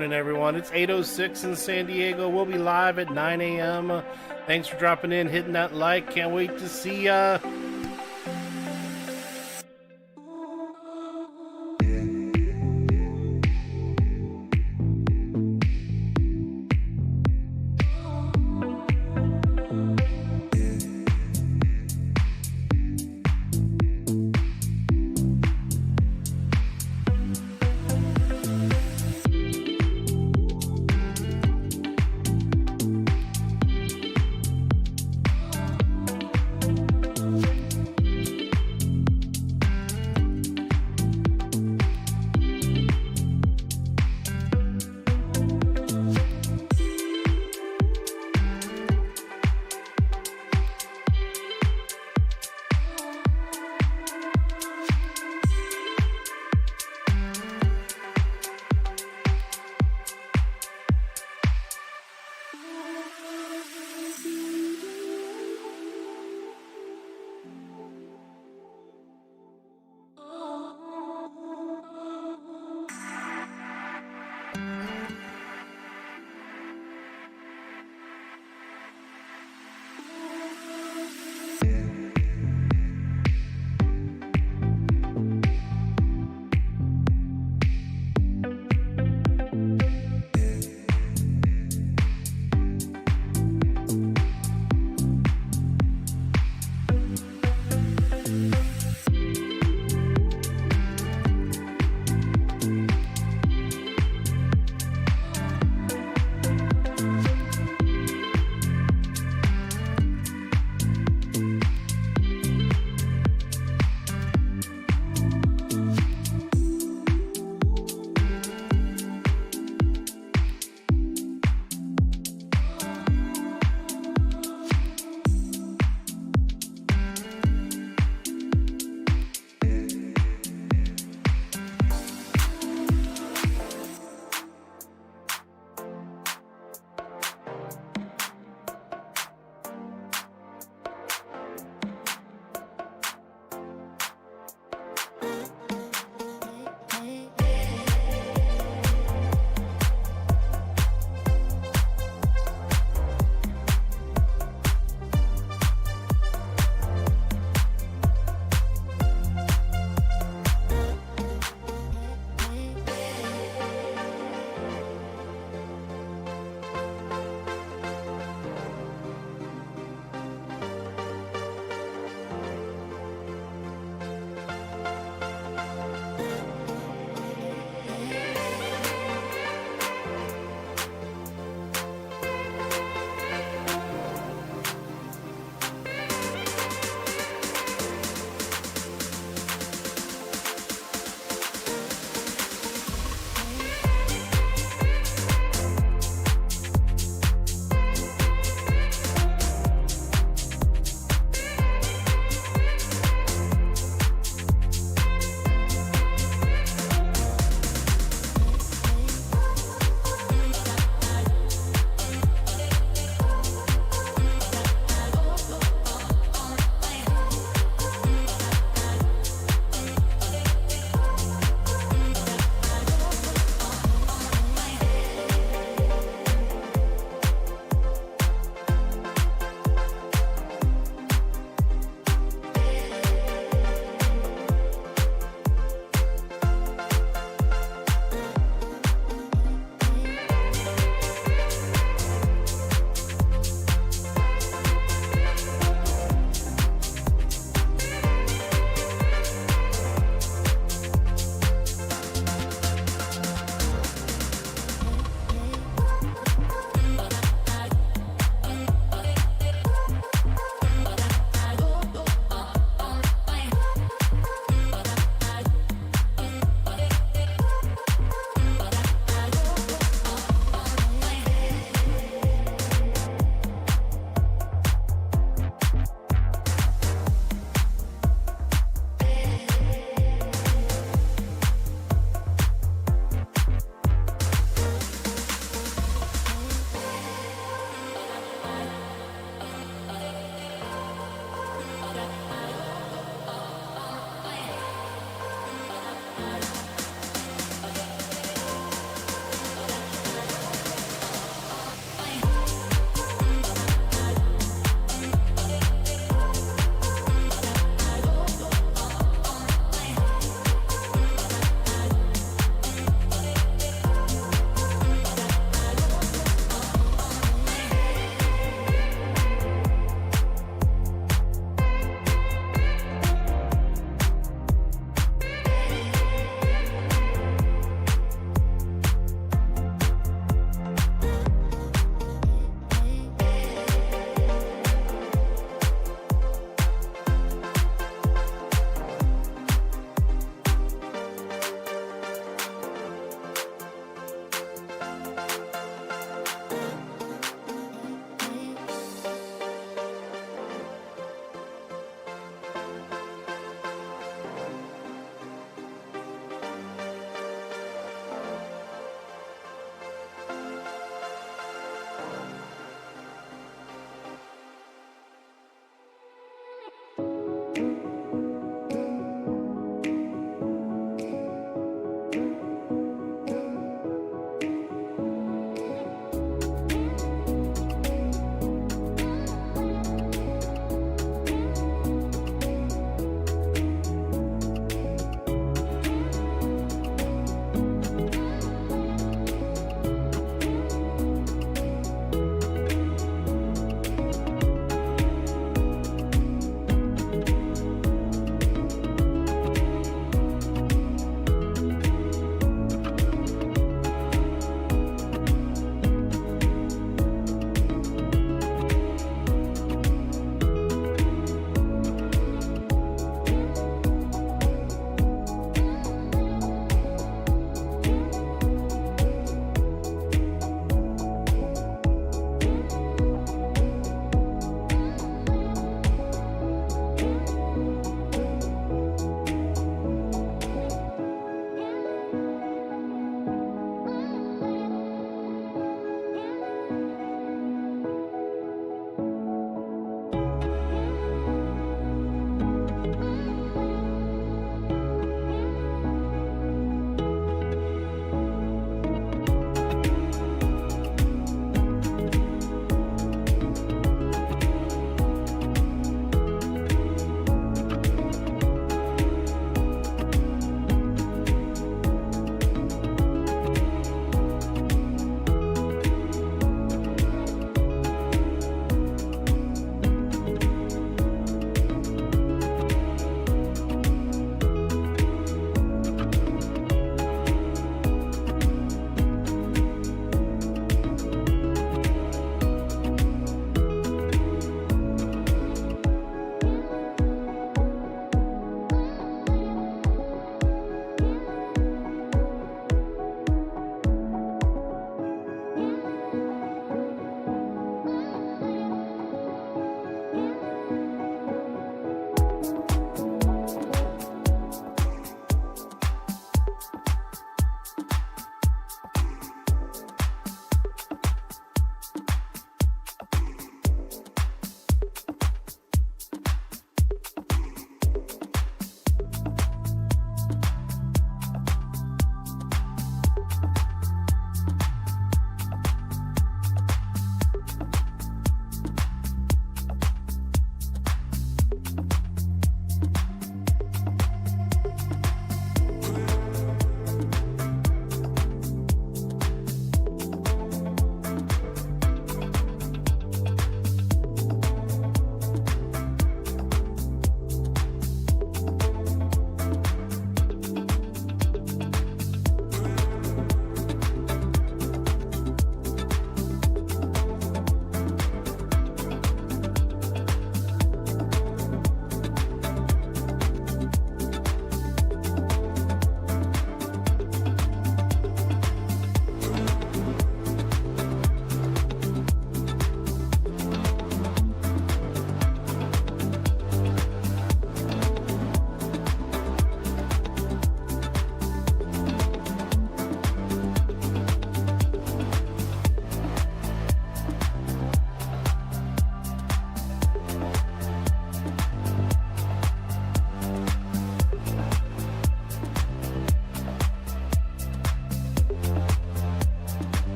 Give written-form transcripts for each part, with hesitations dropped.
morning, everyone. It's 8:06 in San Diego. We'll be live at 9 a.m. Thanks for dropping in, hitting that like. Can't wait to see ya.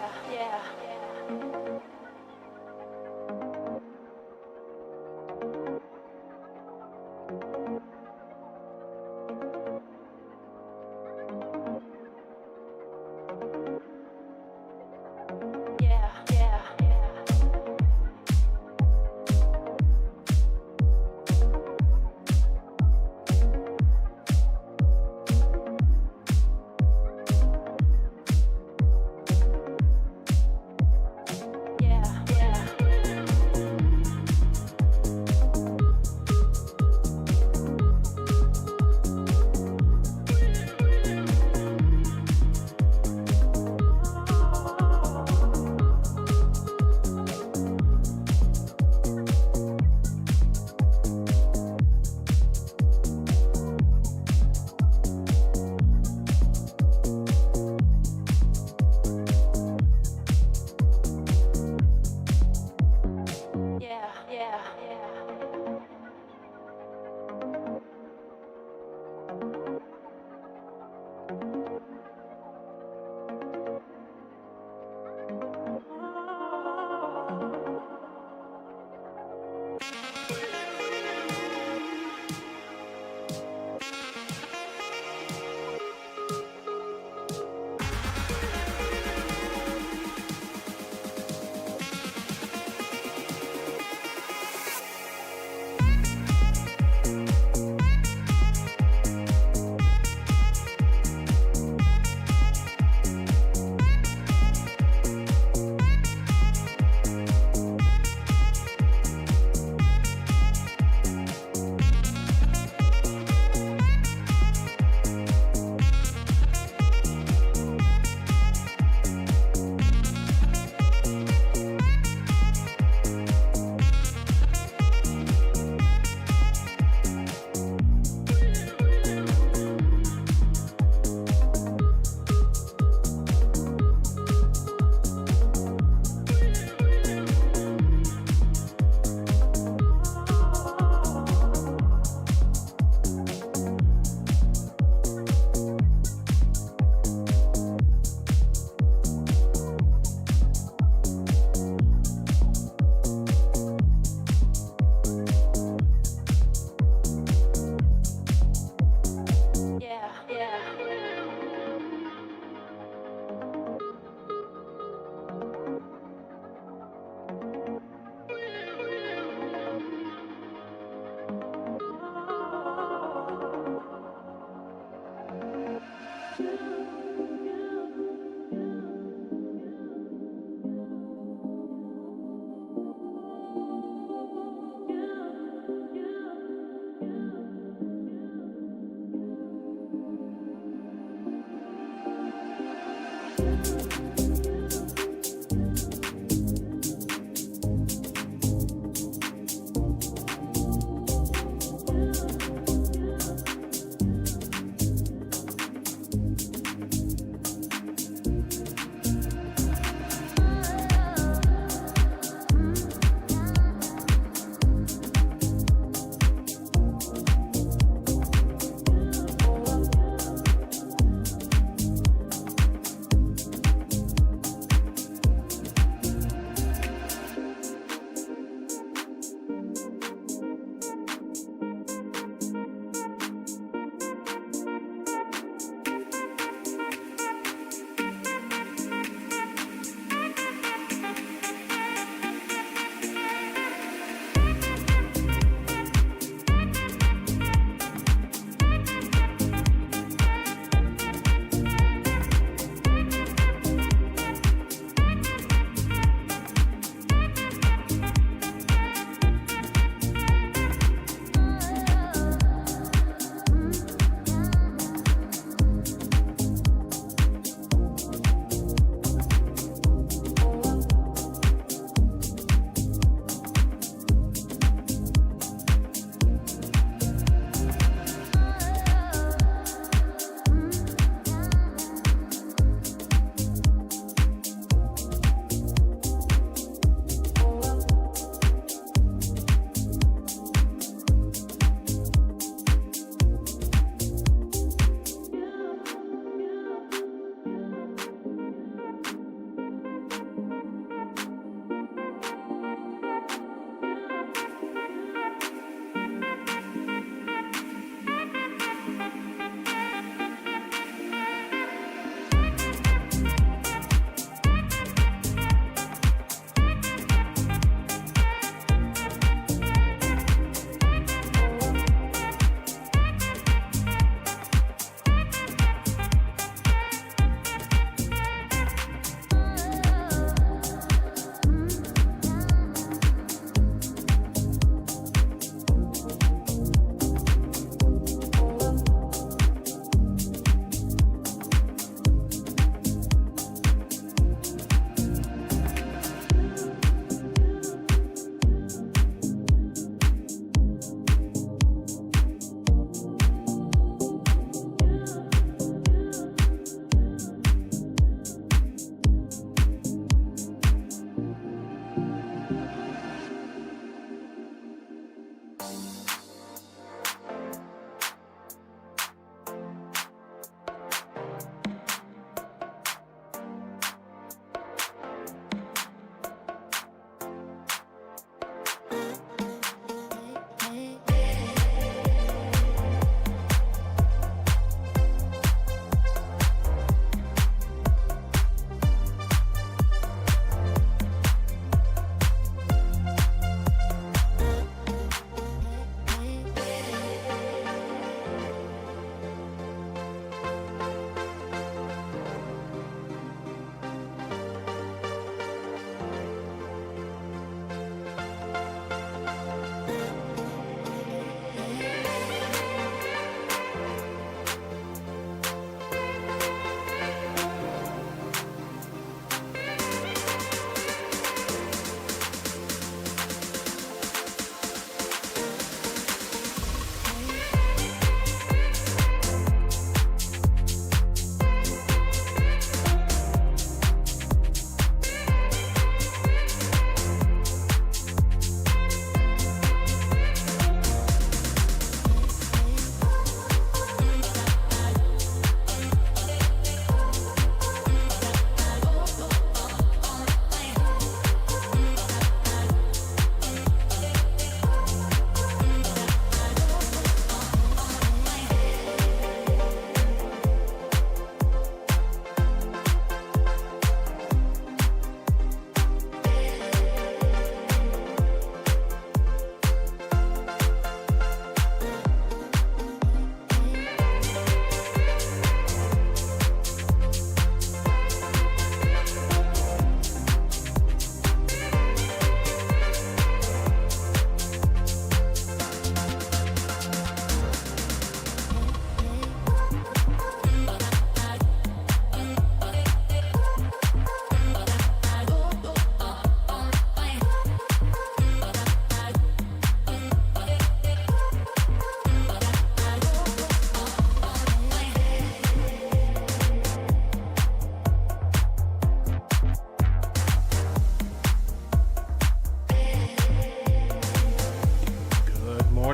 Yeah.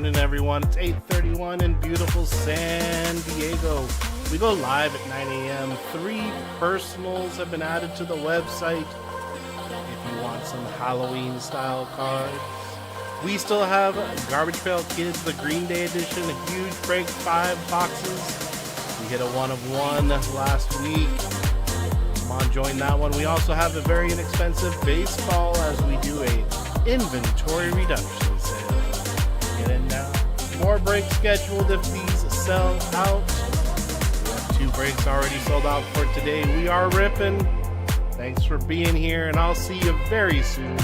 morning, everyone. It's 8:31 in beautiful San Diego. We go live at 9 a.m. 3 personals have been added to the website if you want some Halloween-style cards. We still have Garbage Pail Kids, the Green Day edition, a huge break, 5 boxes. We hit a 1 of 1 last week. Come on, join that one. We also have a very inexpensive baseball as we do a inventory reduction sale. Get in now. More breaks scheduled if these sell out. We have 2 breaks already sold out for today. We are ripping. Thanks for being here, and I'll see you very soon.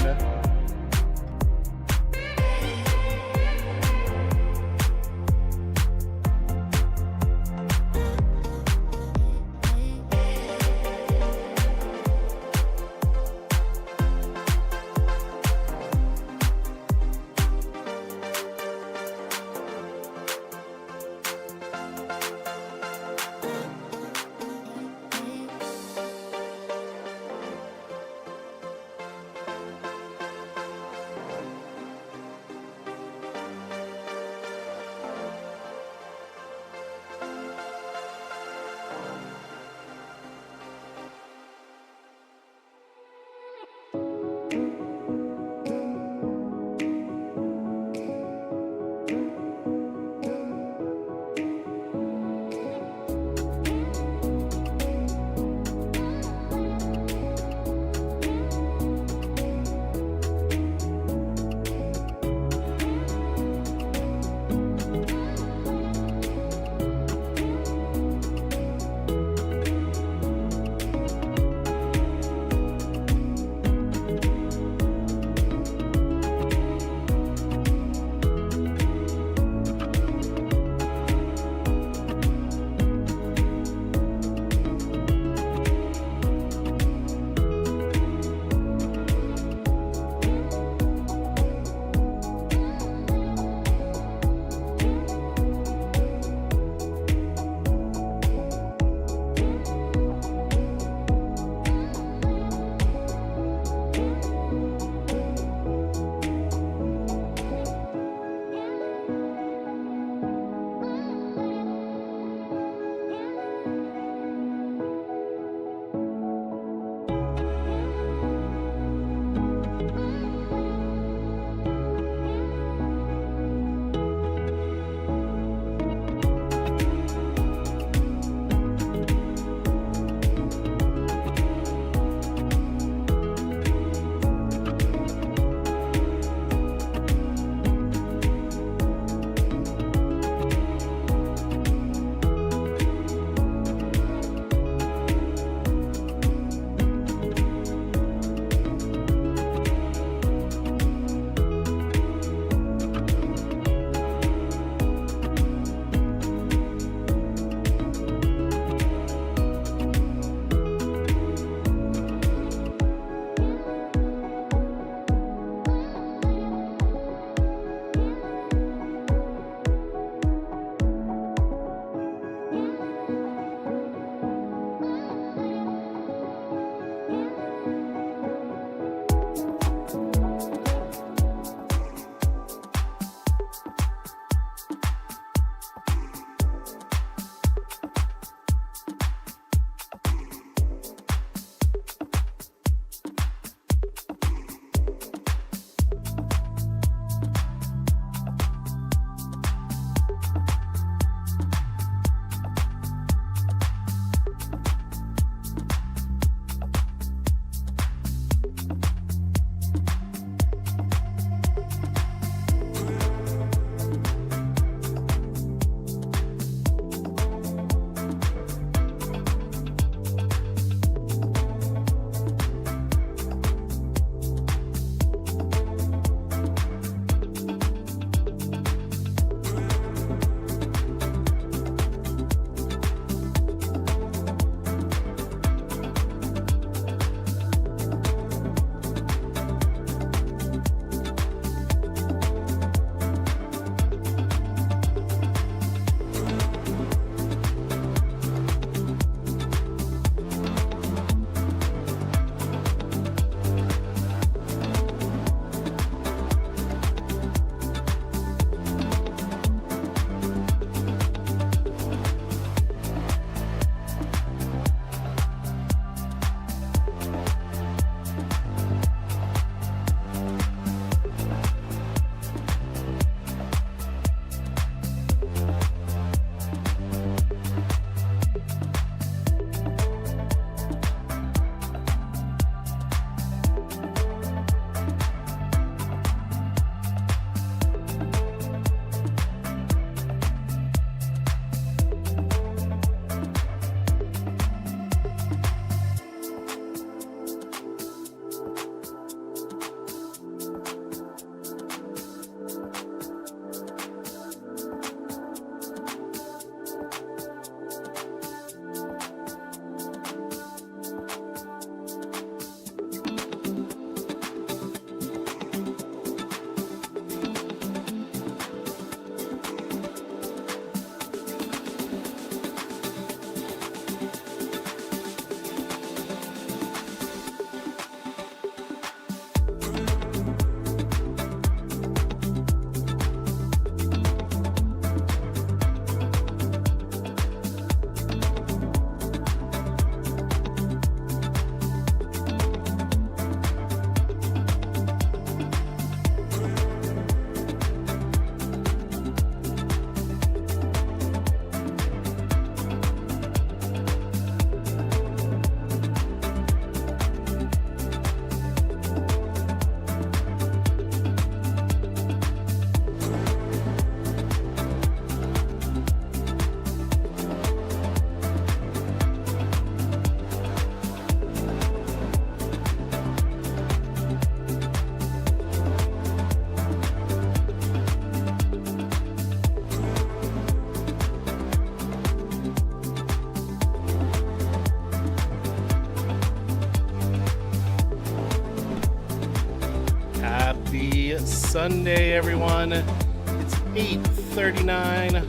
Happy Sunday, everyone. It's 8:39,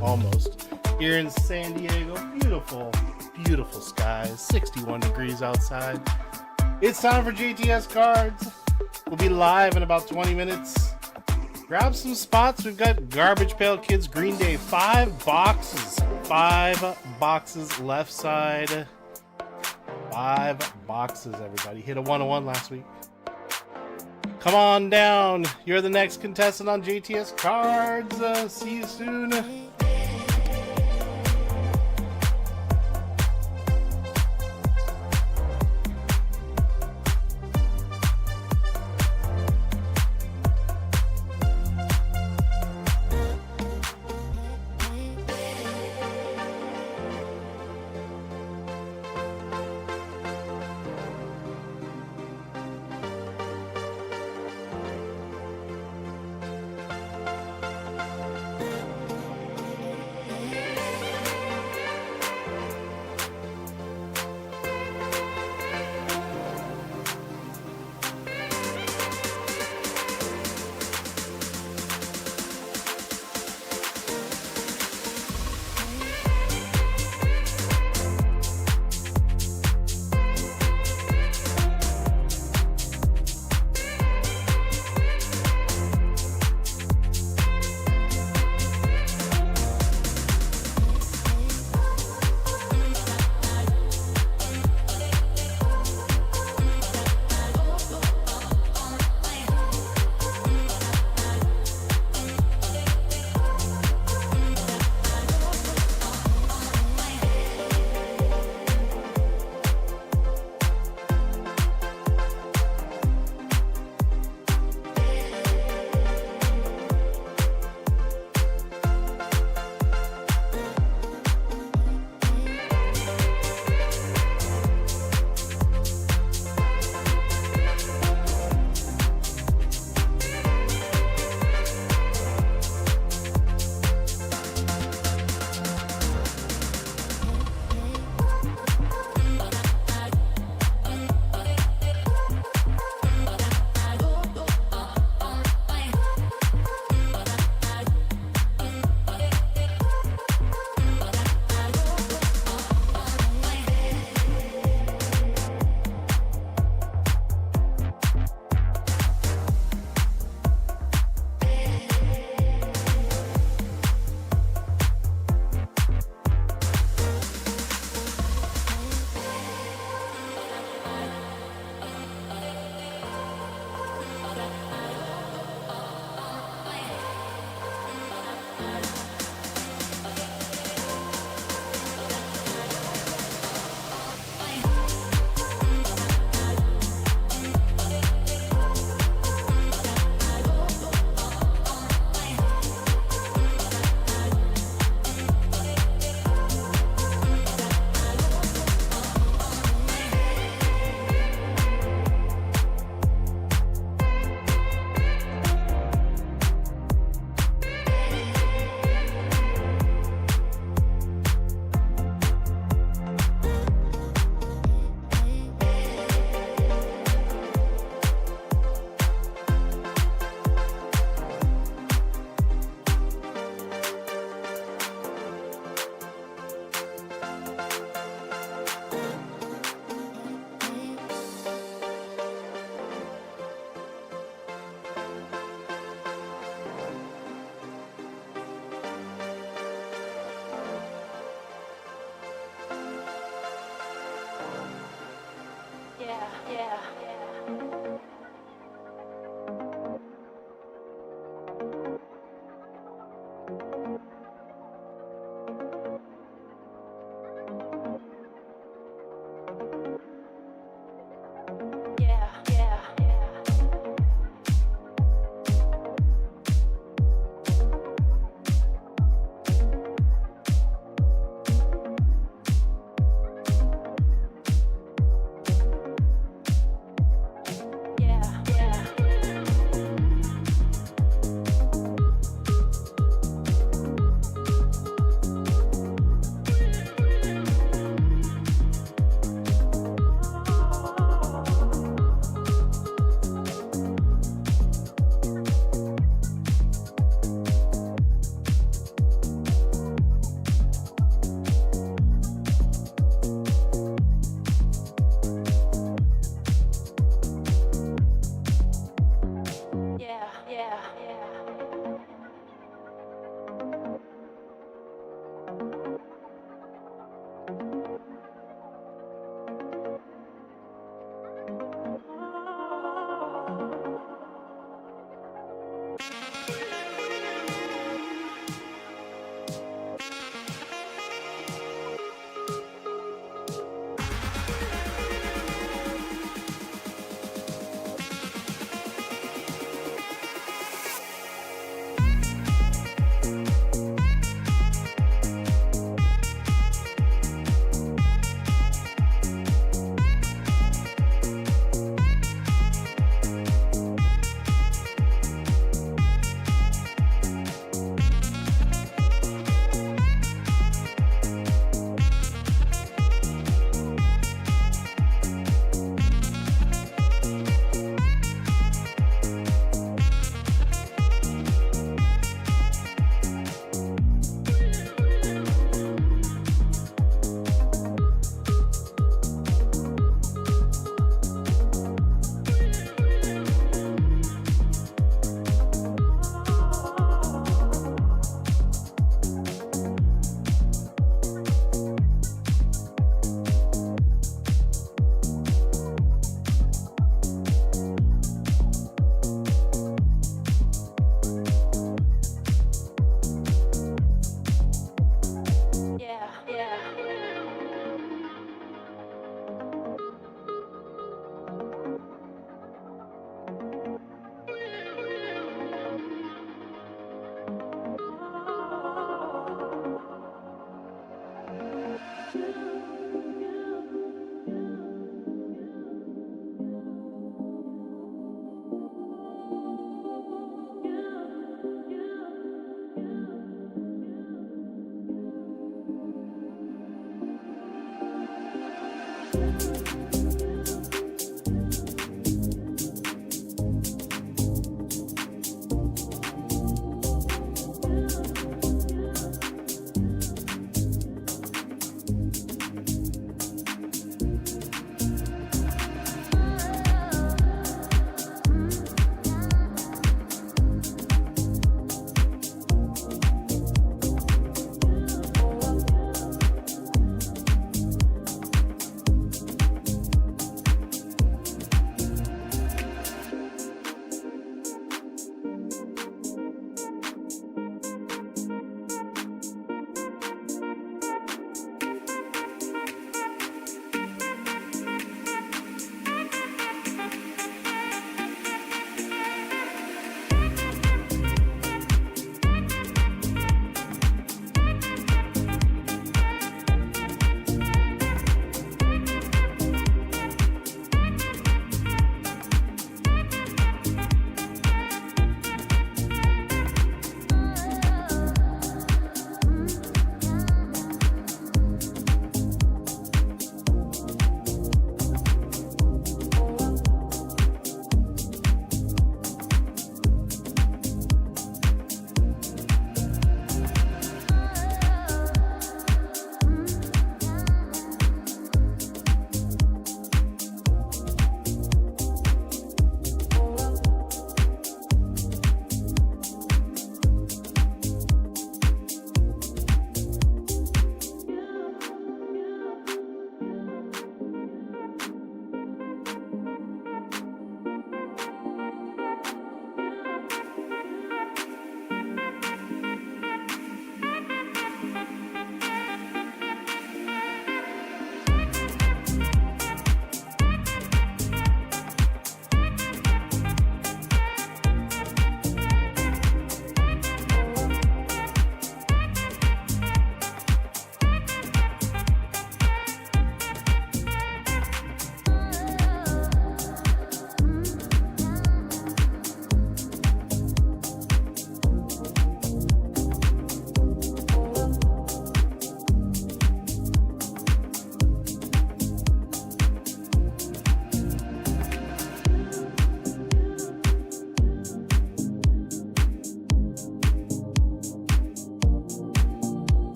almost, here in San Diego. Beautiful, beautiful skies, 61 degrees outside. It's time for JTS Cards. We'll be live in about 20 minutes. Grab some spots. We've got Garbage Pail Kids Green Day, 5 boxes. 5 boxes left side. 5 boxes, everybody. Hit a 101 last week. Come on down. You're the next contestant on JTS Cards. See you soon.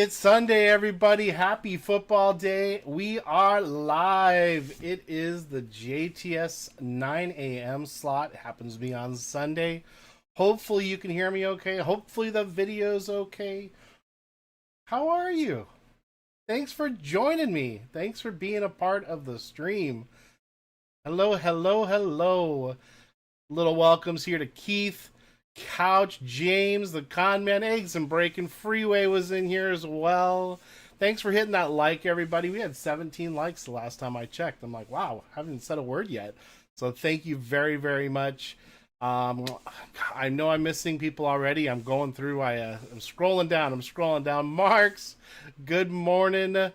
it Sunday, everybody. Happy football day. We are live. It is the JTS 9 a.m. slot. It happens to be on Sunday. Hopefully you can hear me okay. Hopefully the video's okay. How are you? Thanks for joining me. Thanks for being a part of the stream. Hello, hello, hello. Little welcomes here to Keith, Couch, James, the Conman, Eggs and Breaking Freeway was in here as well. Thanks for hitting that like, everybody. We had 17 likes the last time I checked. I'm like, wow, I haven't said a word yet. So thank you very, very much. I know I'm missing people already. I'm going through. I'm scrolling down. Marks, good morning.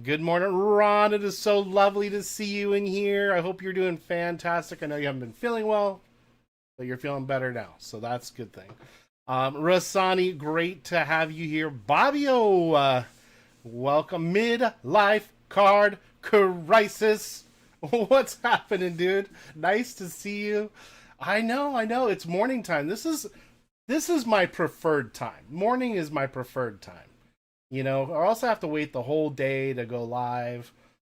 Good morning, Ron. It is so lovely to see you in here. I hope you're doing fantastic. I know you haven't been feeling well, but you're feeling better now, so that's a good thing. Rasani, great to have you here. Bobbio, welcome. Midlife card crisis. What's happening, dude? Nice to see you. I know. It's morning time. This is my preferred time. Morning is my preferred time. You know, I also have to wait the whole day to go live.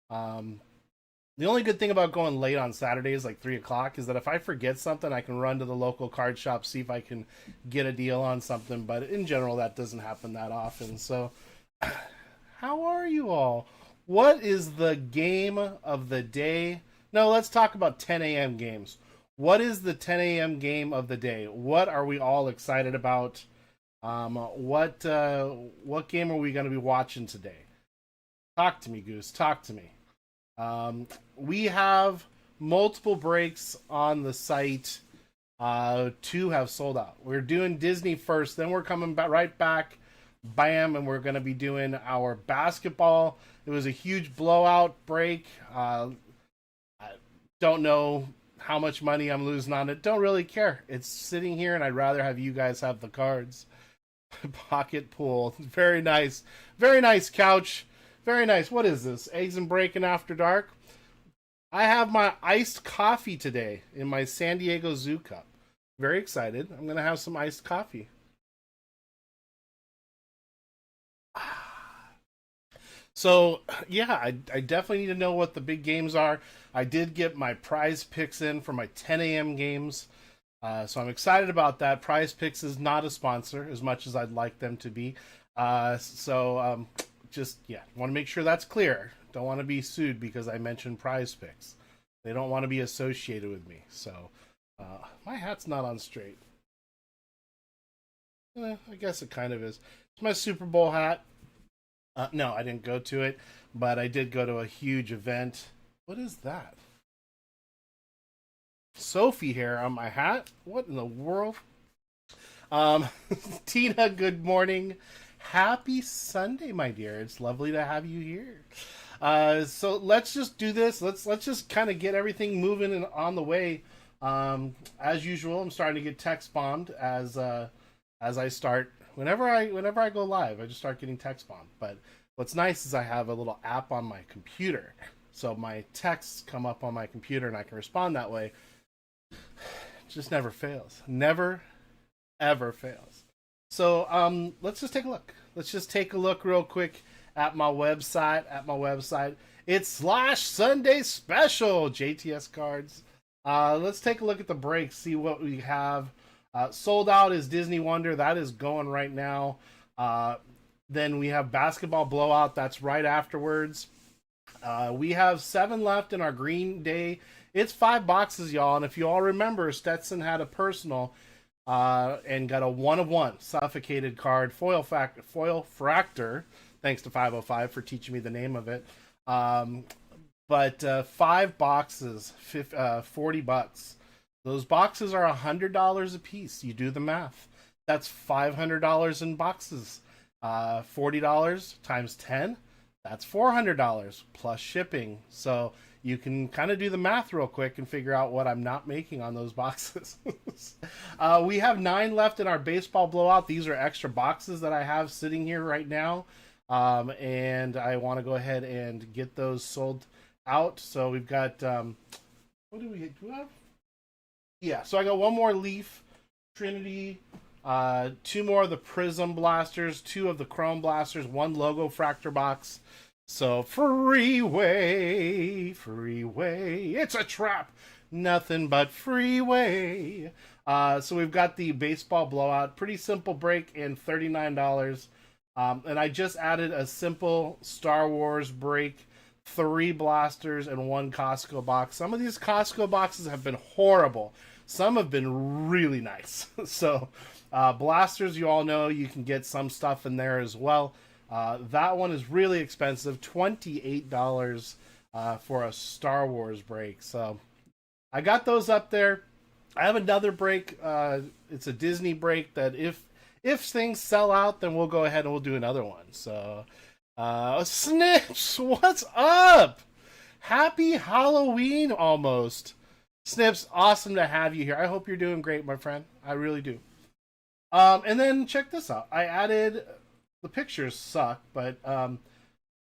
The only good thing about going late on Saturdays, like 3 o'clock, is that if I forget something, I can run to the local card shop, see if I can get a deal on something. But in general, that doesn't happen that often. So, how are you all? What is the game of the day? No, let's talk about 10 a.m. games. What is the 10 a.m. game of the day? What are we all excited about? What game are we going to be watching today? Talk to me, Goose. Talk to me. We have multiple breaks on the site. 2 have sold out. We're doing Disney first, then we're coming right back, bam, and we're going to be doing our basketball. It was a huge blowout break. I don't know how much money I'm losing on it. Don't really care. It's sitting here, and I'd rather have you guys have the cards. Pocket pool. Very nice. Very nice, Couch. Very nice. What is this? Eggs and Bacon After Dark? I have my iced coffee today in my San Diego Zoo cup. Very excited. I'm going to have some iced coffee. So, yeah, I definitely need to know what the big games are. I did get my prize picks in for my 10 a.m. games. So I'm excited about that. Prize Picks is not a sponsor as much as I'd like them to be. Just want to make sure that's clear. Don't want to be sued because I mentioned Prize Picks. They don't want to be associated with me. So my hat's not on straight. I guess it kind of is. It's my Super Bowl hat. No, I didn't go to it, but I did go to a huge event. What is that? Sophie hair on my hat? What in the world? Tina, good morning. Happy Sunday, my dear. It's lovely to have you here. So let's just do this. Let's just kind of get everything moving and on the way. As usual, I'm starting to get text bombed as I start. Whenever I go live, I just start getting text bombed. But what's nice is I have a little app on my computer, so my texts come up on my computer and I can respond that way. Just never fails. Never, ever fails. So let's just take a look. Let's just take a look real quick at my website. It's /Sunday Special JTS cards. Let's take a look at the breaks, see what we have. Sold out is Disney Wonder. That is going right now. Then we have Basketball Blowout. That's right afterwards. We have 7 left in our Green Day. It's 5 boxes, y'all. And if you all remember, Stetson had a personal and got a 1/1 suffocated card, foil fractor. Thanks to 505 for teaching me the name of it. But 5 boxes, $40. Those boxes are $100 a piece. You do the math. That's $500 in boxes. $40 times 10. That's $400 plus shipping. So you can kind of do the math real quick and figure out what I'm not making on those boxes. We have 9 left in our baseball blowout. These are extra boxes that I have sitting here right now. And I want to go ahead and get those sold out. So we've got, what do we have? Yeah, so I got one more Leaf, Trinity, Two more of the Prism blasters, two of the Chrome blasters, one logo fractor box. So freeway, freeway, it's a trap. Nothing but freeway. So we've got the baseball blowout, pretty simple break, and $39. And I just added a simple Star Wars break, 3 blasters and 1 Costco box. Some of these Costco boxes have been horrible. Some have been really nice. So blasters, you all know you can get some stuff in there as well. That one is really expensive, $28 for a Star Wars break. So I got those up there. I have another break. It's a Disney break that if things sell out, then we'll go ahead and we'll do another one. So, Snips, what's up? Happy Halloween almost. Snips, awesome to have you here. I hope you're doing great, my friend. I really do. And then check this out. I added, the pictures suck, but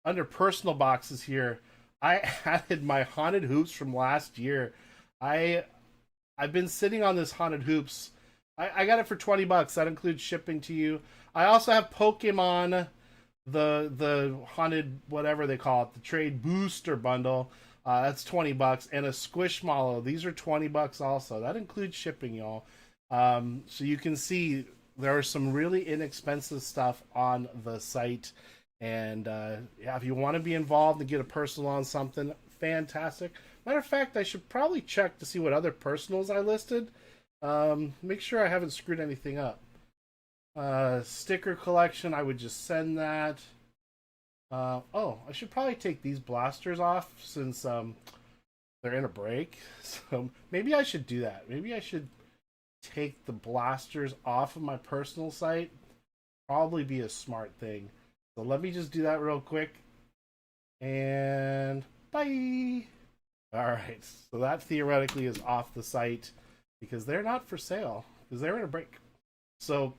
under personal boxes here, I added my Haunted Hoops from last year. I've been sitting on this Haunted Hoops. I got it for $20. That includes shipping to you. I also have Pokemon, the Haunted, whatever they call it, the trade booster bundle. That's $20, and a Squishmallow. These are $20 also. That includes shipping, y'all. So you can see there are some really inexpensive stuff on the site. And yeah, if you want to be involved and get a personal on something, fantastic. Matter of fact, I should probably check to see what other personals I listed. Make sure I haven't screwed anything up. Sticker collection, I would just send that. Oh, I should probably take these blasters off since they're in a break. So maybe I should do that. Maybe I should take the blasters off of my personal site. Probably be a smart thing. So let me just do that real quick. And bye. Alright, so that theoretically is off the site because they're not for sale, because they're in a break. So,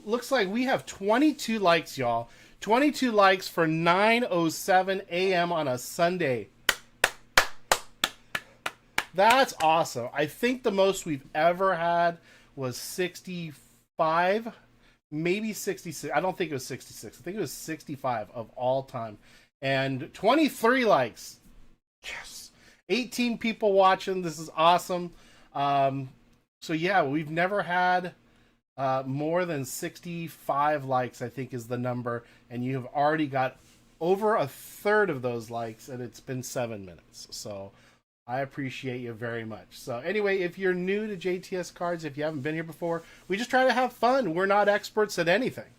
looks like we have 22 likes, y'all. 22 likes for 9:07 a.m. on a Sunday. That's awesome. I think the most we've ever had was 65, maybe 66. I don't think it was 66. I think it was 65 of all time. And 23 likes. Yes. 18 people watching. This is awesome. So yeah, we've never had more than 65 likes, I think is the number. And you have already got over a third of those likes, and it's been 7 minutes. So I appreciate you very much. So anyway, if you're new to JTS Cards, if you haven't been here before, we just try to have fun. We're not experts at anything.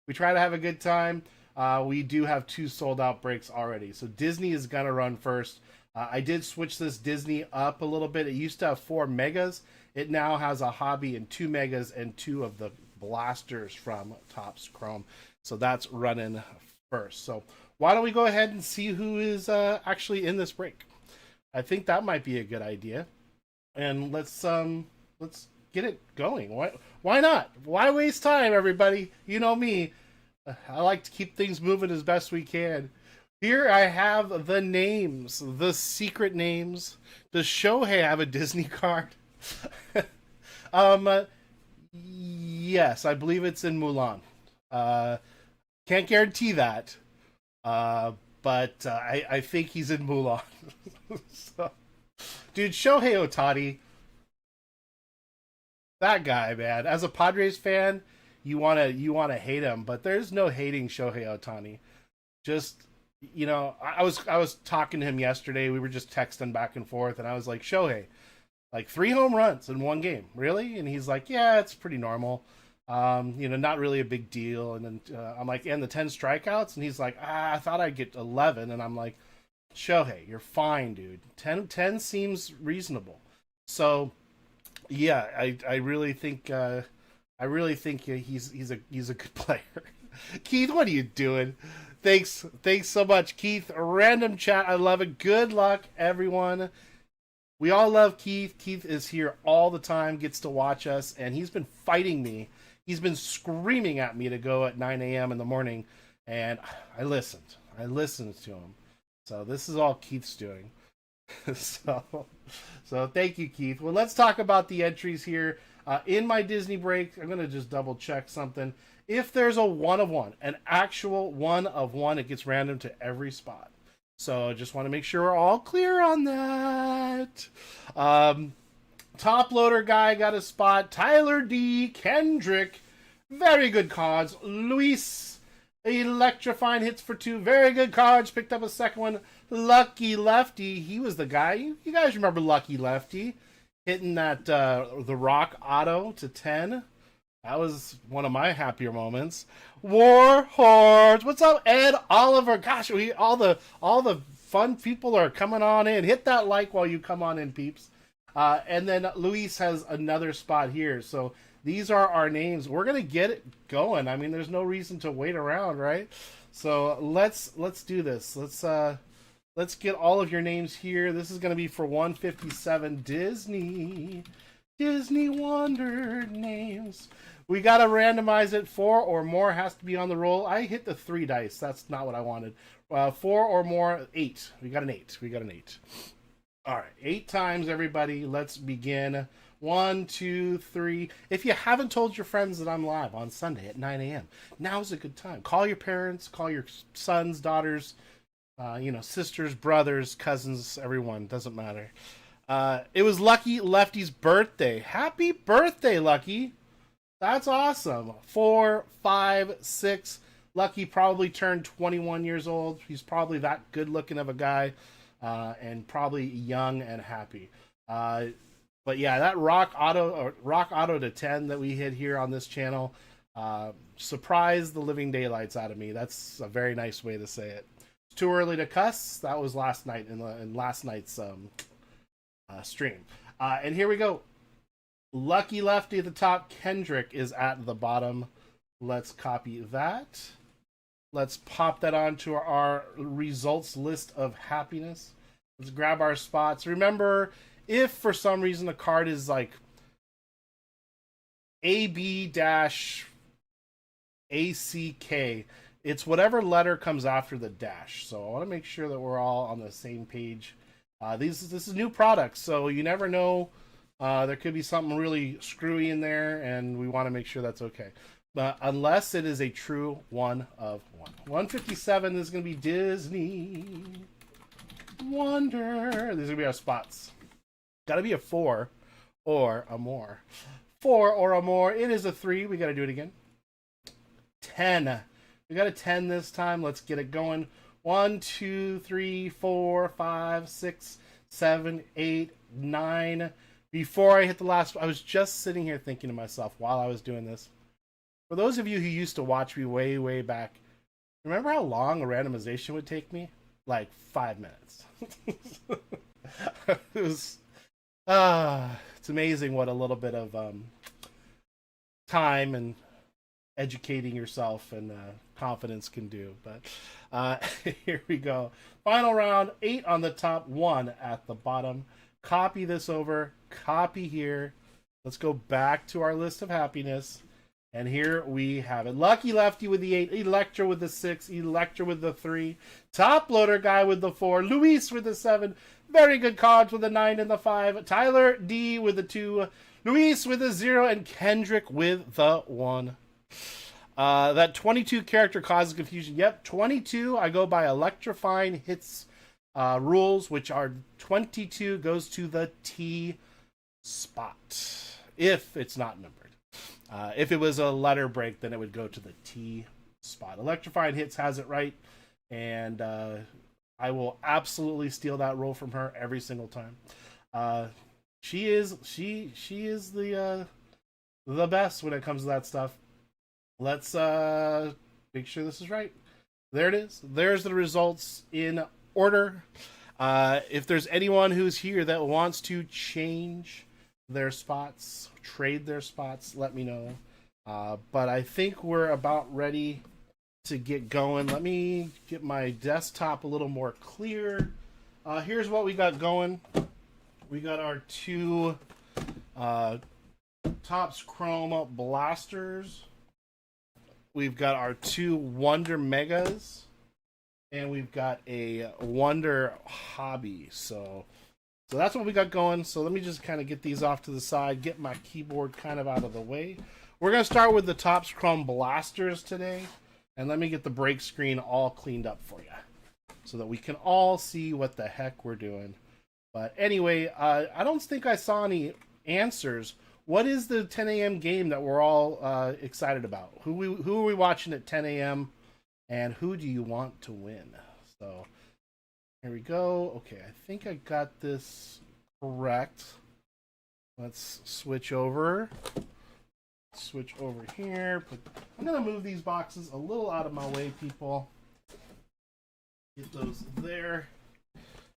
We try to have a good time. We do have 2 sold out breaks already. So Disney is going to run first. I did switch this Disney up a little bit. It used to have 4 megas. It now has a hobby and 2 megas and 2 of the blasters from Topps Chrome. So that's running first. So why don't we go ahead and see who is actually in this break? I think that might be a good idea. And let's get it going. Why not? Why waste time, everybody? You know me. I like to keep things moving as best we can. Here I have the names, the secret names. Does Shohei have a Disney card? Yes, I believe it's in Mulan. Can't guarantee that, but I think he's in Mulan. So, dude, Shohei Ohtani, that guy, man. As a Padres fan, you wanna hate him, but there's no hating Shohei Ohtani. Just, you know, I was talking to him yesterday. We were just texting back and forth, and I was like, Shohei, like 3 home runs in 1 game, really? And he's like, yeah, it's pretty normal. You know, not really a big deal. And then I'm like, and the 10 strikeouts? And he's like, I thought I'd get 11. And I'm like, Shohei, you're fine, dude. 10 seems reasonable. So, yeah, I really think he's a good player. Keith, what are you doing? Thanks so much, Keith. Random chat, I love it. Good luck, everyone. We all love Keith. Keith is here all the time, gets to watch us, and he's been fighting me. He's been screaming at me to go at 9 a.m. in the morning, and I listened. I listened to him. So this is all Keith's doing. So thank you, Keith. Well, let's talk about the entries here. In my Disney break, I'm going to just double check something. If there's a 1 of 1, an actual 1 of 1, it gets random to every spot. So just want to make sure we're all clear on that. Top loader guy got a spot. Tyler D. Kendrick, very good cards. Luis, electrifying hits for 2, very good cards. Picked up a second one. Lucky Lefty, he was the guy. You guys remember Lucky Lefty hitting that the Rock Auto to 10. That was one of my happier moments. War Hordes, what's up, Ed Oliver? Gosh, all the fun people are coming on in. Hit that like while you come on in, peeps. And then Luis has another spot here. So these are our names. We're gonna get it going. I mean, there's no reason to wait around, right? So let's do this. Let's get all of your names here. This is gonna be for 157 Disney Wonder names. We gotta randomize it. 4 or more has to be on the roll. I hit the 3 dice. That's not what I wanted. 4 or more, 8. We got an 8. All right, 8 times, everybody. Let's begin. 1, 2, 3. If you haven't told your friends that I'm live on Sunday at 9 a.m., now's a good time. Call your parents, call your sons, daughters, sisters, brothers, cousins, everyone. Doesn't matter. It was Lucky Lefty's birthday. Happy birthday, Lucky. That's awesome. 4, 5, 6. Lucky probably turned 21 years old. He's probably that good looking of a guy, and probably young and happy. But yeah, that Rock Auto to 10 that we hit here on this channel surprised the living daylights out of me. That's a very nice way to say it. It's too early to cuss. That was last night in last night's stream. And here we go. Lucky Lefty at the top. Kendrick is at the bottom. Let's copy that. Let's pop that onto our results list of happiness. Let's grab our spots. Remember, if for some reason a card is like AB-ACK, it's whatever letter comes after the dash. So I want to make sure that we're all on the same page. This is new products, so you never know. There could be something really screwy in there, and we want to make sure that's okay. But unless it is a true 1 of 1. 157 is going to be Disney Wonder. These are going to be our spots. Got to be a 4 or a more. 4 or a more. It is a 3. We got to do it again. 10. We got a 10 this time. Let's get it going. 1, 2, 3, 4, 5, 6, 7, 8, 9. Before I hit the last, I was just sitting here thinking to myself while I was doing this. For those of you who used to watch me way, way back, remember how long a randomization would take me? Like 5 minutes. It was, it's amazing what a little bit of time and educating yourself and confidence can do. But here we go. Final round, 8 on the top, 1 at the bottom. Copy this over, copy here. Let's go back to our list of happiness. And here we have it. Lucky Lefty with the 8, Electra with the 6, Electra with the 3, Top Loader Guy with the 4, Luis with the 7, very good cards with the 9 and the 5, Tyler D with the 2, Luis with the 0, and Kendrick with the 1. That 22 character causes confusion. Yep, 22. I go by electrifying hits rules, which are 22 goes to the T spot if it's not numbered. If it was a letter break, then it would go to the T spot. Electrifying hits has it right, and I will absolutely steal that role from her every single time. She is the best when it comes to that stuff. Let's make sure this is right. There it is. There's the results in order. If there's anyone who's here that wants to change their spots, trade their spots, let me know. But I think we're about ready to get going. Let me get my desktop a little more clear. Here's what we got going. We got our 2 Topps Chrome blasters. We've got our 2 Wonder Megas. And we've got a Wonder Hobby. So So that's what we got going. So let me just kind of get these off to the side, get my keyboard kind of out of the way. We're going to start with the Topps Chrome Blasters today. And let me get the break screen all cleaned up for you so that we can all see what the heck we're doing. But anyway, I don't think I saw any answers. What is the 10 a.m. game that we're all excited about? Who are we watching at 10 a.m. and who do you want to win? So here we go. Okay, I think I got this correct. Let's switch over. Switch over here. I'm going to move these boxes a little out of my way, people. Get those there.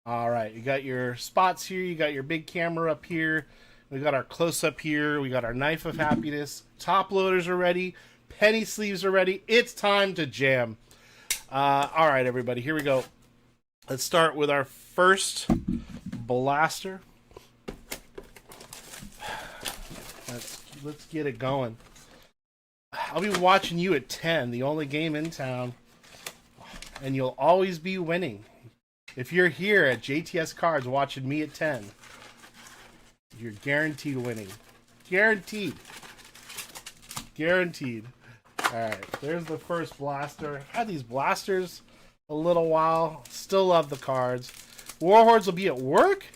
All right, you got your spots here. You got your big camera up here. We got our close-up here. We got our knife of happiness. Top loaders are ready. Penny sleeves are ready. It's time to jam. All right, everybody, here we go. Let's start with our first blaster. Let's get it going. I'll be watching you at 10, the only game in town, and you'll always be winning. If you're here at JTS Cards watching me at 10, you're guaranteed winning. Guaranteed. Guaranteed. All right, there's the first blaster. I've had these blasters a little while. Still love the cards. Warhordes will be at work?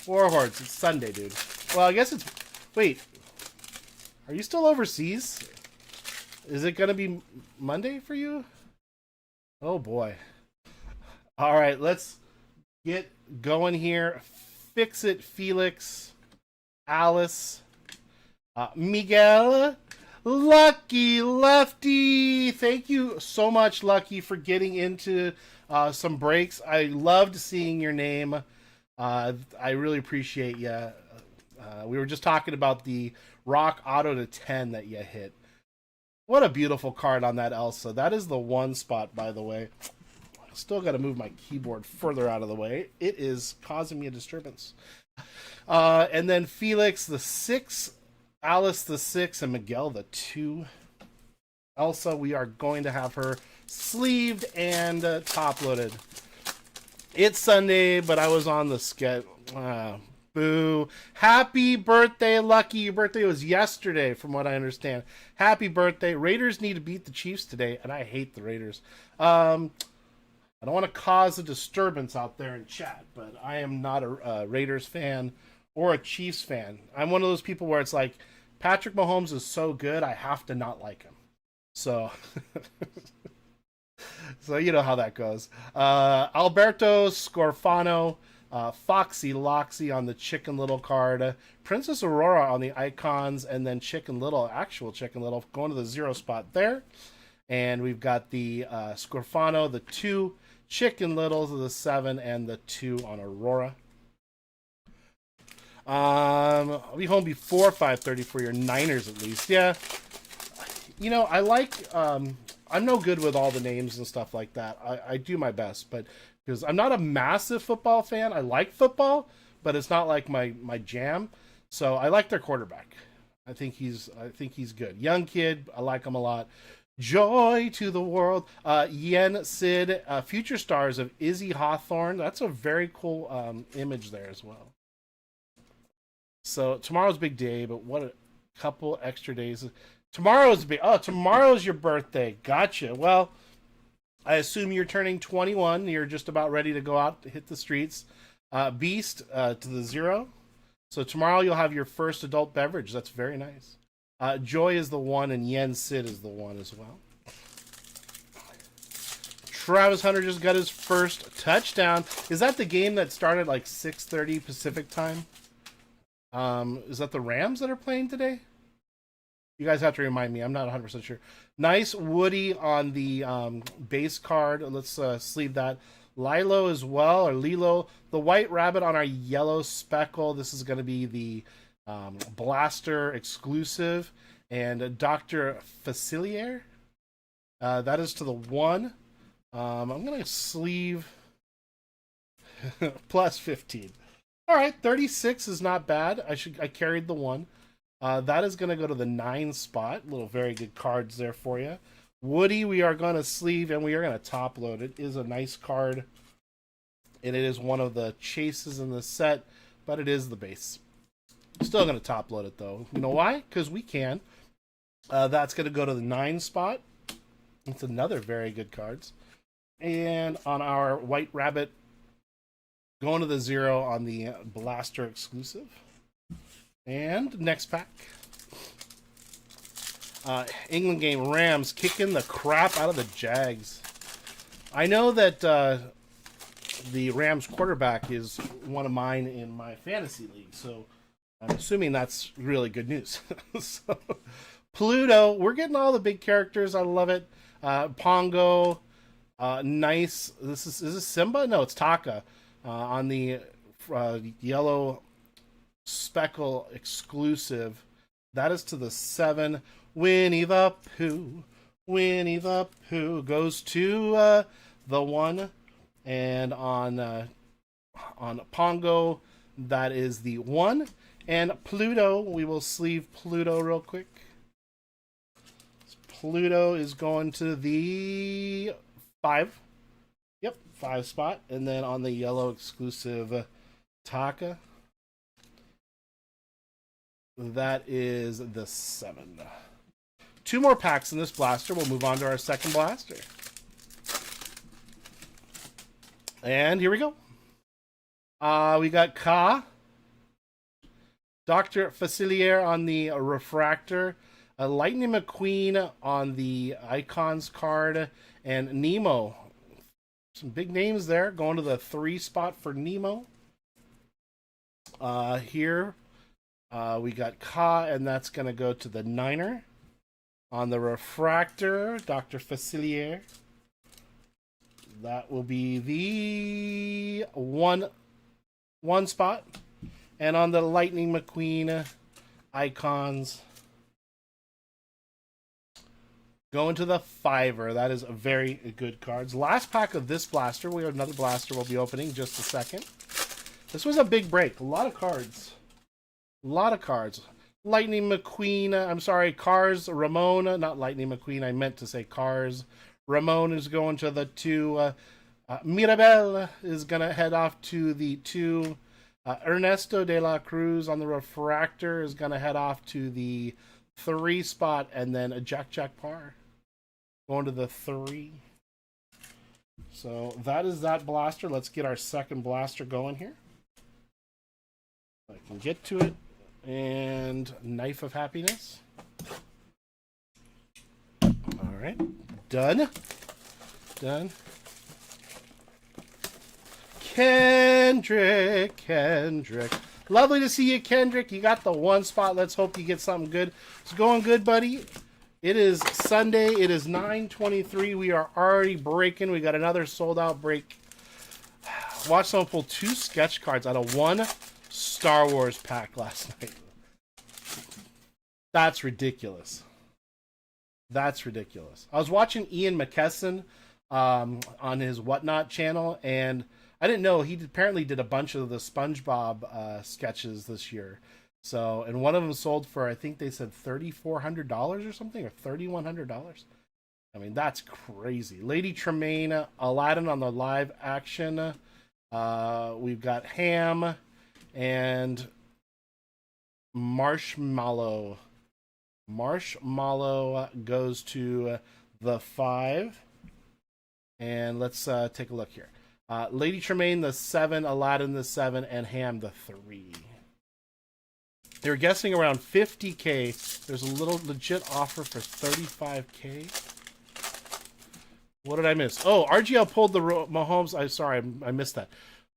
Warhordes, it's Sunday, dude. Well, I guess it's... Wait. Are you still overseas? Is it going to be Monday for you? Oh, boy. All right, let's get going here. Fix It, Felix, Alice, Miguel, Lucky, Lefty. Thank you so much, Lucky, for getting into some breaks. I loved seeing your name. I really appreciate you. We were just talking about the Rock Auto to 10 that you hit. What a beautiful card on that Elsa. That is the one spot, by the way. Still got to move my keyboard further out of the way. It is causing me a disturbance. And then Felix, the 6, Alice, the 6, and Miguel, the 2. Elsa, we are going to have her sleeved and top-loaded. It's Sunday, but I was on the schedule. Boo. Happy birthday, Lucky. Your birthday was yesterday, from what I understand. Happy birthday. Raiders need to beat the Chiefs today, and I hate the Raiders. I don't want to cause a disturbance out there in chat, but I am not a Raiders fan or a Chiefs fan. I'm one of those people where it's like, Patrick Mahomes is so good, I have to not like him. So, so you know how that goes. Alberto Scorfano, Foxy Loxy on the Chicken Little card, Princess Aurora on the icons, and then Chicken Little, actual Chicken Little, going to the 0 spot there. And we've got the Scorfano, the 2, Chicken Littles, the 7, and the 2 on Aurora. I'll be home before 5:30 for your Niners at least. Yeah. You know, I like, I'm no good with all the names and stuff like that. I do my best, but because I'm not a massive football fan. I like football, but it's not like my jam. So I like their quarterback. I think he's good. Young kid. I like him a lot. Joy to the world. Yen Sid, future stars of Izzy Hawthorne. That's a very cool image there as well. So tomorrow's big day, but what a couple extra days. Tomorrow's big. Oh, tomorrow's your birthday. Gotcha. Well, I assume you're turning 21. You're just about ready to go out to hit the streets. Beast to the 0. So tomorrow you'll have your first adult beverage. That's very nice. Joy is the 1, and Yen Sid is the 1 as well. Travis Hunter just got his first touchdown. Is that the game that started like 6:30 Pacific time? Is that the Rams that are playing today? You guys have to remind me. I'm not 100% sure. Nice Woody on the base card. Let's sleeve that. Lilo as well, or Lilo. The White Rabbit on our yellow speckle. This is going to be the Blaster exclusive. And Dr. Facilier. That is to the 1. I'm going to sleeve plus 15. All right, 36 is not bad. I carried the 1. That is going to go to the 9 spot. Little very good cards there for you. Woody, we are going to sleeve, and we are going to top load. It is a nice card. and it is one of the chases in the set, but it is the base. Still going to top load it though. You know why? Because we can. That's going to go to the 9 spot. It's another very good cards. And on our White Rabbit, going to the 0 on the Blaster exclusive. And next pack. England game, Rams kicking the crap out of the Jags. I know that the Rams quarterback is one of mine in my fantasy league, so I'm assuming that's really good news. So, Pluto, we're getting all the big characters. I love it. Pongo, nice. Is this Simba? No, it's Taka on the yellow speckle exclusive. That is to the 7. Winnie the Pooh. Winnie the Pooh goes to the 1. And on Pongo, that is the 1. And Pluto, we will sleeve Pluto real quick. Pluto is going to the 5. Yep, 5 spot. And then on the yellow exclusive Taka, that is the 7. 2 more packs in this blaster. We'll move on to our second blaster. And here we go. We got Ka, Dr. Facilier on the refractor, Lightning McQueen on the icons card, and Nemo. Some big names there. Going to the 3 spot for Nemo. Here we got Ka, and that's going to go to the 9er. On the refractor, Dr. Facilier. That will be the 1 spot. And on the Lightning McQueen icons, going to the 5er. That is a very good cards. Last pack of this blaster. We have another blaster we'll be opening in just a second. This was a big break. A lot of cards. A lot of cards. Lightning McQueen, I'm sorry, Cars, Ramon, not Lightning McQueen, I meant to say Cars. Ramon is going to the 2. Mirabel is going to head off to the 2. Ernesto de la Cruz on the refractor is going to head off to the 3 spot. And then a Jack Parr going to the 3. So that is that blaster. Let's get our second blaster going here. I can get to it. And Knife of Happiness. All right. Done. Kendrick. Lovely to see you, Kendrick. You got the 1 spot. Let's hope you get something good. It's going good, buddy. It is Sunday. It is 9:23. We are already breaking. We got another sold out break. Watch someone pull 2 sketch cards out of 1 Star Wars pack last night. That's ridiculous. That's ridiculous. I was watching Ian McKesson on his Whatnot channel, and I didn't know he apparently did a bunch of the SpongeBob sketches this year. So, and one of them sold for, I think they said $3,400 or something, or $3,100. I mean, that's crazy. Lady Tremaine, Aladdin on the live action. We've got Ham and Marshmallow. Marshmallow goes to the 5. And let's take a look here. Lady Tremaine, the 7, Aladdin, the 7, and Ham, the 3. They were guessing around 50K. There's a little legit offer for 35K. What did I miss? Oh, RGL pulled the Mahomes. I'm sorry, I missed that.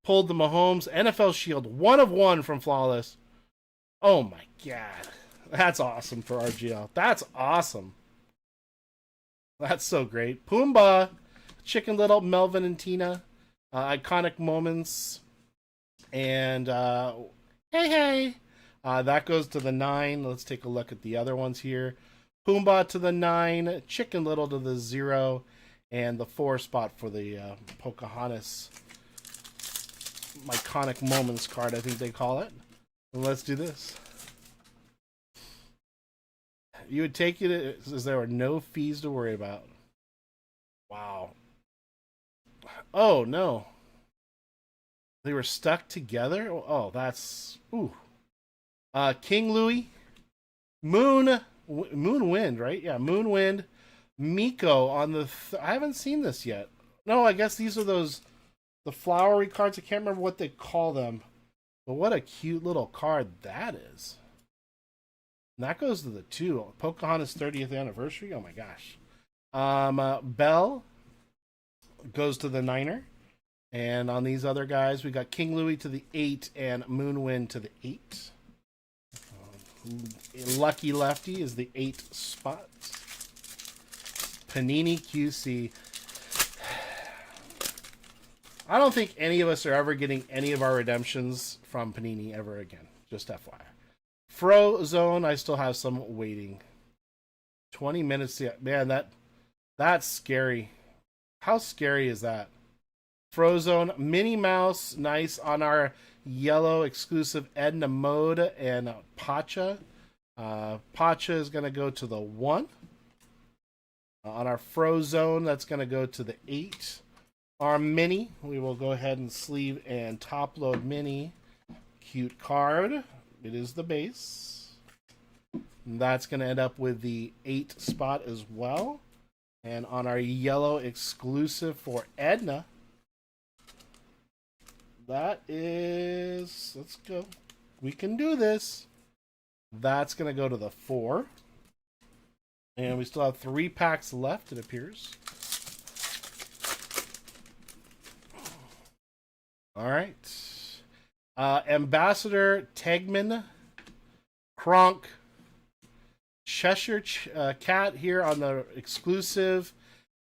Pulled the Mahomes NFL Shield, 1 of 1 from Flawless. Oh my god. That's awesome for RGL. That's awesome. That's so great. Pumbaa, Chicken Little, Melvin and Tina. Iconic moments. And hey. That goes to the 9. Let's take a look at the other ones here. Pumbaa to the 9. Chicken Little to the 0. And the 4 spot for the Pocahontas iconic moments card, I think they call it. And let's do this. You would take it as there were no fees to worry about. Wow. Oh, no. They were stuck together. Oh, that's ooh. King Louis, Moon Wind, right? Yeah, Moon Wind, Miko on the. I haven't seen this yet. No, I guess these are the flowery cards. I can't remember what they call them, but what a cute little card that is. And that goes to the 2. Pocahontas 30th anniversary. Oh my gosh. Belle goes to the 9er. And on these other guys, we got King Louis to the 8 and Moonwind to the 8. Lucky Lefty is the 8 spot. Panini QC. I don't think any of us are ever getting any of our redemptions from Panini ever again. Just FYI. Frozone, I still have some waiting. 20 minutes yet. Man, that's scary. How scary is that? Frozone, Minnie Mouse, nice on our yellow exclusive Edna Mode and Pacha. Pacha is going to go to the 1. On our Frozone, that's going to go to the 8. Our Mini, we will go ahead and sleeve and top load Mini. Cute card. It is the base. And that's going to end up with the 8 spot as well. And on our yellow exclusive for Edna, that is, let's go. We can do this. That's going to go to the 4. And we still have 3 packs left, it appears. All right. Ambassador Tegman, Kronk, Cheshire Cat here on the exclusive,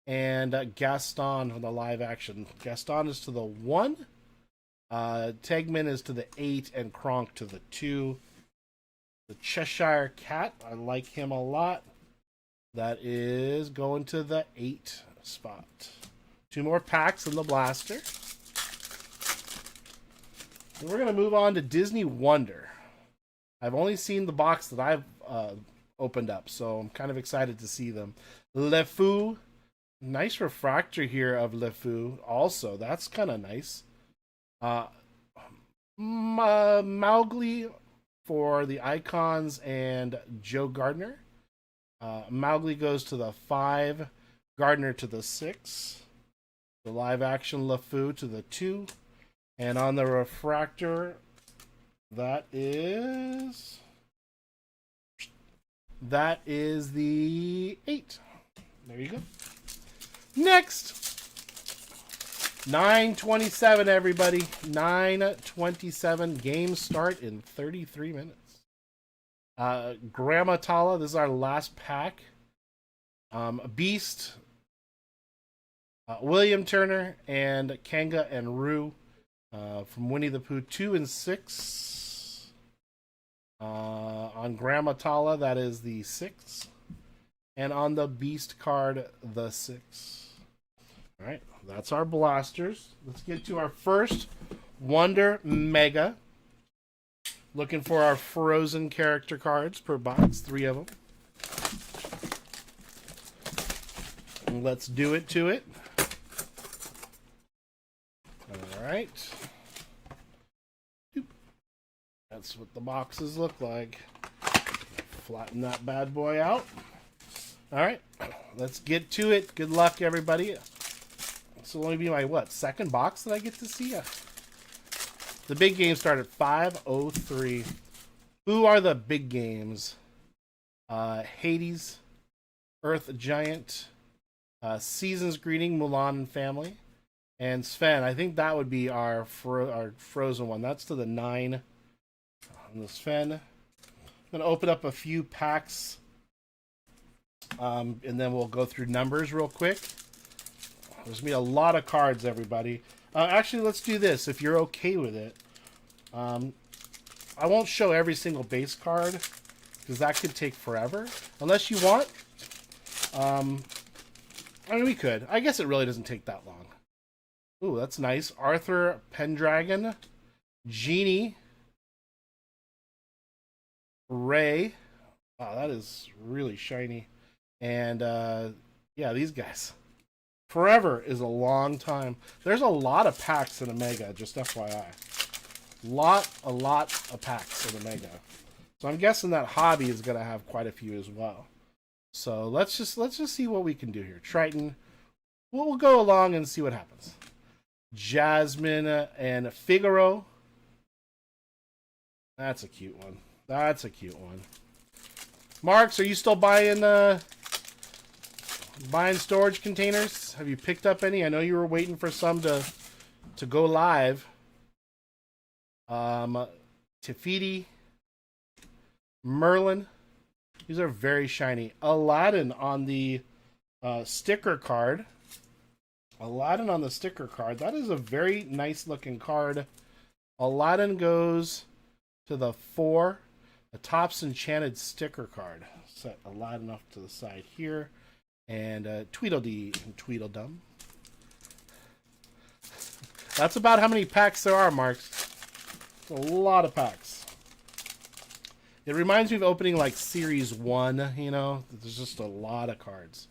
and Gaston on the live action. Gaston is to the 1. Tegman is to the 8 and Kronk to the 2. The Cheshire Cat, I like him a lot. That is going to the 8 spot. 2 more packs in the blaster. And we're going to move on to Disney Wonder. I've only seen the box that I've opened up, so I'm kind of excited to see them. LeFou, nice refractor here of LeFou. Also, that's kind of nice. Mowgli for the Icons and Joe Gardner. Mowgli goes to the 5, Gardner to the 6. The live action LeFou to the 2. And on the refractor, that is the 8. There you go. Next, 9:27, everybody. 9:27. Game start in 33 minutes. Grandma Tala, this is our last pack. Beast, William Turner, and Kanga and Roo from Winnie the Pooh 2 and 6. On Grandma Tala, that is the 6. And on the Beast card, the 6. All right, that's our blasters. Let's get to our first Wonder Mega. Looking for our Frozen character cards per box, 3 of them. And let's do it to it. All right. That's what the boxes look like. Flatten that bad boy out. All right, let's get to it. Good luck, everybody. This will only be my, what, second box that I get to see? The big game started at 5:03. Who are the big games? Hades, Earth Giant, Season's Greeting, Mulan and Family, and Sven. I think that would be our Frozen one. That's to the 9 on the Sven. I'm going to open up a few packs, and then we'll go through numbers real quick. There's going to be a lot of cards, everybody. Actually, let's do this, if you're okay with it. I won't show every single base card, because that could take forever. Unless you want. I mean, we could. I guess it really doesn't take that long. Ooh, that's nice. Arthur Pendragon. Genie. Ray. Wow, that is really shiny. And, yeah, these guys. Forever is a long time. There's a lot of packs in a Mega, just FYI. A lot of packs in a Mega. So I'm guessing that Hobby is going to have quite a few as well. So let's just see what we can do here. Triton. We'll go along and see what happens. Jasmine and Figaro. That's a cute one. That's a cute one. Marks, are you still buying storage containers? Have you picked up any? I know you were waiting for some to go live. Tefiti, Merlin. These are very shiny. Aladdin on the sticker card. Aladdin on the sticker card. That is a very nice looking card. Aladdin goes to the 4. The Topps Enchanted sticker card. Set Aladdin off to the side here. And Tweedledee and Tweedledum. That's about how many packs there are, Marks. A lot of packs. It reminds me of opening like Series 1, you know? There's just a lot of cards.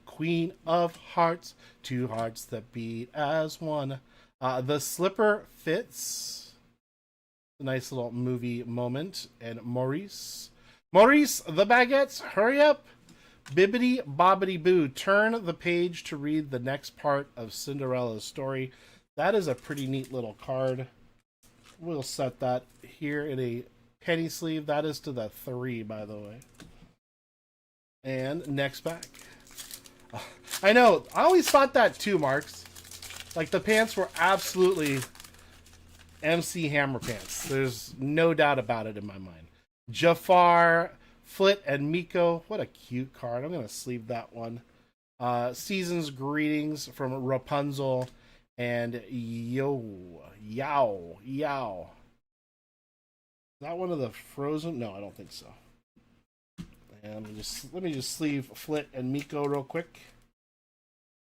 Queen of Hearts, 2 hearts that beat as one. The slipper fits. A nice little movie moment. And Maurice. Maurice, the baguettes, hurry up. Bibbidi bobbidi boo. Turn the page to read the next part of Cinderella's story. That is a pretty neat little card. We'll set that here in a penny sleeve. That is to the 3, by the way. And next pack. I know. I always thought that too, Marks. Like the pants were absolutely MC Hammer pants. There's no doubt about it in my mind. Jafar, Flit, and Miko. What a cute card. I'm going to sleeve that one. Season's Greetings from Rapunzel and Yao. Is that one of the Frozen? No, I don't think so. And let me just sleeve Flit and Miko real quick.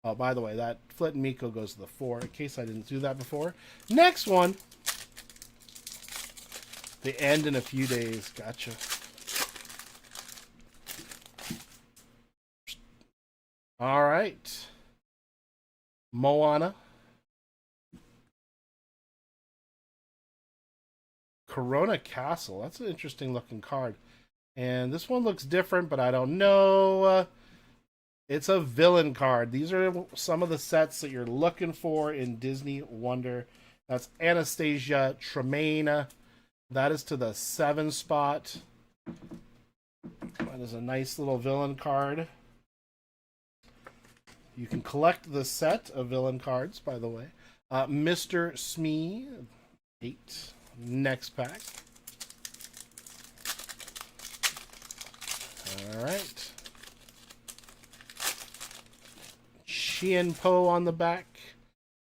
Oh, by the way, that Flit and Miko goes to the 4, in case I didn't do that before. Next one. They end in a few days. Gotcha. All right. Moana. Corona Castle. That's an interesting looking card. And this one looks different, but I don't know. It's a villain card. These are some of the sets that you're looking for in Disney Wonder. That's Anastasia Tremaine. That is to the 7 spot. That is a nice little villain card. You can collect the set of villain cards, by the way. Mr. Smee, 8. Next pack. All right. Chien Po on the back.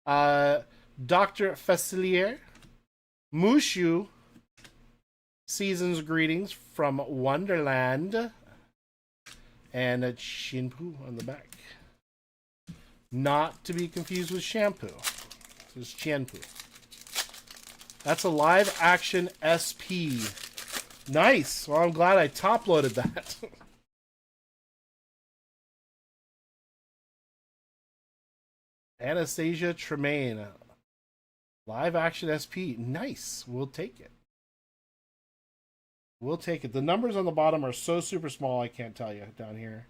Dr. Facilier. Mushu. Season's Greetings from Wonderland. And Chien Po on the back. Not to be confused with shampoo. This is Chien Po. That's a live action SP. Nice. Well, I'm glad I top loaded that. Anastasia Tremaine. Live action SP. Nice. We'll take it. We'll take it. The numbers on the bottom are so super small, I can't tell you down here.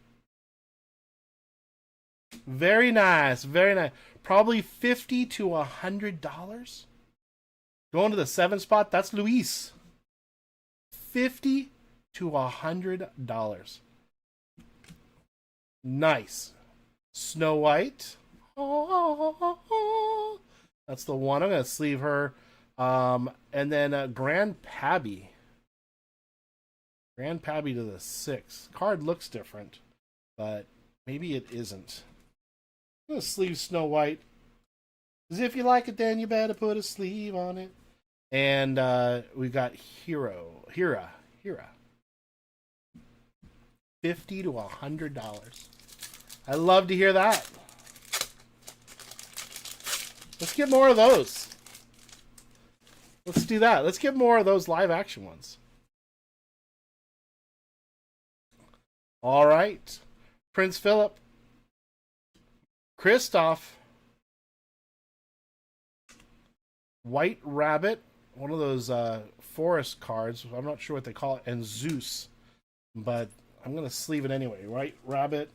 Very nice. Very nice. Probably $50 to $100. Going to the 7 spot, that's Luis. $50 to $100. Nice. Snow White. Oh, that's the one. I'm going to sleeve her. And then Grand Pabby. Grand Pabby to the 6. Card looks different, but maybe it isn't. I'm going to sleeve Snow White. Because if you like it, then you better put a sleeve on it. And we've got Hira. $50 to $100. I love to hear that. Let's get more of those. Let's do that. Let's get more of those live action ones. All right. Prince Philip. Kristoff. White Rabbit. One of those forest cards. I'm not sure what they call it. And Zeus. But I'm going to sleeve it anyway. White Rabbit.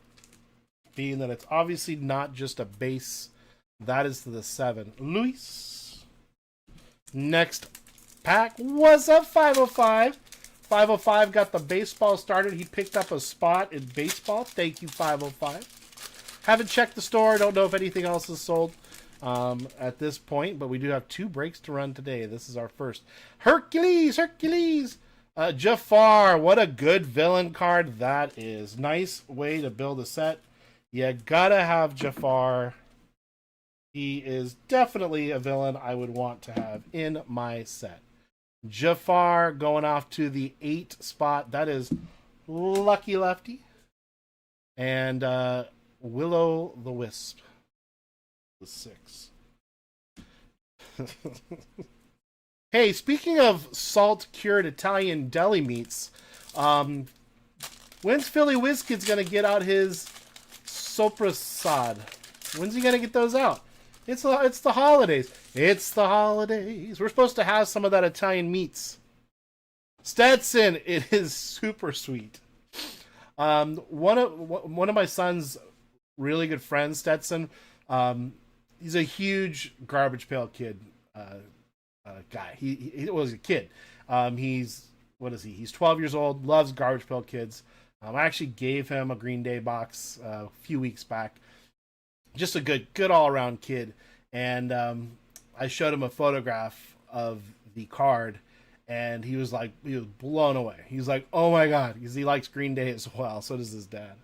Being that it's obviously not just a base. That is to the 7. Luis. Next pack. What's up, 505? 505 got the baseball started. He picked up a spot in baseball. Thank you, 505. Haven't checked the store. Don't know if anything else is sold at this point, but we do have 2 breaks to run today. This is our first. Hercules! Jafar, what a good villain card that is. Nice way to build a set. You gotta have Jafar. He is definitely a villain I would want to have in my set. Jafar going off to the 8 spot. That is Lucky Lefty. And Willow the Wisp. The 6. Hey, speaking of salt-cured Italian deli meats, when's Philly Whiskid's going to get out his soprasad? When's he going to get those out? It's the holidays. It's the holidays. We're supposed to have some of that Italian meats. Stetson, it is super sweet. One of my son's really good friends, Stetson, he's a huge Garbage Pail Kid guy. He was a kid. He's 12 years old, loves Garbage Pail Kids. I actually gave him a Green Day box a few weeks back. Just a good all-around kid. And I showed him a photograph of the card, and he was blown away. He's like, oh my God, because he likes Green Day as well. So does his dad.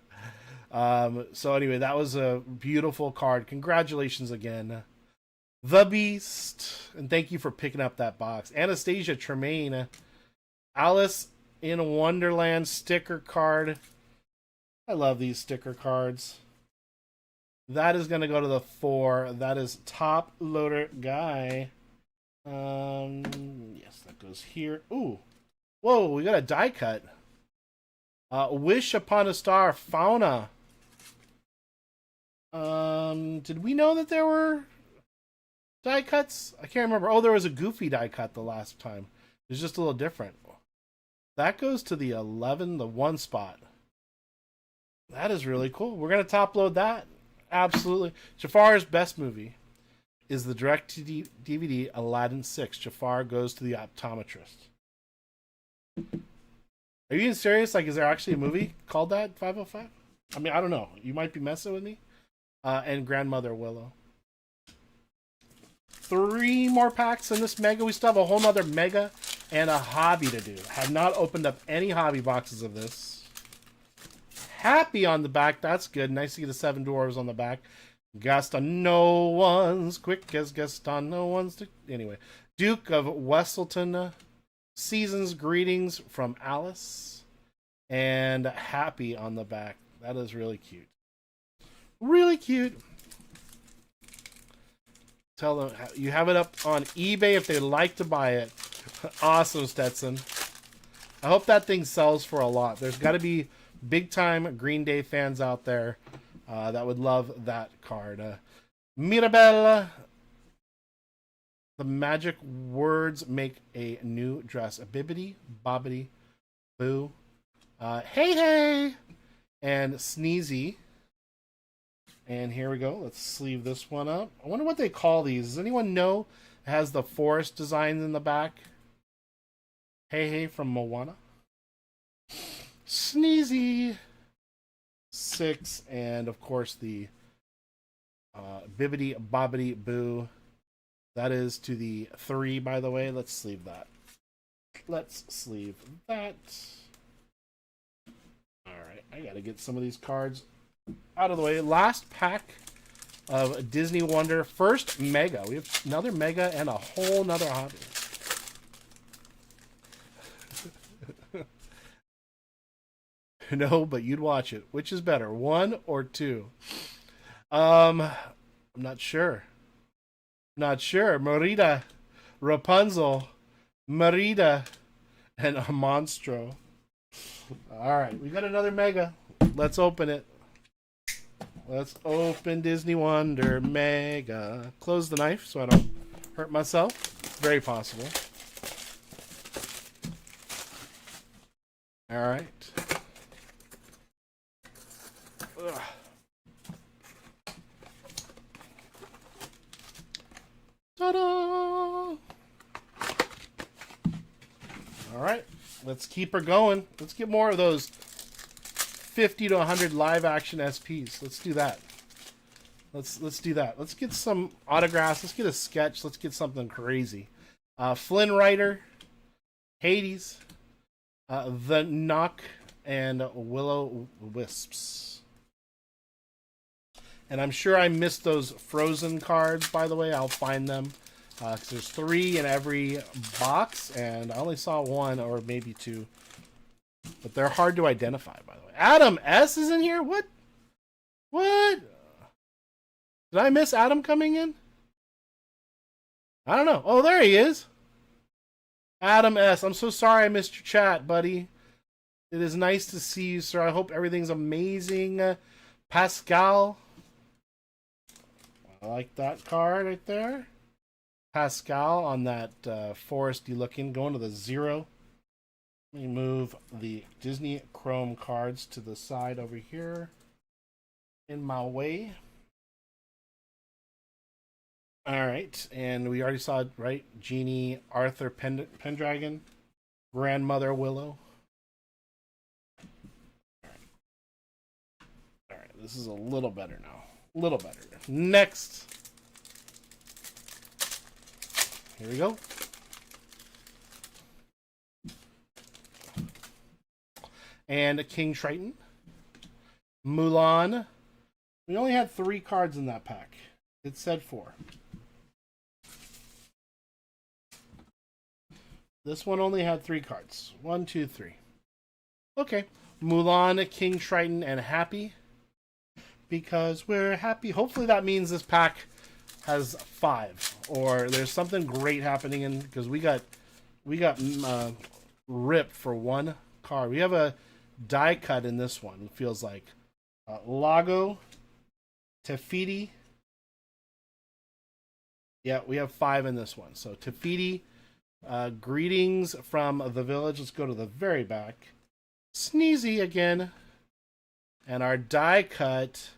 So anyway, that was a beautiful card. Congratulations again, The Beast. And thank you for picking up that box. Anastasia Tremaine, Alice in Wonderland sticker card. I love these sticker cards. That is going to go to the 4. That is Top Loader Guy. Yes, that goes here. Ooh. Whoa, we got a die cut. Wish Upon a Star Fauna. Did we know that there were die cuts? I can't remember. Oh, there was a Goofy die cut the last time. It's just a little different. That goes to the 11, the 1 spot. That is really cool. We're going to top load that. Absolutely. Jafar's best movie is the direct-to-DVD Aladdin 6. Jafar Goes to the Optometrist. Are you even serious? Like, is there actually a movie called that, 505? I mean, I don't know. You might be messing with me. And Grandmother Willow. 3 more packs in this mega. We still have a whole nother mega and a hobby to do. I have not opened up any hobby boxes of this. Happy on the back. That's good. Nice to get the 7 dwarves on the back. Gaston, no one's quick as Gaston. No one's... Anyway. Duke of Wesselton. Season's greetings from Alice. And Happy on the back. That is really cute. Really cute. Tell them you have it up on eBay if they'd like to buy it. Awesome, Stetson. I hope that thing sells for a lot. There's got to be big time Green Day fans out there that would love that card. Mirabelle. The magic words make a new dress. A bibbity, bobbity, boo. Hey, hey. And Sneezy. And here we go. Let's sleeve this one up. I wonder what they call these. Does anyone know? It has the forest designs in the back. Hey, hey from Moana. Sneezy. 6. And, of course, the bibbity, bobbity, boo. That is to the 3, by the way. Let's sleeve that. Let's sleeve that. Alright, I gotta get some of these cards out of the way. Last pack of Disney Wonder. First mega. We have another mega and a whole nother hobby. No, but you'd watch it. Which is better, 1 or 2? I'm not sure. Not sure. Merida, Rapunzel, Merida, and a Monstro. All right, we got another mega. Let's open it. Let's open Disney Wonder Mega. Close the knife so I don't hurt myself. Very possible. All right. Ugh. Ta-da! All right. Let's keep her going. Let's get more of those 50 to 100 live action SPs. Let's do that. Let's do that. Let's get some autographs. Let's get a sketch. Let's get something crazy. Flynn Rider, Hades, The Knock, and Willow Wisps. And I'm sure I missed those Frozen cards, by the way. I'll find them. Because there's 3 in every box, and I only saw 1 or maybe 2. But they're hard to identify, by the way. Adam S. is in here? What? What? Did I miss Adam coming in? I don't know. Oh, there he is. Adam S. I'm so sorry I missed your chat, buddy. It is nice to see you, sir. I hope everything's amazing. Pascal. I like that card right there. Pascal on that foresty looking. Going to the 0. Let me move the Disney Chrome cards to the side over here. In my way. All right, and we already saw it, right? Genie, Arthur Pendragon, Grandmother Willow. All right, this is a little better now. A little better. Next. Here we go. And King Triton. Mulan. We only had 3 cards in that pack. It said 4. This one only had 3 cards. 1, 2, 3. Okay. Mulan, King Triton, and Happy. Because we're happy. Hopefully that means this pack has 5. Or there's something great happening in... Because we got ripped for 1 card. We have a die cut in this one. It feels like. Lago. Tefiti. Yeah, we have 5 in this one. So Tefiti. Greetings from the village. Let's go to the very back. Sneezy again. And our die cut,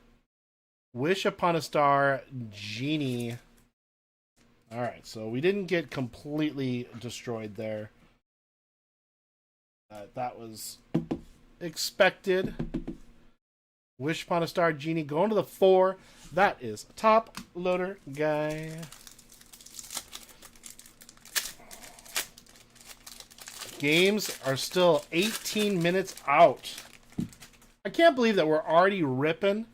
Wish Upon a Star, Genie. Alright, so we didn't get completely destroyed there. That was expected. Wish Upon a Star, Genie going to the 4. That is top loader guy. Games are still 18 minutes out. I can't believe that we're already ripping.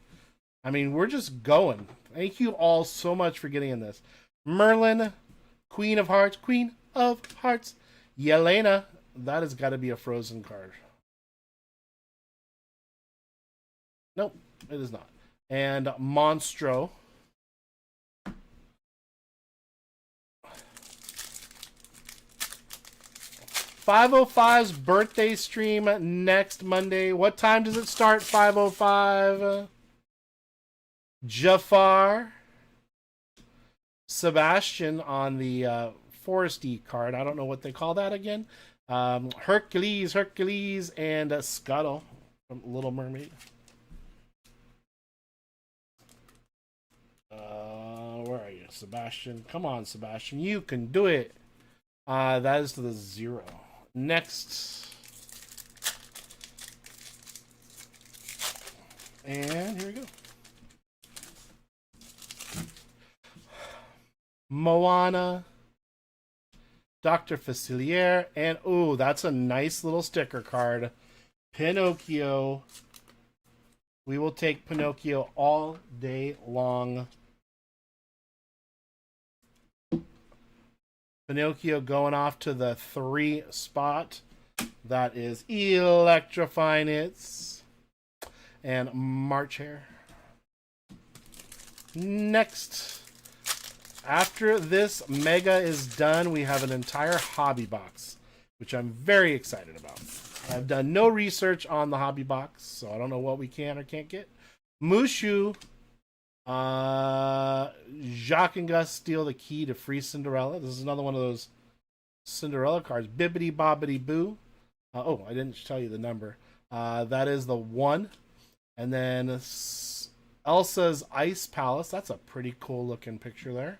I mean, we're just going. Thank you all so much for getting in this. Merlin, Queen of Hearts, Yelena. That has got to be a Frozen card. Nope, it is not. And Monstro. 505's birthday stream next Monday. What time does it start? 5:05. Jafar. Sebastian on the Foresty card. I don't know what they call that again. Hercules, and Scuttle from Little Mermaid. Where are you, Sebastian? Come on, Sebastian. You can do it. That is to the 0. Next. And here we go. Moana. Dr. Facilier. And, ooh, that's a nice little sticker card. Pinocchio. We will take Pinocchio all day long. Pinocchio going off to the 3 spot. That is electrifying it. And March Hare. Next. After this mega is done, we have an entire hobby box, which I'm very excited about. I've done no research on the hobby box, so I don't know what we can or can't get. Mushu. Jacques and Gus steal the key to free Cinderella. This is another one of those Cinderella cards. Bibbidi Bobbidi Boo. Oh, I didn't tell you the number. That is the 1. And then Elsa's Ice Palace. That's a pretty cool looking picture there.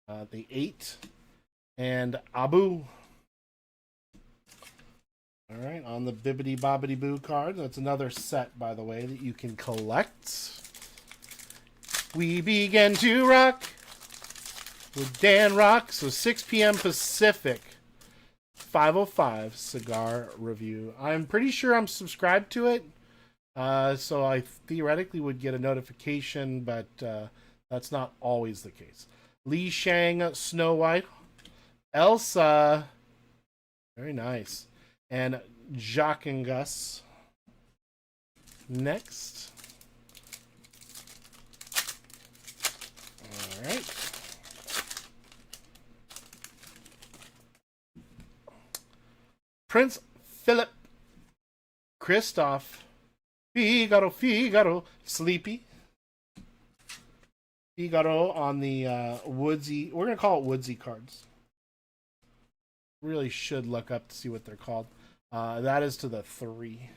The 8. And Abu. All right, on the Bibbidi Bobbidi Boo card. That's another set, by the way, that you can collect. We begin to rock with Dan Rock. So 6 p.m. Pacific, 5:05 cigar review. I'm pretty sure I'm subscribed to it, so I theoretically would get a notification, but that's not always the case. Li Shang, Snow White, Elsa, very nice, and Jacques and Gus. Next. All right. Prince Philip, Christoph, Figaro, Figaro, Sleepy. Figaro on the woodsy, we're going to call it woodsy cards. Really should look up to see what they're called. That is to the 3.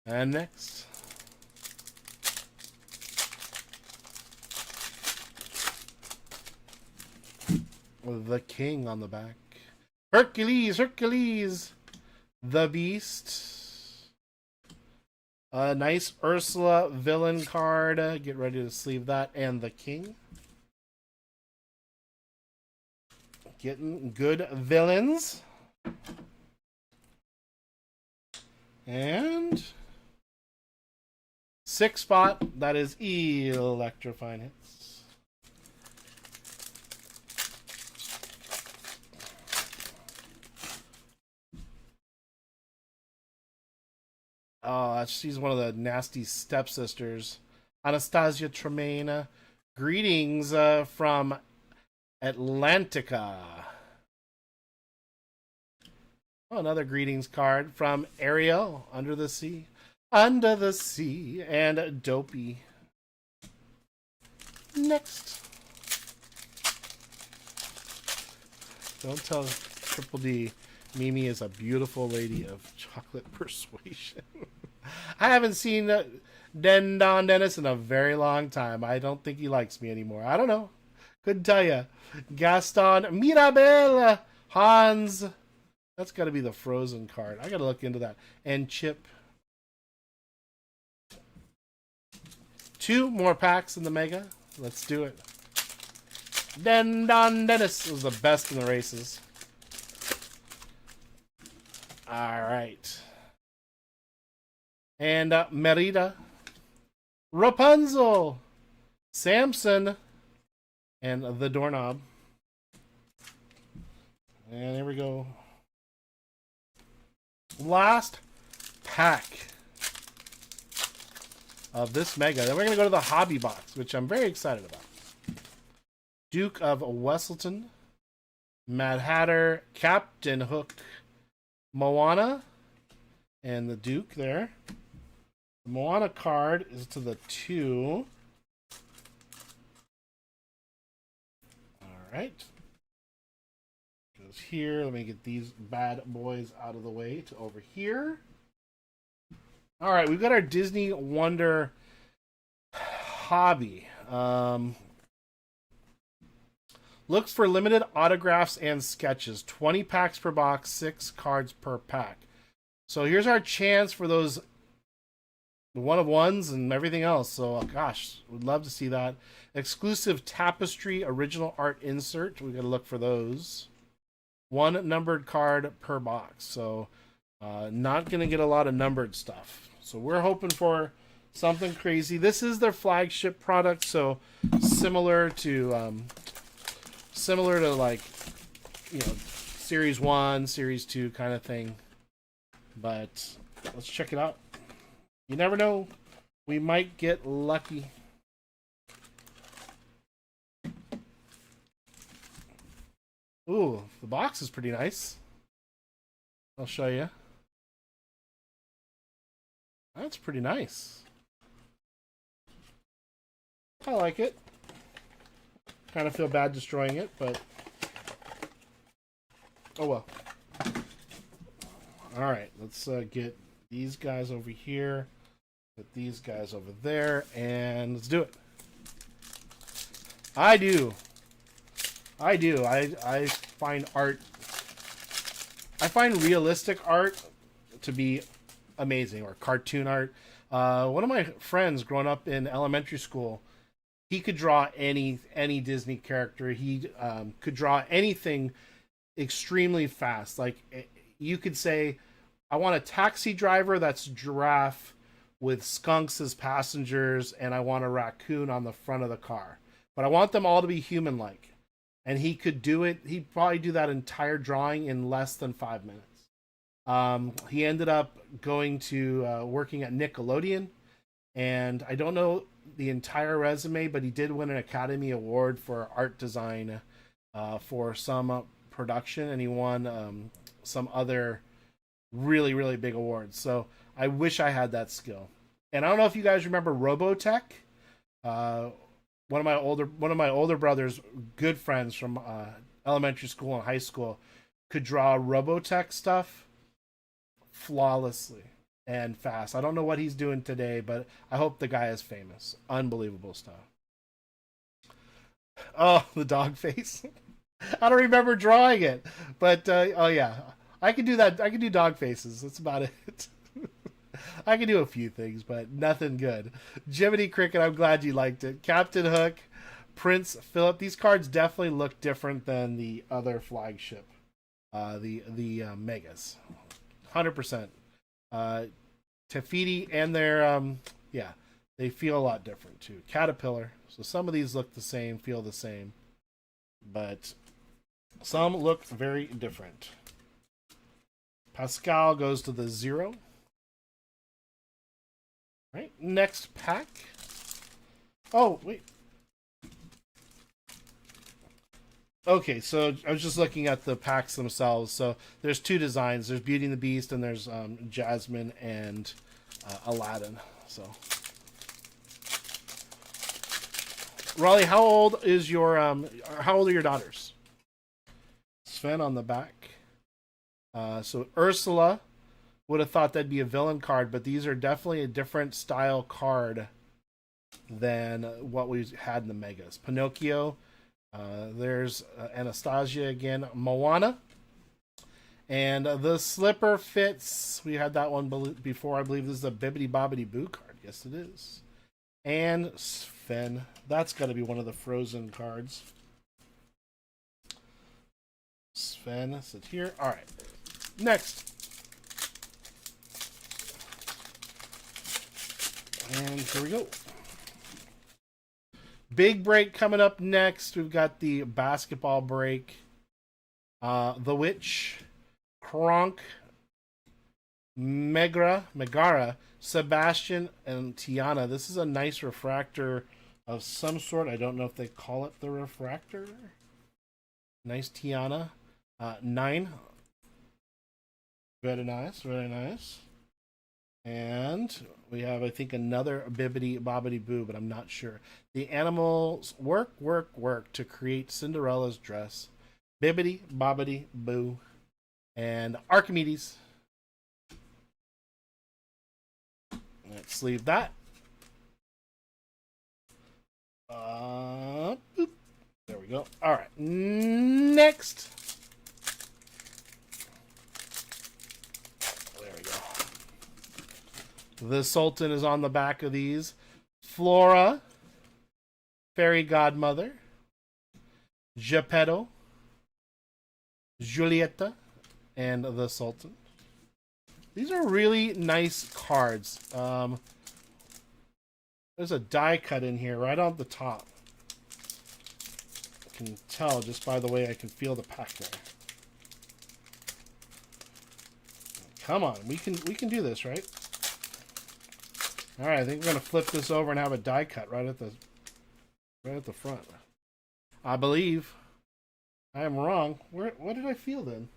And next. With the king on the back. Hercules, Hercules, the Beast. A nice Ursula villain card. Get ready to sleeve that. And the king. Getting good villains. And 6 spot. That is electrifying hits. Oh, she's one of the nasty stepsisters. Anastasia Tremaine. Greetings from Atlantica. Oh, another greetings card from Ariel. Under the Sea. Under the Sea. And Dopey. Next. Don't tell Triple D Mimi is a beautiful lady of chocolate persuasion. I haven't seen Don Dennis in a very long time. I don't think he likes me anymore. I don't know. Couldn't tell you. Gaston, Mirabelle, Hans. That's got to be the Frozen card. I got to look into that. And Chip. 2 more packs in the Mega. Let's do it. Don Dennis was the best in the races. All right. And Merida, Rapunzel, Samson, and the doorknob. And here we go. Last pack of this Mega. Then we're going to go to the hobby box, which I'm very excited about. Duke of Wesselton, Mad Hatter, Captain Hook, Moana, and the Duke there. The Moana card is to the 2. All right. Goes here. Let me get these bad boys out of the way to over here. All right, we've got our Disney Wonder hobby. Looks for limited autographs and sketches. 20 packs per box, 6 cards per pack. So here's our chance for those one-of-ones and everything else. So, gosh, would love to see that. Exclusive Tapestry original art insert. We got to look for those. 1 numbered card per box. So, not going to get a lot of numbered stuff. So we're hoping for something crazy. This is their flagship product, so similar to like, you know, Series 1, Series 2 kind of thing. But let's check it out. You never know. We might get lucky. Ooh, the box is pretty nice. I'll show you. That's pretty nice. I like it. Kind of feel bad destroying it, but oh well. All right, let's get these guys over here, put these guys over there, and let's do it. I do. I find art. I find realistic art to be amazing, or cartoon art. One of my friends growing up in elementary school, he could draw any Disney character. He could draw anything extremely fast. Like, you could say, I want a taxi driver that's giraffe with skunks as passengers, and I want a raccoon on the front of the car. But I want them all to be human-like. And he could do it. He'd probably do that entire drawing in less than 5 minutes. He ended up going to working at Nickelodeon, and I don't know the entire resume, but he did win an Academy Award for art design for some production, and he won some other really, really big awards. So I wish I had that skill. And I don't know if you guys remember Robotech. One of my older brothers, good friends from elementary school and high school, could draw Robotech stuff flawlessly and fast. I don't know what he's doing today, but I hope the guy is famous. Unbelievable stuff. Oh, the dog face. I don't remember drawing it, but oh yeah, I can do that. I can do dog faces. That's about it. I can do a few things, but nothing good. Jiminy Cricket, I'm glad you liked it. Captain Hook, Prince Philip. These cards definitely look different than the other flagship, the Megas, 100%. Tefiti and their yeah, they feel a lot different too. Caterpillar. So some of these look the same, feel the same, but some look very different. Pascal goes to the 0. Right, next pack. Oh, wait. Okay, so I was just looking at the packs themselves. So there's two designs. There's Beauty and the Beast, and there's Jasmine and Aladdin. So, Raleigh, how old is your how old are your daughters? Sven on the back. So Ursula. Would have thought that'd be a villain card, but these are definitely a different style card than what we had in the Megas. Pinocchio, there's Anastasia again, Moana, and the slipper fits. We had that one before. I believe this is a Bibbidi Bobbidi Boo card. Yes, it is. And Sven. That's got to be one of the Frozen cards. Sven, sit here. All right. Next. And here we go. Big break coming up next. We've got the basketball break. The Witch, Kronk, Megara, Sebastian, and Tiana. This is a nice refractor of some sort. I don't know if they call it the refractor. Nice Tiana. 9. Very nice, very nice. And we have, I think, another Bibbidi Bobbidi Boo, but I'm not sure. The animals work to create Cinderella's dress. Bibbidi Bobbidi Boo. And Archimedes. Let's leave that. Boop. There we go. All right. Next. The Sultan is on the back of these. Flora, Fairy Godmother, Geppetto, Giulietta, and the Sultan. These are really nice cards. There's a die cut in here right on the top. I can tell just by the way I can feel the pack there. Come on, we can do this, right? All right, I think we're gonna flip this over and have a die cut right at the front. I believe. I am wrong. What did I feel then?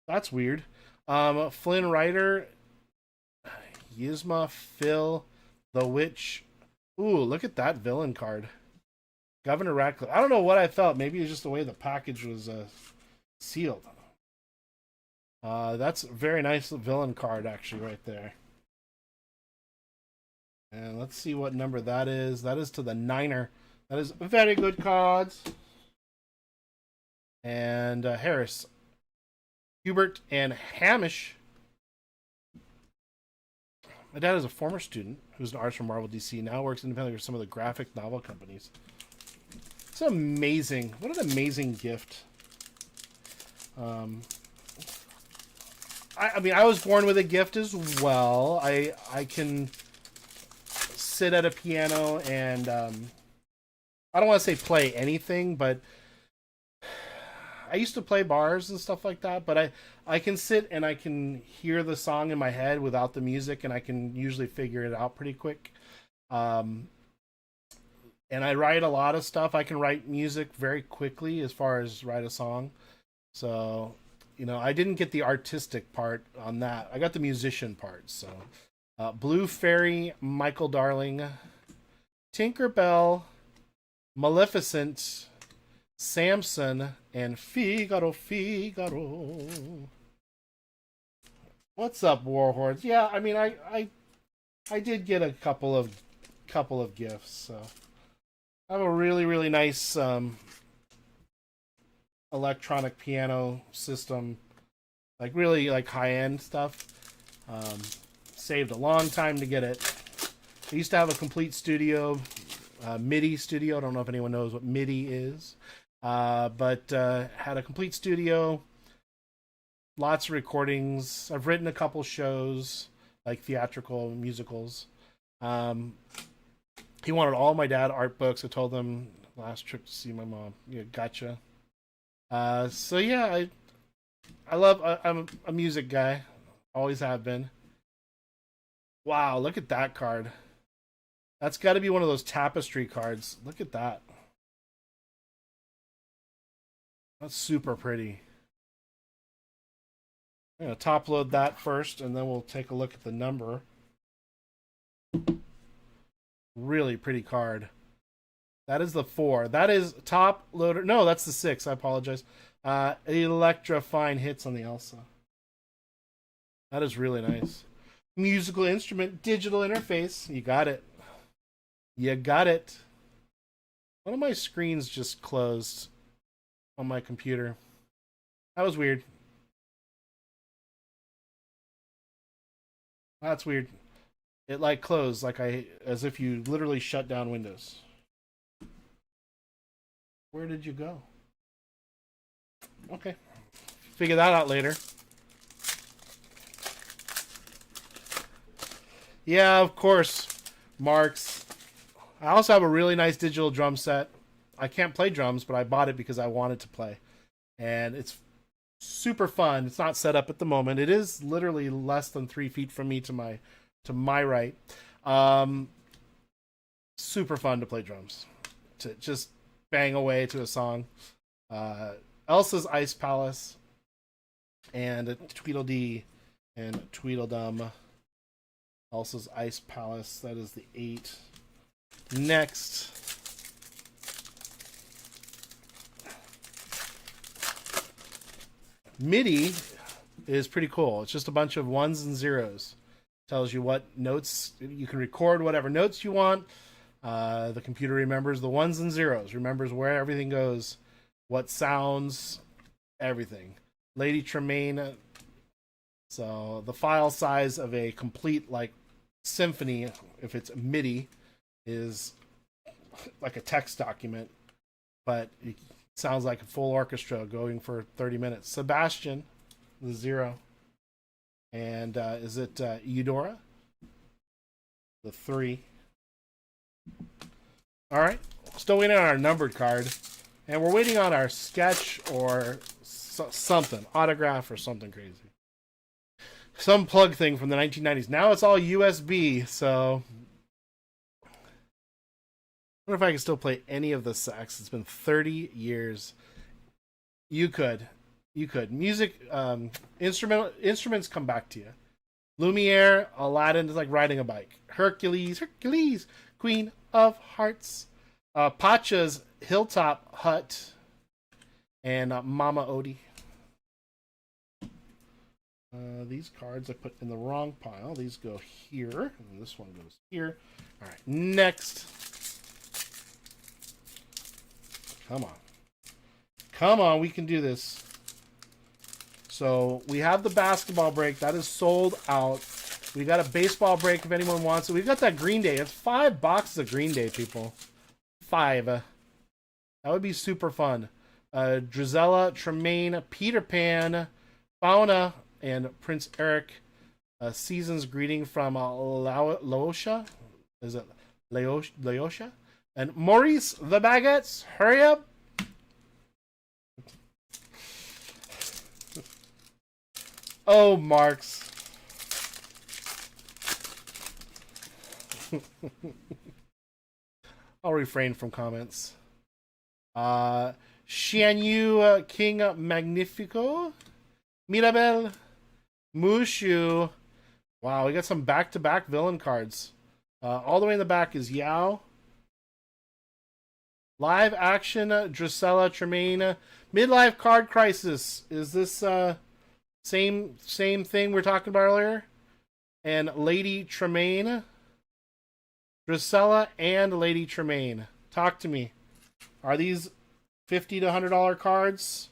That's weird. Flynn Rider, Yzma, Phil, the Witch, Ooh, look at that villain card. Governor Radcliffe. I don't know what I felt. Maybe it was just the way the package was sealed. That's a very nice villain card, actually, right there. And let's see what number that is. That is to the Niner. That is very good cards. And Harris, Hubert, and Hamish. My dad is a former student who's an artist from Marvel DC. Now works independently for some of the graphic novel companies. It's amazing. What an amazing gift. I mean, I was born with a gift as well. I can sit at a piano and I don't want to say play anything, but I used to play bars and stuff like that. But I can sit and I can hear the song in my head without the music, and I can usually figure it out pretty quick. And I write a lot of stuff. I can write music very quickly as far as write a song. So, you know, I didn't get the artistic part on that. I got the musician part. So, Blue Fairy, Michael Darling, Tinkerbell, Maleficent, Samson, and Figaro. What's up, Warhordes? Yeah, I mean, I did get a couple of gifts. So, I have a really nice electronic piano system, like really like high-end stuff. Saved a long time to get it. I used to have a complete studio, MIDI studio. I don't know if anyone knows what MIDI is, but had a complete studio, lots of recordings. I've written a couple shows, like theatrical musicals. He wanted all my dad art books. I told him last trip to see my mom. Yeah, gotcha. So yeah, I'm a music guy. Always have been. Wow, look at that card. That's got to be one of those tapestry cards. Look at that. That's super pretty. I'm going to top load that first, and then we'll take a look at the number. Really pretty card. That is the 4. That is top loader. No, that's the 6. I apologize. Electra fine hits on the Elsa. That is really nice. Musical instrument, digital interface. You got it. You got it. One of my screens just closed on my computer. That was weird. That's weird. It like closed, like as if you literally shut down Windows. Where did you go? Okay. Figure that out later. Yeah, of course. Marks. I also have a really nice digital drum set. I can't play drums, but I bought it because I wanted to play. And it's super fun. It's not set up at the moment. It is literally less than 3 feet from me to my right. Super fun to play drums. To just bang away to a song. Elsa's Ice Palace. And Tweedledee and Tweedledum. Elsa's Ice Palace. That is the 8. Next. MIDI is pretty cool. It's just a bunch of 1s and 0s. Tells you what notes you can record, whatever notes you want. The computer remembers the 1s and 0s, remembers where everything goes, what sounds, everything. Lady Tremaine. So the file size of a complete like symphony, if it's MIDI, is like a text document, but it sounds like a full orchestra going for 30 minutes. Sebastian, the 0. And is it Eudora? The 3. All right. Still waiting on our numbered card. And we're waiting on our sketch or something. Autograph or something crazy. Some plug thing from the 1990s. Now it's all USB, so I wonder if I can still play any of the sax. It's been 30 years. You could. Music, instruments come back to you. Lumiere, Aladdin is like riding a bike. Hercules, Queen, of Hearts. Pacha's Hilltop Hut. And Mama Odie. These cards I put in the wrong pile. These go here. And this one goes here. All right, next. Come on. Come on, we can do this. So we have the basketball break. That is sold out. We got a baseball break if anyone wants it. We've got that Green Day. It's 5 boxes of Green Day, people. 5. That would be super fun. Drizella, Tremaine, Peter Pan, Fauna, and Prince Eric. Season's greeting from Laosha. Is it Laosha? And Maurice the Baguettes. Hurry up. Oh, Marks. I'll refrain from comments. Xianyu King Magnifico. Mirabel. Mushu. Wow, we got some back-to-back villain cards. All the way in the back is Yao. Live action Drusilla Tremaine. Midlife card crisis. Is this same thing we were talking about earlier? And Lady Tremaine. Drusilla and Lady Tremaine. Talk to me. Are these $50 to $100 cards?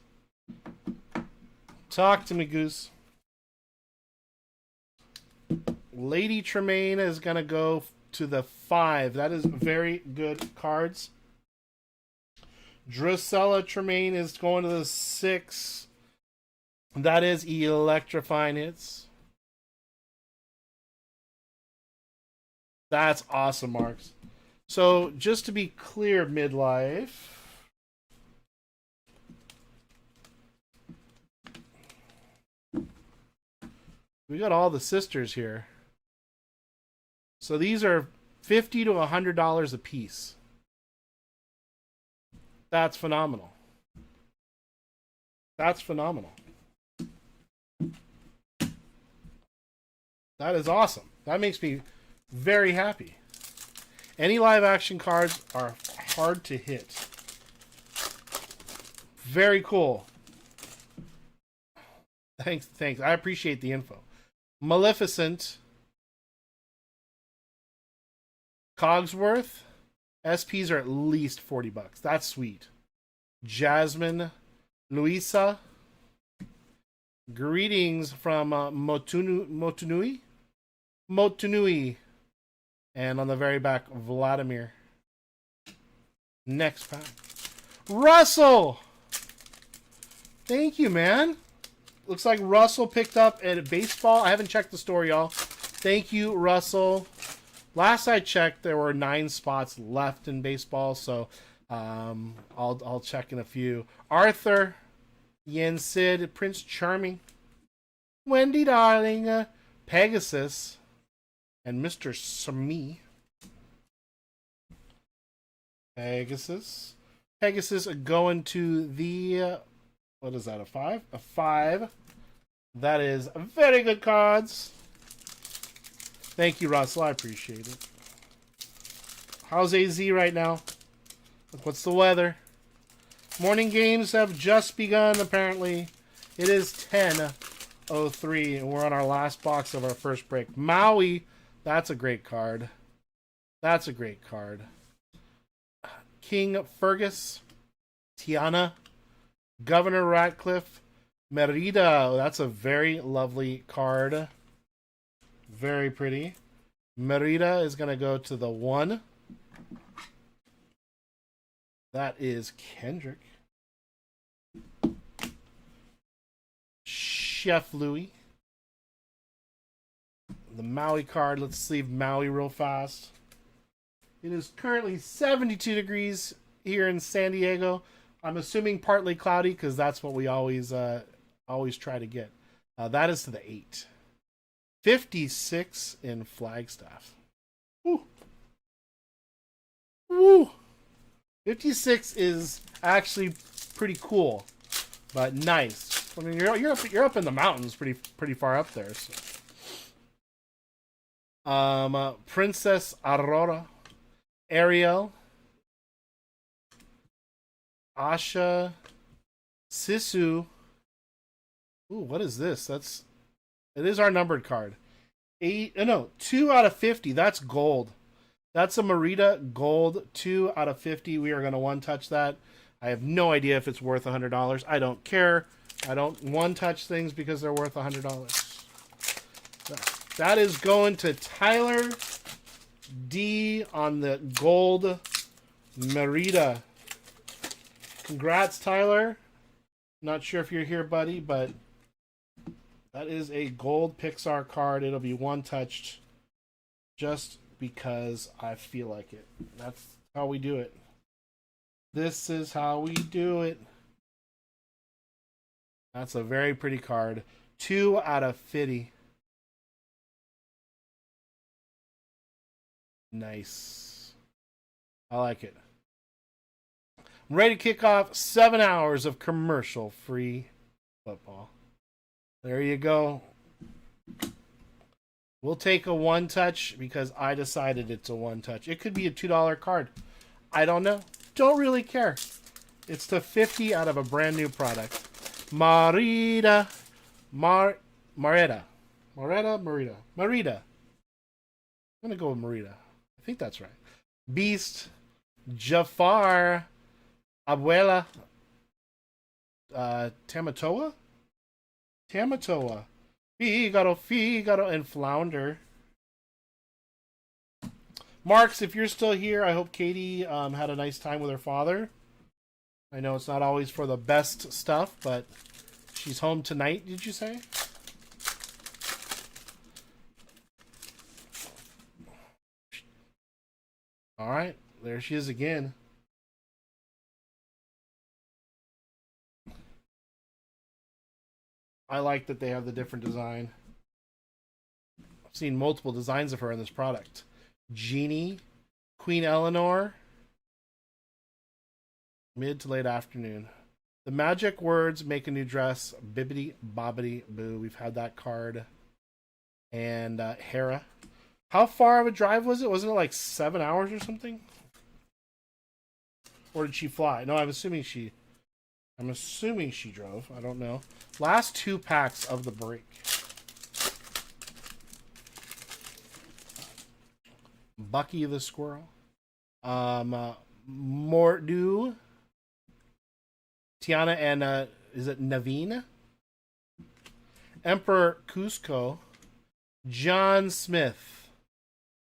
Talk to me, Goose. Lady Tremaine is going to go to the 5. That is very good cards. Drusilla Tremaine is going to the 6. That is electrifying hits. That's awesome, Marks. So, just to be clear, midlife. We got all the sisters here. So these are $50 to $100 a piece. That's phenomenal. That's phenomenal. That is awesome. That makes me very happy. Any live action cards are hard to hit. Very cool. Thanks. I appreciate the info. Maleficent. Cogsworth. SPs are at least $40. That's sweet. Jasmine. Luisa. Greetings from Motunui. And on the very back, Vladimir. Next pack. Russell! Thank you, man. Looks like Russell picked up at baseball. I haven't checked the store, y'all. Thank you, Russell. Last I checked, there were 9 spots left in baseball, so I'll check in a few. Arthur, Yen Sid, Prince Charming, Wendy Darling, Pegasus, and Mr. Sami. Pegasus going to the... what is that, a 5? A 5. That is very good cards. Thank you, Russell. I appreciate it. How's AZ right now? What's the weather? Morning games have just begun, apparently. It is 10:03, and we're on our last box of our first break. Maui, that's a great card. That's a great card. King Fergus, Tiana, Governor Ratcliffe, Merida. That's a very lovely card. Very pretty. Merida is going to go to the 1. That is Kendrick. Chef Louis. The Maui card. Let's leave Maui real fast. It is currently 72 degrees here in San Diego. I'm assuming partly cloudy because that's what we always try to get. That is to the 8. 56 in Flagstaff. Woo. Woo. 56 is actually pretty cool, but nice. I mean, you're up in the mountains, pretty far up there. So. Princess Aurora, Ariel, Asha, Sisu. Ooh, what is this? It is our numbered card. 2 out of 50. That's gold. That's a Merida gold, 2 out of 50. We are going to one touch that. I have no idea if it's worth $100. I don't care. I don't one touch things because they're worth $100. That is going to Tyler D on the gold Merida. Congrats, Tyler. Not sure if you're here, buddy, but that is a gold Pixar card. It'll be one touched just because I feel like it. That's how we do it. This is how we do it. That's a very pretty card. 2 out of 50. Nice. I like it. I'm ready to kick off 7 hours of commercial-free football. There you go. We'll take a one touch because I decided it's a one touch. It could be a $2 card. I don't know. Don't really care. It's the 50 out of a brand new product. Merida. I'm going to go with Merida. I think that's right. Beast. Jafar. Abuela. Tamatoa? Figaro, and Flounder. Marks, if you're still here, I hope Katie had a nice time with her father. I know it's not always for the best stuff, but she's home tonight, did you say? All right, there she is again. I like that they have the different design. I've seen multiple designs of her in this product. Jeannie, Queen Eleanor, mid to late afternoon. The magic words make a new dress. Bibbidi bobbidi boo. We've had that card. And Hera. How far of a drive was it? Wasn't it like 7 hours or something? Or did she fly? No, I'm assuming she drove. I don't know. Last 2 packs of the break. Bucky the Squirrel. Mordu. Tiana and is it Naveen? Emperor Cusco. John Smith.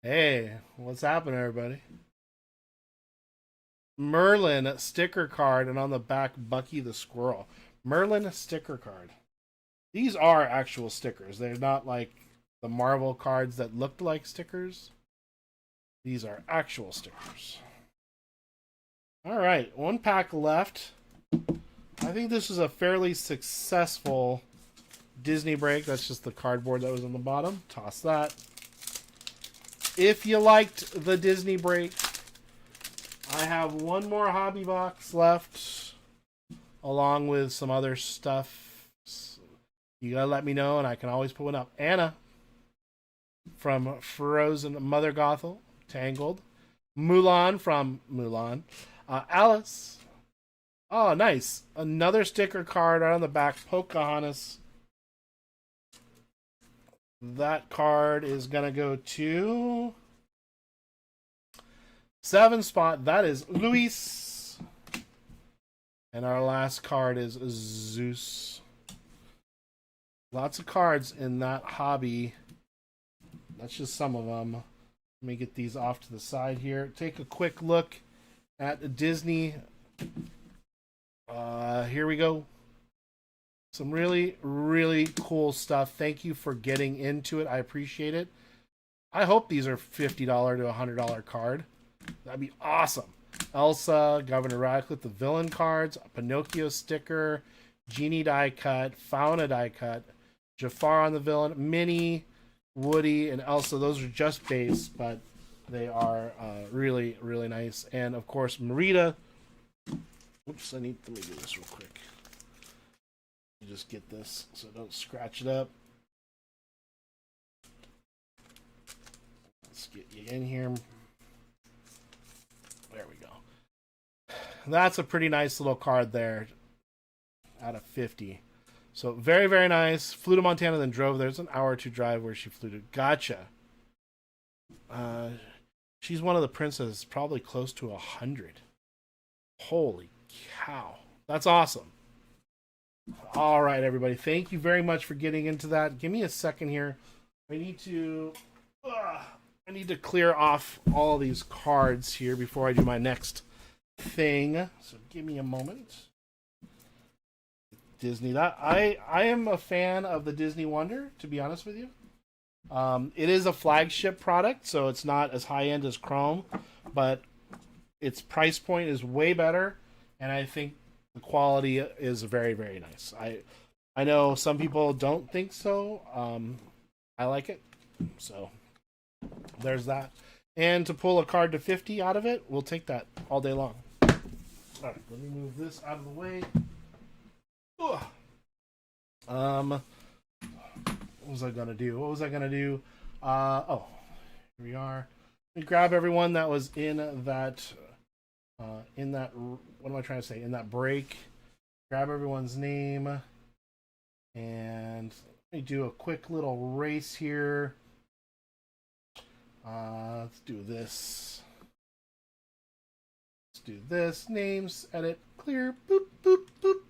Hey, what's happening, everybody? Merlin sticker card, and on the back, Bucky the Squirrel. Merlin sticker card. These are actual stickers. They're not like the Marvel cards that looked like stickers. These are actual stickers. All right, 1 pack left. I think this is a fairly successful Disney break. That's just the cardboard that was on the bottom. Toss that. If you liked the Disney break, I have 1 more hobby box left, along with some other stuff. You gotta let me know, and I can always put one up. Anna from Frozen, Mother Gothel, Tangled. Mulan from Mulan. Alice. Oh, nice. Another sticker card right on the back. Pocahontas. That card is gonna go to 7 spot. That is Luis. And our last card is Zeus. Lots of cards in that hobby. That's just some of them. Let me get these off to the side here. Take a quick look at Disney. Here we go. Some really, really cool stuff. Thank you for getting into it. I appreciate it. I hope these are $50 to $100 card. That'd be awesome. Elsa, Governor Radcliffe, the villain cards, a Pinocchio sticker, Genie die cut, Fauna die cut, Jafar on the villain, Minnie, Woody, and Elsa. Those are just base, but they are really, really nice. And of course, Merida. Oops, let me do this real quick. You just get this so don't scratch it up. Let's get you in here. That's a pretty nice little card there out of 50. So very, very nice. Flew to Montana, then drove. There's an hour or two drive where she flew to. Gotcha. She's one of the princesses, probably close to 100. Holy cow. That's awesome. All right, everybody. Thank you very much for getting into that. Give me a second here. I need to clear off all these cards here before I do my next thing. So give me a moment. Disney. I am a fan of the Disney Wonder, to be honest with you. It is a flagship product, so it's not as high end as Chrome, but its price point is way better, and I think the quality is very, very nice. I know some people don't think so. I like it, so there's that. And to pull a card to 50 out of it, we'll take that all day long. All right, let me move this out of the way. Ugh. What was I gonna do? Oh, here we are. Let me grab everyone that was in that. What am I trying to say? In that break, grab everyone's name, and let me do a quick little race here. Let's do this. Names, edit, clear, boop, boop, boop.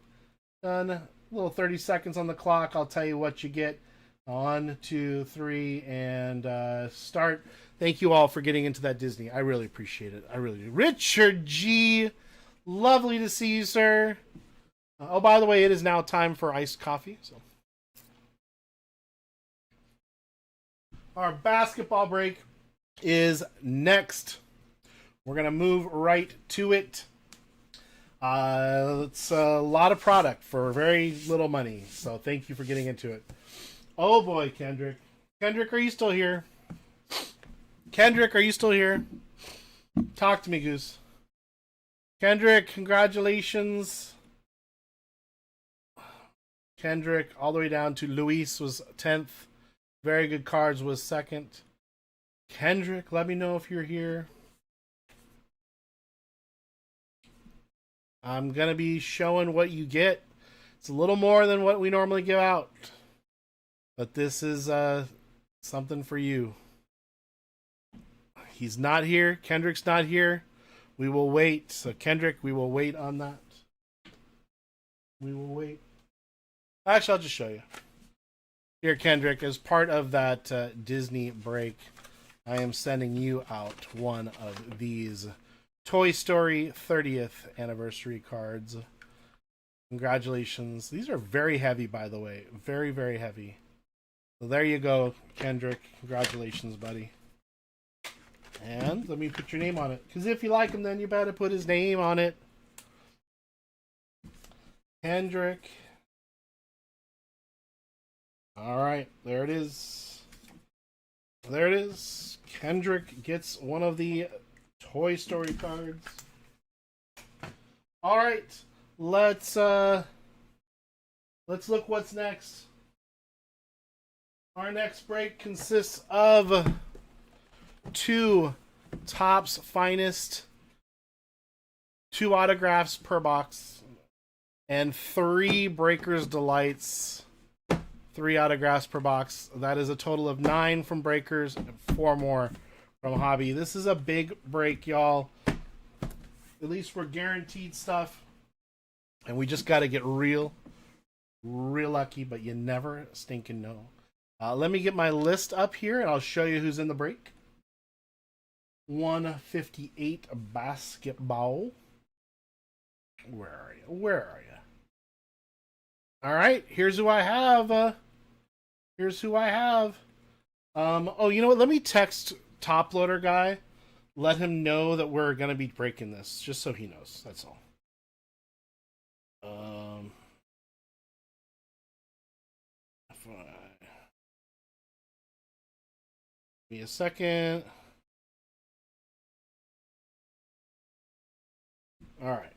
Done. A little 30 seconds on the clock. I'll tell you what you get. 1, 2, 3, and start. Thank you all for getting into that Disney. I really appreciate it. I really do. Richard G. Lovely to see you, sir. Oh, by the way, it is now time for iced coffee. So, our basketball break is next. We're going to move right to it. It's a lot of product for very little money. So thank you for getting into it. Oh boy, Kendrick. Kendrick, are you still here? Kendrick, are you still here? Talk to me, Goose. Kendrick, congratulations. Kendrick, all the way down to Luis was 10th. Very good cards was 2nd. Kendrick, let me know if you're here. I'm going to be showing what you get. It's a little more than what we normally give out. But this is something for you. He's not here. Kendrick's not here. We will wait. So, Kendrick, we will wait on that. We will wait. Actually, I'll just show you. Here, Kendrick, as part of that Disney break, I am sending you out one of these Toy Story 30th anniversary cards. Congratulations. These are very heavy, by the way. Very, very heavy. So there you go, Kendrick. Congratulations, buddy. And let me put your name on it. Because if you like him, then you better put his name on it. Kendrick. Alright, there it is. There it is. Kendrick gets one of the Toy Story cards. Alright, let's look what's next. Our next break consists of 2 Topps Finest, 2 autographs per box, and 3 Breakers Delights, 3 autographs per box. That is a total of 9 from Breakers and 4 more from Hobby. This is a big break, y'all. At least we're guaranteed stuff. And we just got to get real lucky, but you never stinking know. Let me get my list up here, and I'll show you who's in the break. 158 basketball. Where are you? Where are you? All right, here's who I have. Here's who I have. Oh, you know what? Let me text Top Loader guy. Let him know that we're gonna be breaking this, just so he knows. That's all. Give me a second. All right.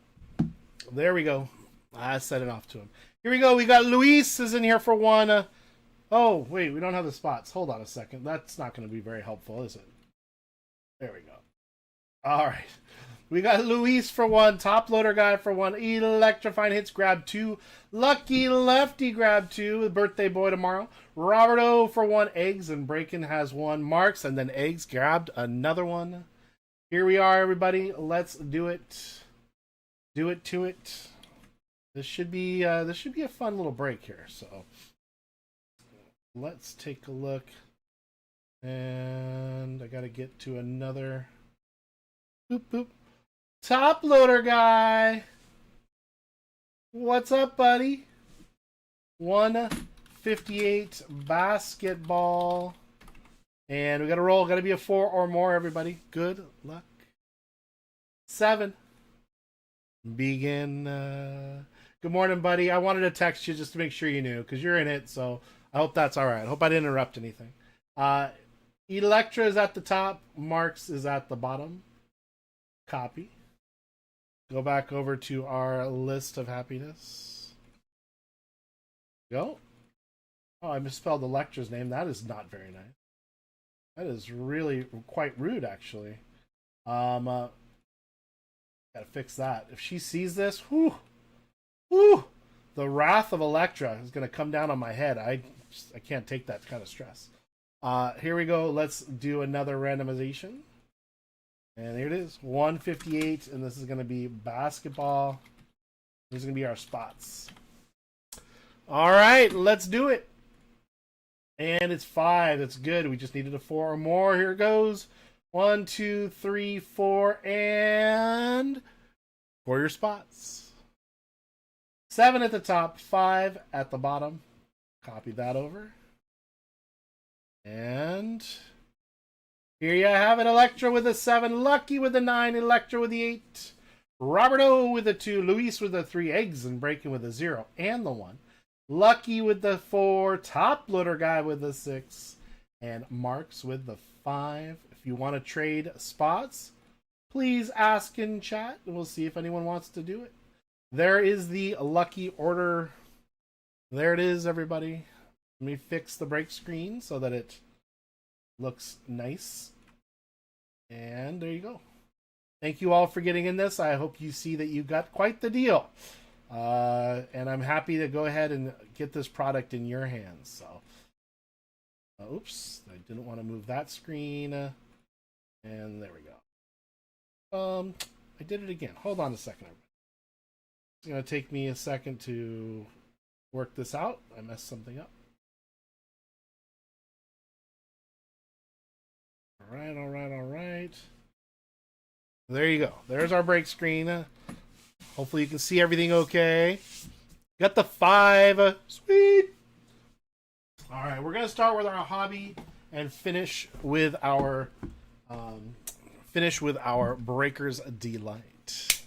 There we go. I set it off to him. Here we go. We got Luis is in here for one. Oh, wait. We don't have the spots. Hold on a second. That's not going to be very helpful, is it? There we go. All right. We got Luis for 1, Top Loader Guy for 1, Electrifying Hits grab 2, Lucky Lefty grab 2, birthday boy tomorrow, Roberto for 1, Eggs, and Breakin has 1, Marks, and then Eggs grabbed another one. Here we are, everybody. Let's do it. Do it to it. This should be a fun little break here. So let's take a look. And I gotta get to another. Boop boop. Top Loader Guy. What's up, buddy? 158 basketball. And we got to roll. Got to be a 4 or more, everybody. Good luck. 7. Begin. Good morning, buddy. I wanted to text you just to make sure you knew because you're in it. So I hope that's all right. I hope I didn't interrupt anything. Electra is at the top. Marks is at the bottom. Copy. Go back over to our list of happiness. Go. Oh, I misspelled Electra's name. That is not very nice. That is really quite rude, actually. Gotta fix that. If she sees this, whoo, the wrath of Electra is gonna come down on my head. I can't take that kind of stress. Here we go. Let's do another randomization. And here it is, 158, and this is gonna be basketball. These are gonna be our spots. All right, let's do it. And it's 5. That's good. We just needed a 4 or more. Here it goes. 1, 2, 3, 4, and for your spots. 7 at the top, 5 at the bottom. Copy that over. And here you have it. Electra with a 7, Lucky with a 9, Electra with the 8, Roberto with a 2, Luis with a 3, Eggs, and Breaking with a 0 and the 1. Lucky with the 4, Top Loader Guy with the 6, and Marks with the 5. If you want to trade spots, please ask in chat, and we'll see if anyone wants to do it. There is the lucky order. There it is, everybody. Let me fix the break screen so that it looks nice. And there you go. Thank you all for getting in this. I hope you see that you got quite the deal. And I'm happy to go ahead and get this product in your hands. So, oops, I didn't want to move that screen. And there we go. I did it again. Hold on a second. It's going to take me a second to work this out. I messed something up. All right. There you go. There's our break screen. Hopefully you can see everything okay. Got the 5. Sweet. All right, we're going to start with our hobby and finish with our Breaker's Delight.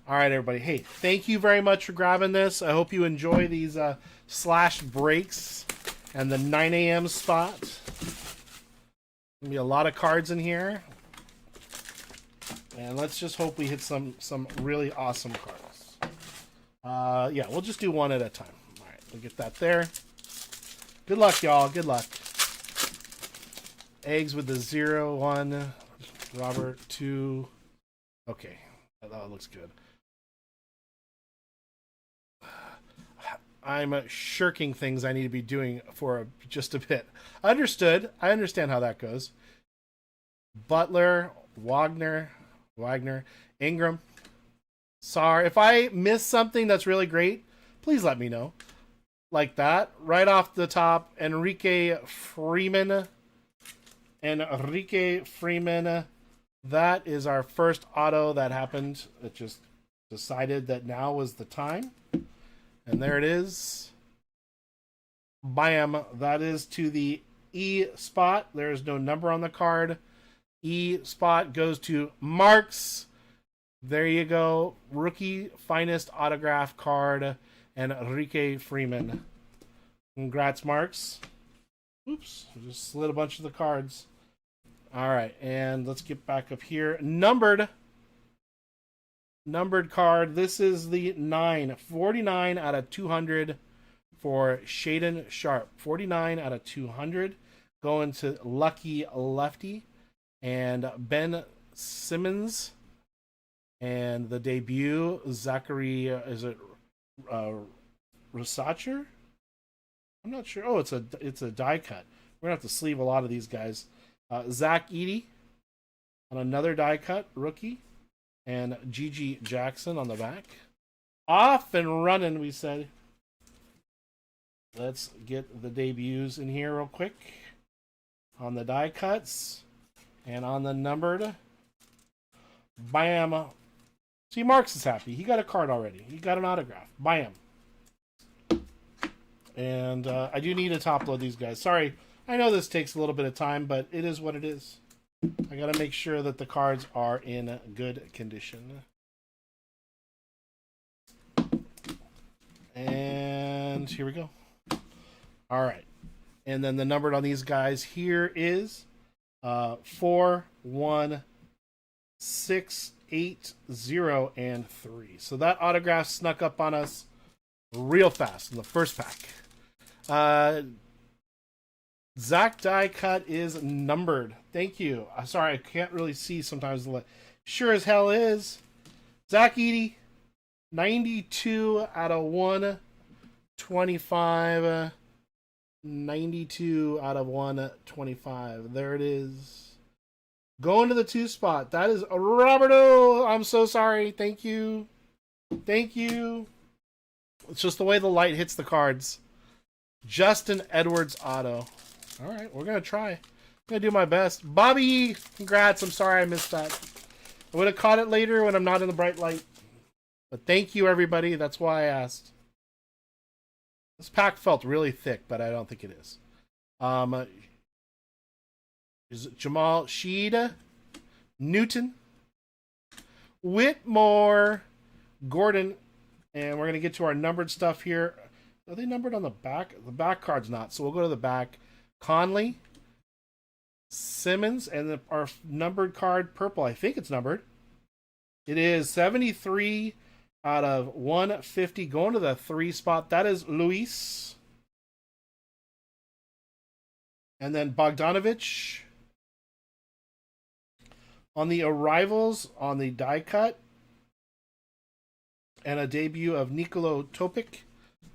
All right, everybody. Hey, thank you very much for grabbing this. I hope you enjoy these slash breaks and the 9 a.m. spot. Gonna be a lot of cards in here. And let's just hope we hit some really awesome cards. Yeah, we'll just do one at a time. All right, we'll get that there. Good luck, y'all. Good luck. Eggs with the 0, 1. Robert, 2. Okay, that looks good. I'm shirking things I need to be doing for just a bit. Understood. I understand how that goes. Butler, Wagner, Ingram, Sar. If I miss something that's really great, please let me know. Like that. Right off the top, Enrique Freeman. That is our first auto that happened. It just decided that now was the time. And there it is. Bam. That is to the E spot. There is no number on the card. E spot goes to Marks. There you go. Rookie finest autograph card. And Enrique Freeman. Congrats, Marks. Oops. I just slid a bunch of the cards. All right. And let's get back up here. Numbered card. This is the 9. 49 out of 200 for Shaden Sharp. 49 out of 200. Going to Lucky Lefty. And Ben Simmons. And the debut, Zachary, is it Rosacher? I'm not sure. Oh, it's a die cut. We're gonna have to sleeve a lot of these guys. Zach Eady on another die cut rookie, and Gigi Jackson on the back. Off and running, we said. Let's get the debuts in here real quick on the die cuts and on the numbered. Bam. See, Marks is happy. He got a card already. He got an autograph. Bam. And I do need to top load these guys. Sorry, I know this takes a little bit of time, but it is what it is. I got to make sure that the cards are in good condition. And here we go. All right. And then the numbered on these guys here is 4, 1, 6, 8, 0, and 3. So that autograph snuck up on us real fast in the first pack. Zach die cut is numbered. Thank you. Sorry, I can't really see sometimes. Sure as hell is. Zach Eady, 92 out of 125. 92 out of 125. There it is. Going to the 2 spot. That is Roberto. I'm so sorry. Thank you. Thank you. It's just the way the light hits the cards. Justin Edwards auto. All right, we're going to try. I'm going to do my best. Bobby, congrats. I'm sorry I missed that. I would have caught it later when I'm not in the bright light. But thank you, everybody. That's why I asked. This pack felt really thick, but I don't think it is. Is it Jamal Sheeda, Newton, Whitmore, Gordon, and we're going to get to our numbered stuff here. Are they numbered on the back? The back card's not, so we'll go to the back. Conley, Simmons, and our numbered card, purple. I think it's numbered. It is 73 out of 150, going to the 3 spot. That is Luis. And then Bogdanovich. On the arrivals, on the die cut, and a debut of Nikolo Topic.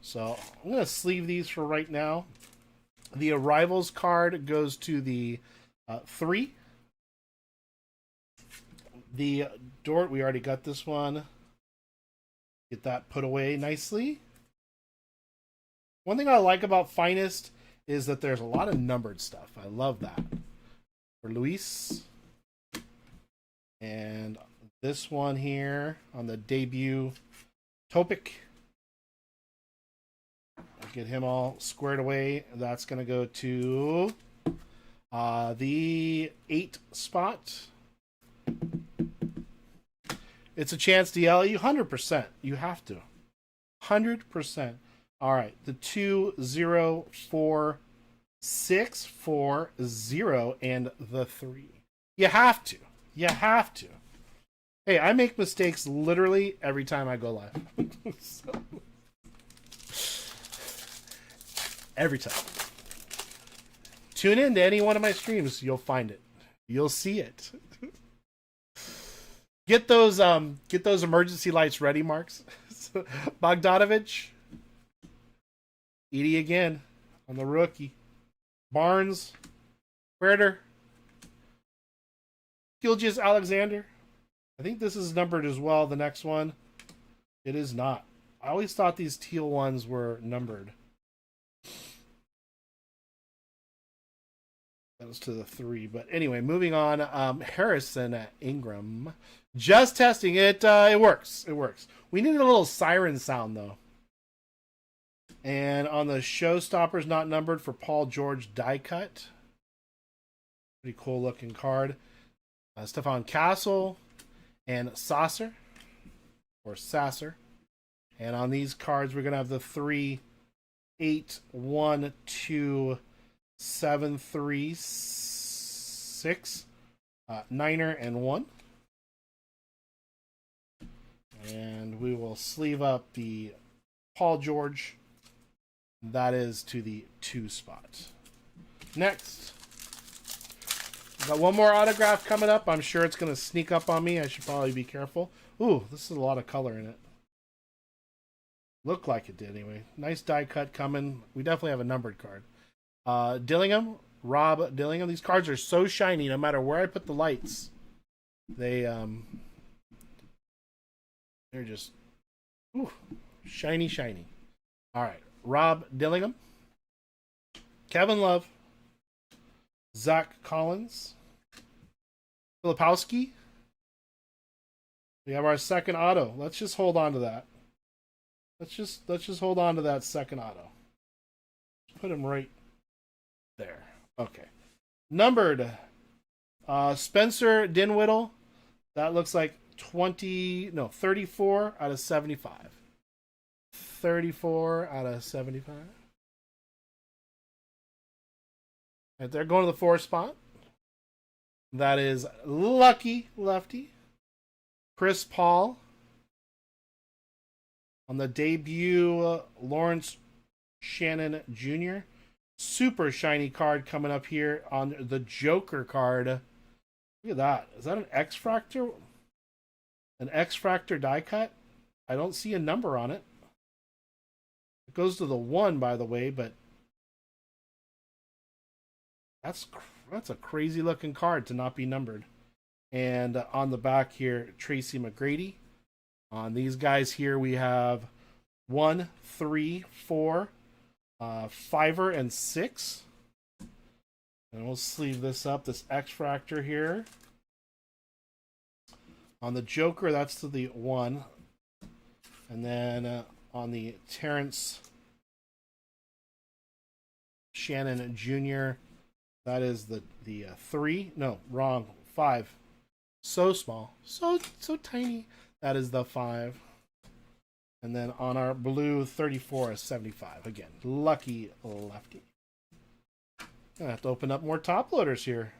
So I'm going to sleeve these for right now. The arrivals card goes to the 3. The Dort, we already got this one. Get that put away nicely. One thing I like about Finest is that there's a lot of numbered stuff. I love that. For Luis. And this one here on the debut Topic. Get him all squared away. That's going to go to the 8 spot. It's a chance to yell at you. 100%. You have to. 100%. All right. The 2, 0, 4, 6, 4, 0, and the 3. You have to. You have to. Hey, I make mistakes literally every time I go live. So, every time. Tune in to any one of my streams. You'll find it. You'll see it. Get those emergency lights ready, Marks. Bogdanovich. Edie again on the rookie. Barnes. Werder. Gilgeous Alexander. I think this is numbered as well, the next one. It is not. I always thought these teal ones were numbered. That was to the 3. But anyway, moving on. Harrison Ingram. Just testing it. It works. It works. We needed a little siren sound, though. And on the Showstoppers not numbered for Paul George die cut. Pretty cool looking card. Stefan Castle and Sasser. Or Sasser. And on these cards, we're going to have the 3, 8, 1, 2, 7, 3, 6, 9er, and 1. And we will sleeve up the Paul George. That is to the 2 spot. Next. Got one more autograph coming up. I'm sure it's going to sneak up on me. I should probably be careful. Ooh, this is a lot of color in it. Looked like it did anyway. Nice die cut coming. We definitely have a numbered card. Dillingham, Rob Dillingham. These cards are so shiny. No matter where I put the lights, they're just shiny, shiny. All right, Rob Dillingham, Kevin Love, Zach Collins, Filipowski. We have our second auto. Let's just hold on to that. Let's just hold on to that second auto. Put him right there. Okay. Numbered. Spencer Dinwiddie. That looks like 34 out of 75. 34 out of 75. Right there, going to the 4 spot. That is Lucky Lefty. Chris Paul. On the debut, Lawrence Shannon Jr. Super shiny card coming up here on the Joker card. Look at that. Is that an X-Fractor? An X-Fractor die cut? I don't see a number on it. It goes to the 1, by the way, but that's a crazy looking card to not be numbered. And on the back here, Tracy McGrady. On these guys here, we have 1, 3, 4, 5 and 6. And we'll sleeve this up, this X-Fractor here. On the Joker, that's to the 1. And then on the Terrence Shannon Jr., that is the 3. No, wrong. 5. So small. So tiny. That is the 5. And then on our blue, 34 of 75. Again, Lucky Lefty. I have to open up more top loaders here.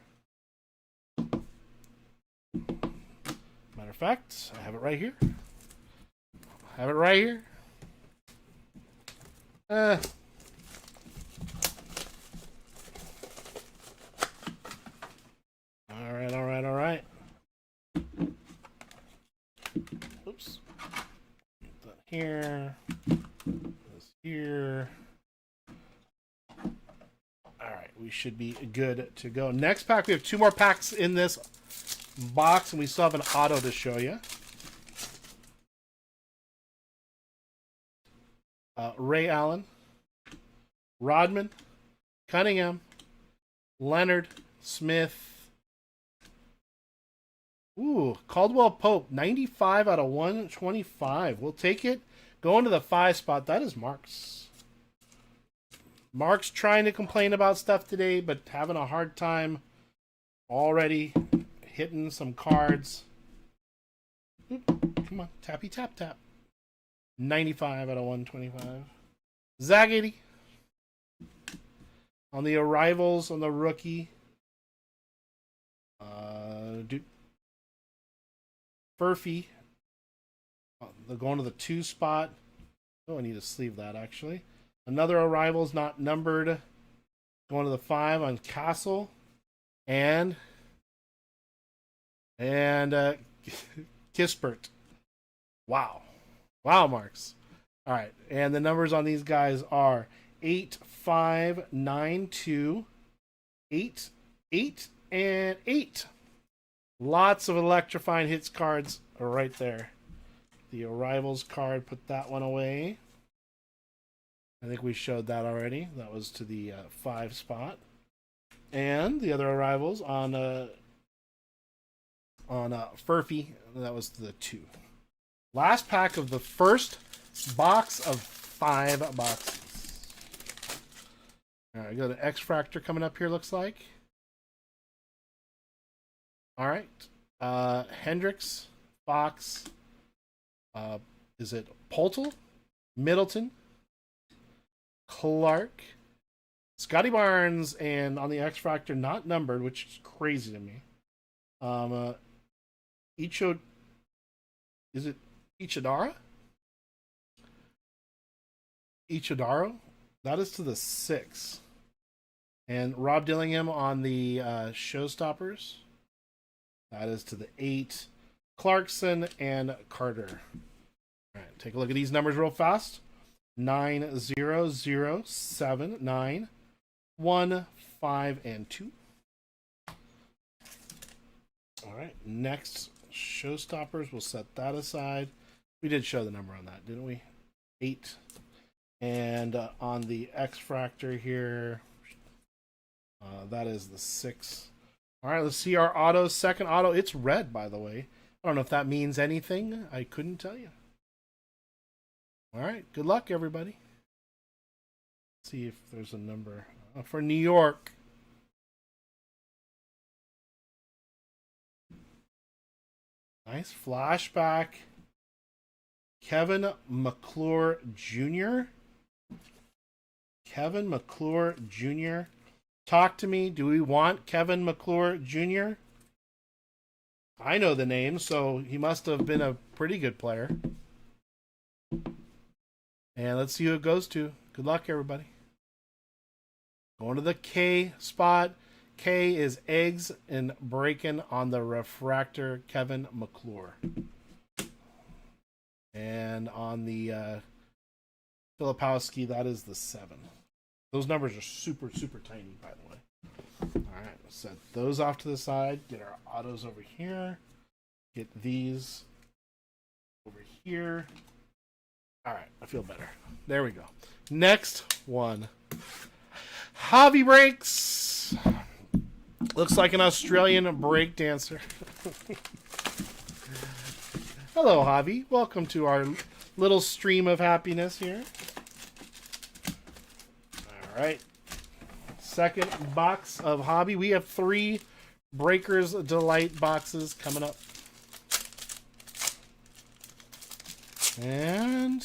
Matter of fact, I have it right here. I have it right here. All right. Oops. Put that here. This here. Alright, we should be good to go. Next pack, we have 2 more packs in this box, and we still have an auto to show you. Ray Allen, Rodman, Cunningham, Leonard, Smith. Ooh, Caldwell Pope, 95 out of 125. We'll take it. Going to the 5 spot. That is Mark's. Mark's trying to complain about stuff today, but having a hard time already hitting some cards. Oop, come on, tappy tap tap. 95 out of 125. Zag 80. On the arrivals on the rookie. Furphy. They're going to the 2 spot. Oh, I need to sleeve that actually. Another arrivals not numbered. Going to the 5 on Castle. And Kispert. Wow. Wow, Marks. All right. And the numbers on these guys are 8, 5, 9, 2, 8, 8, and 8. Lots of electrifying hits cards right there. The arrivals card, put that one away. I think we showed that already. That was to the 5 spot. And the other arrivals on Furphy, that was to the 2. Last pack of the first box of 5 boxes. All right, we got an X-Fractor coming up here, looks like. All right. Hendricks, Fox. Is it Poltel? Middleton. Clark. Scotty Barnes, and on the X-Fractor, not numbered, which is crazy to me. Is it Ichidara? Ichidaro? That is to the 6. And Rob Dillingham on the Showstoppers. That is to the 8. Clarkson, and Carter. All right, take a look at these numbers real fast. 90079 1 5 and 2. All right, next showstoppers. We'll set that aside. We did show the number on that, didn't we? 8. And on the X-Fractor here, that is the 6. All right, let's see our auto. Second auto. It's red, by the way. I don't know if that means anything. I couldn't tell you. All right, good luck, everybody. Let's see if there's a number for New York. Nice flashback. Kevin McClure Jr. Kevin McClure Jr. Talk to me. Do we want Kevin McClure Jr.? I know the name, so he must have been a pretty good player. And let's see who it goes to. Good luck, everybody. Going to the K spot. K is eggs and breaking on the refractor, Kevin McClure. And on the Filipowski, that is the 7. Those numbers are super, super tiny, by the way. All right, let's set those off to the side. Get our autos over here. Get these over here. All right, I feel better. There we go. Next one. Hobby breaks. Looks like an Australian break dancer. Hello, Hobby. Welcome to our little stream of happiness here. All right. Second box of Hobby. We have 3 Breakers Delight boxes coming up. And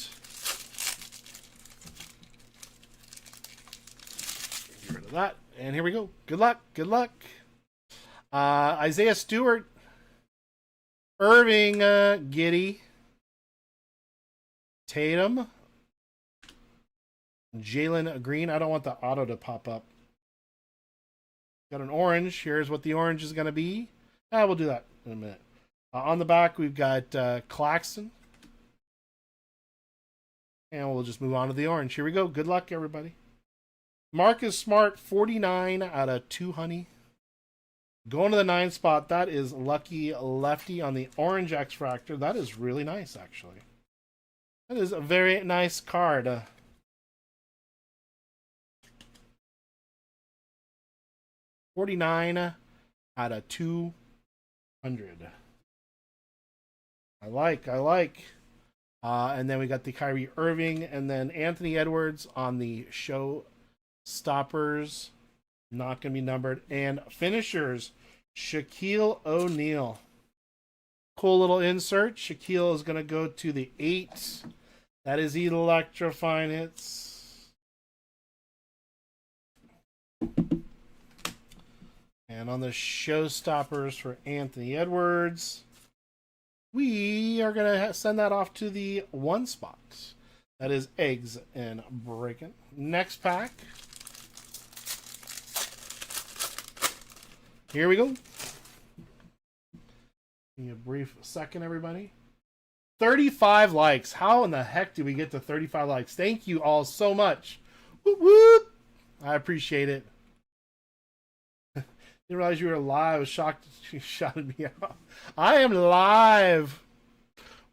get rid of that. And here we go. Good luck. Good luck. Isaiah Stewart. Irving Giddy. Tatum. Jalen Green. I don't want the auto to pop up. Got an orange. Here's what the orange is going to be. We'll do that in a minute. On the back, we've got Claxton. And we'll just move on to the orange. Here we go. Good luck, everybody. Marcus Smart, 49 out of 200. Going to the 9 spot. That is Lucky Lefty on the orange X-Fractor. That is really nice, actually. That is a very nice card. 49 out of 200. I like. And then we got the Kyrie Irving and then Anthony Edwards on the show stoppers. Not going to be numbered. And finishers, Shaquille O'Neal. Cool little insert. Shaquille is going to go to the 8. That is electrifying hits. And on the showstoppers for Anthony Edwards, we are going to send that off to the 1 spot. That is eggs and breaking. Next pack. Here we go. Give me a brief second, everybody. 35 likes. How in the heck did we get to 35 likes? Thank you all so much. Whoop, whoop. I appreciate it. Didn't realize you were live. I was shocked you shouted me out. I am live.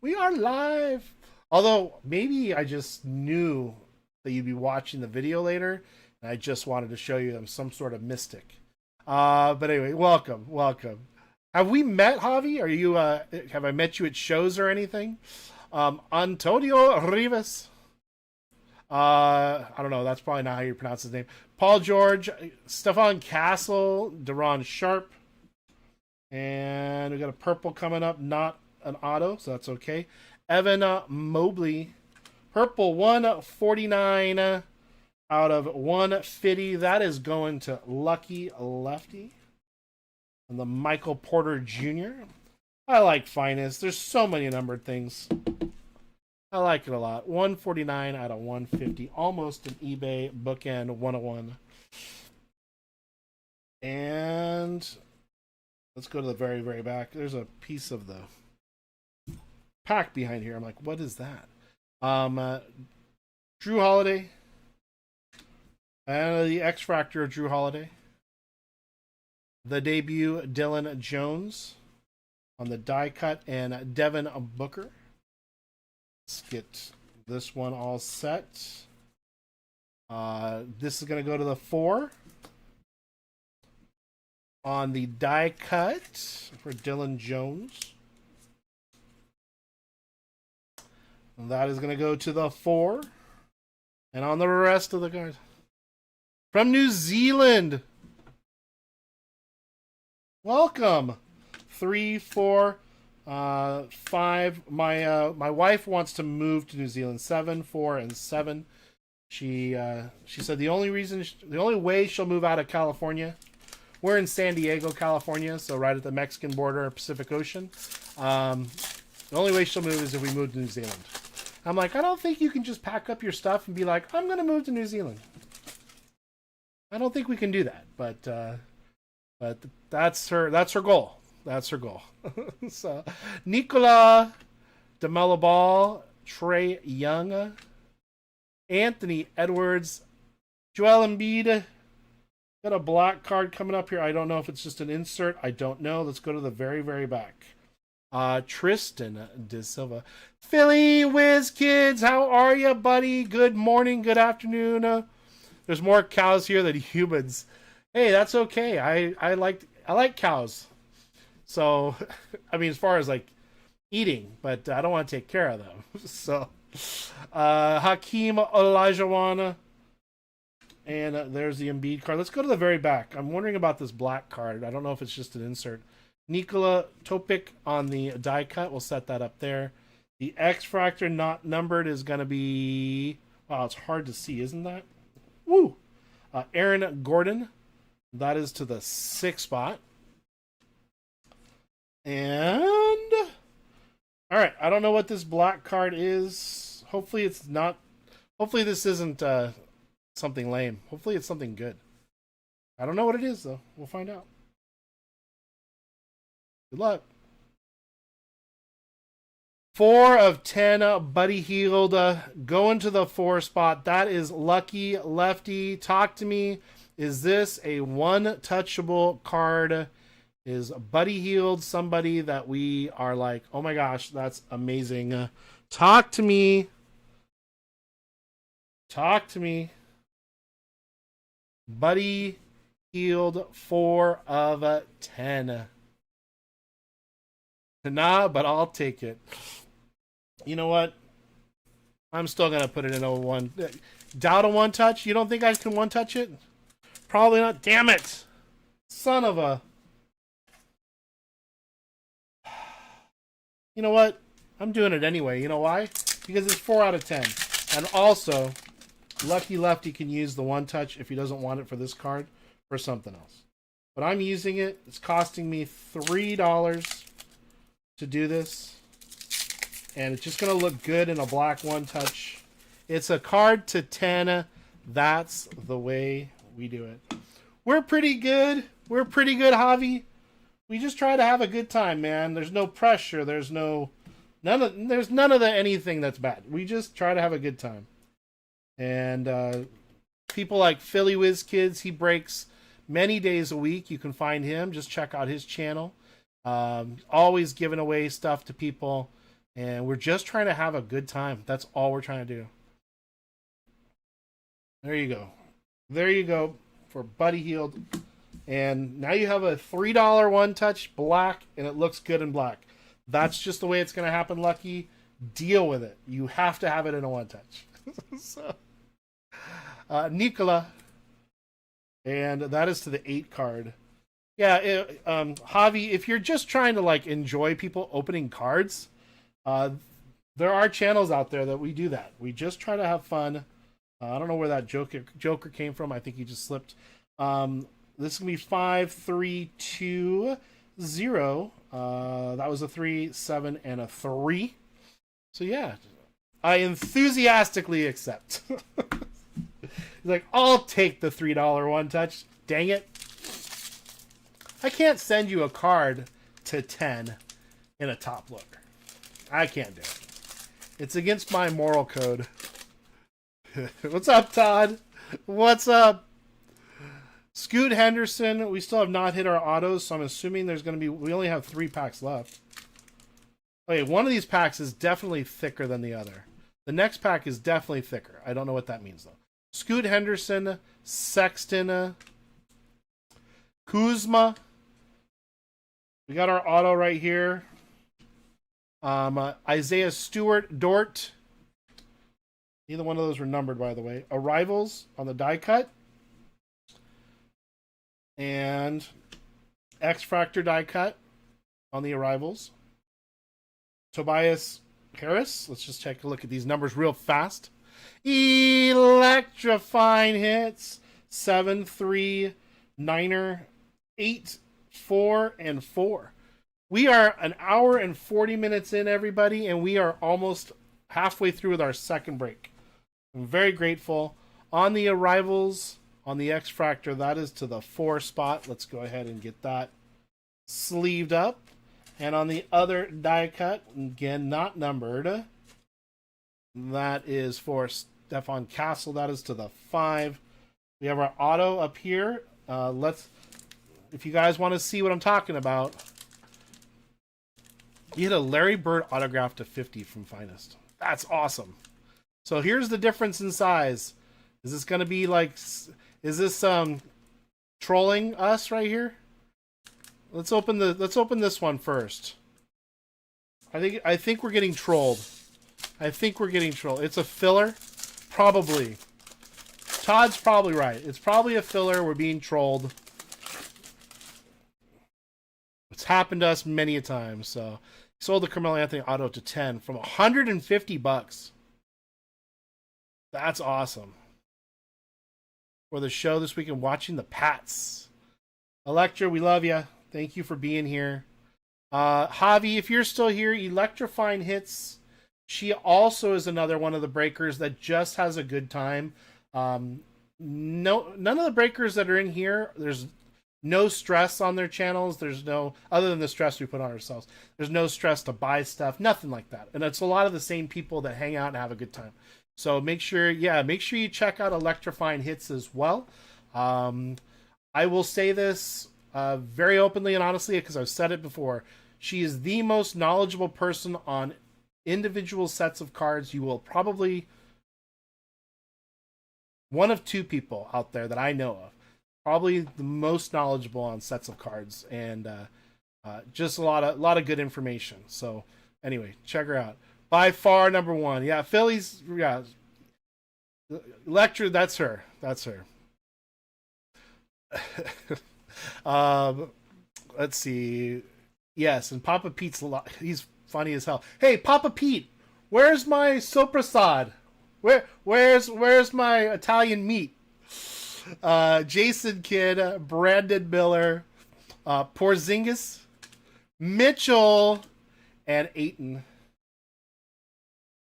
We are live. Although, maybe I just knew that you'd be watching the video later, and I just wanted to show you I'm some sort of mystic. But anyway, welcome. Have we met, Javi? Are you? Have I met you at shows or anything? Antonio Rivas. I don't know. That's probably not how you pronounce his name. Paul George, Stefan Castle, Deron Sharp. And we got a purple coming up, not an auto, so that's okay. Evan Mobley, purple 149 out of 150. That is going to Lucky Lefty. And the Michael Porter Jr. I like finest. There's so many numbered things. I like it a lot. 149 out of 150. Almost an eBay bookend 101. And let's go to the very, very back. There's a piece of the pack behind here. I'm like, what is that? Drew Holiday. And the X Factor of Drew Holiday. The debut Dylan Jones on the die cut, and Devin Booker. Let's get this one all set. This is going to go to the 4 on the die cut for Dylan Jones. And that is going to go to the 4. And on the rest of the cards. From New Zealand. Welcome. 3, 4, 5. My wife wants to move to New Zealand. 7, 4, and 7. She said the only way she'll move out of California. We're in San Diego, California, so right at the Mexican border, Pacific Ocean. The only way she'll move is if we move to New Zealand. I'm like, I don't think you can just pack up your stuff and be like, I'm going to move to New Zealand. I don't think we can do that, but that's her goal. That's her goal. So, Nicola DeMelo Ball, Trey Young, Anthony Edwards, Joel Embiid. Got a black card coming up here. I don't know if it's just an insert. I don't know. Let's go to the very, very back. Tristan De Silva. Philly Whiz Kids, how are you, buddy? Good morning, good afternoon. There's more cows here than humans. Hey, that's okay. I like cows. So, I mean, as far as like eating, but I don't want to take care of them. So, Hakeem Olajuwon. And there's the Embiid card. Let's go to the very back. I'm wondering about this black card. I don't know if it's just an insert. Nikola Topic on the die cut. We'll set that up there. The X Factor not numbered is going to be... Wow, it's hard to see, isn't that? Woo! Aaron Gordon. That is to the 6th spot. And... Alright, I don't know what this black card is. Hopefully it's not... Hopefully this isn't something lame. Hopefully it's something good. I don't know what it is, though. We'll find out. Good luck. 4 of 10, Buddy Hield, going to the 4 spot. That is lucky. Lefty, talk to me. Is this a one-touchable card? Is Buddy Hield somebody that we are like, oh my gosh, that's amazing? Talk to me. Talk to me. Buddy Hield, 4 of 10. Nah, but I'll take it. You know what? I'm still going to put it in 01. Doubt a one-touch? You don't think I can one-touch it? Probably not. Damn it! Son of a... You know what? I'm doing it anyway. You know why? Because it's 4 out of 10. And also, Lucky Lefty can use the one-touch if he doesn't want it for this card for something else. But I'm using it. It's costing me $3 to do this. And it's just going to look good in a black one-touch. It's a card to 10. That's the way we do it. We're pretty good. We're pretty good, Javi. We just try to have a good time, man. There's no pressure. There's none of the anything that's bad. We just try to have a good time. And people like Philly Whiz Kids, he breaks many days a week. You can find him. Just check out his channel. Always giving away stuff to people. And we're just trying to have a good time. That's all we're trying to do. There you go. There you go for Buddy Hield. And now you have a $3 one-touch black, and it looks good in black. That's just the way it's going to happen, Lucky. Deal with it. You have to have it in a one-touch. So, Nicola. And that is to the 8 card. Yeah, Javi, if you're just trying to like enjoy people opening cards, there are channels out there that we do that. We just try to have fun. I don't know where that Joker came from. I think he just slipped. This is going to be 5, 3, 2, 0. That was a 3, 7, and a 3. So yeah, I enthusiastically accept. He's like, I'll take the $3 one touch. Dang it. I can't send you a card to 10 in a top loader. I can't do it. It's against my moral code. What's up, Todd? What's up? Scoot Henderson. We still have not hit our autos, so I'm assuming there's going to be... We only have 3 packs left. Okay, one of these packs is definitely thicker than the other. The next pack is definitely thicker. I don't know what that means, though. Scoot Henderson, Sexton, Kuzma. We got our auto right here. Isaiah Stewart, Dort. Neither one of those were numbered, by the way. Arrivals on the die cut. And X-Fractor die cut on the arrivals. Tobias Harris. Let's just take a look at these numbers real fast. Electrifying hits. 7, 3, 9er, 8, 4, and 4. We are an hour and 40 minutes in, everybody, and we are almost halfway through with our second break. I'm very grateful. On the arrivals, on the X-Fractor, that is to the 4 spot. Let's go ahead and get that sleeved up. And on the other die cut, again, not numbered, that is for Stefan Castle. That is to the 5. We have our auto up here. If you guys want to see what I'm talking about, you hit a Larry Bird autograph to 50 from Finest. That's awesome. So here's the difference in size. Is this going to be like... Is this trolling us right here? Let's open this one first. I think we're getting trolled. It's a filler, probably. Todd's probably right. It's probably a filler. We're being trolled. It's happened to us many a time. So sold the Carmelo Anthony auto to 10 from $150. That's awesome. For the show this week and watching the Pats. Electra, we love you. Thank you for being here. Javi, if you're still here, Electrifying Hits. She also is another one of the breakers that just has a good time. None of the breakers that are in here, there's no stress on their channels. There's no, other than the stress we put on ourselves, there's no stress to buy stuff, nothing like that. And it's a lot of the same people that hang out and have a good time. So make sure you check out Electrifying Hits as well. I will say this very openly and honestly because I've said it before. She is the most knowledgeable person on individual sets of cards. You will probably one of 2 people out there that I know of, probably the most knowledgeable on sets of cards, and just a lot of good information. So anyway, check her out. By far number 1. Yeah, Phillies. Yeah, Electra. That's her. Let's see. Yes, and Papa Pete's he's funny as hell. Hey, Papa Pete, where's my soprasad? Where's my Italian meat? Jason Kidd, Brandon Miller, Porzingis, Mitchell, and Ayton.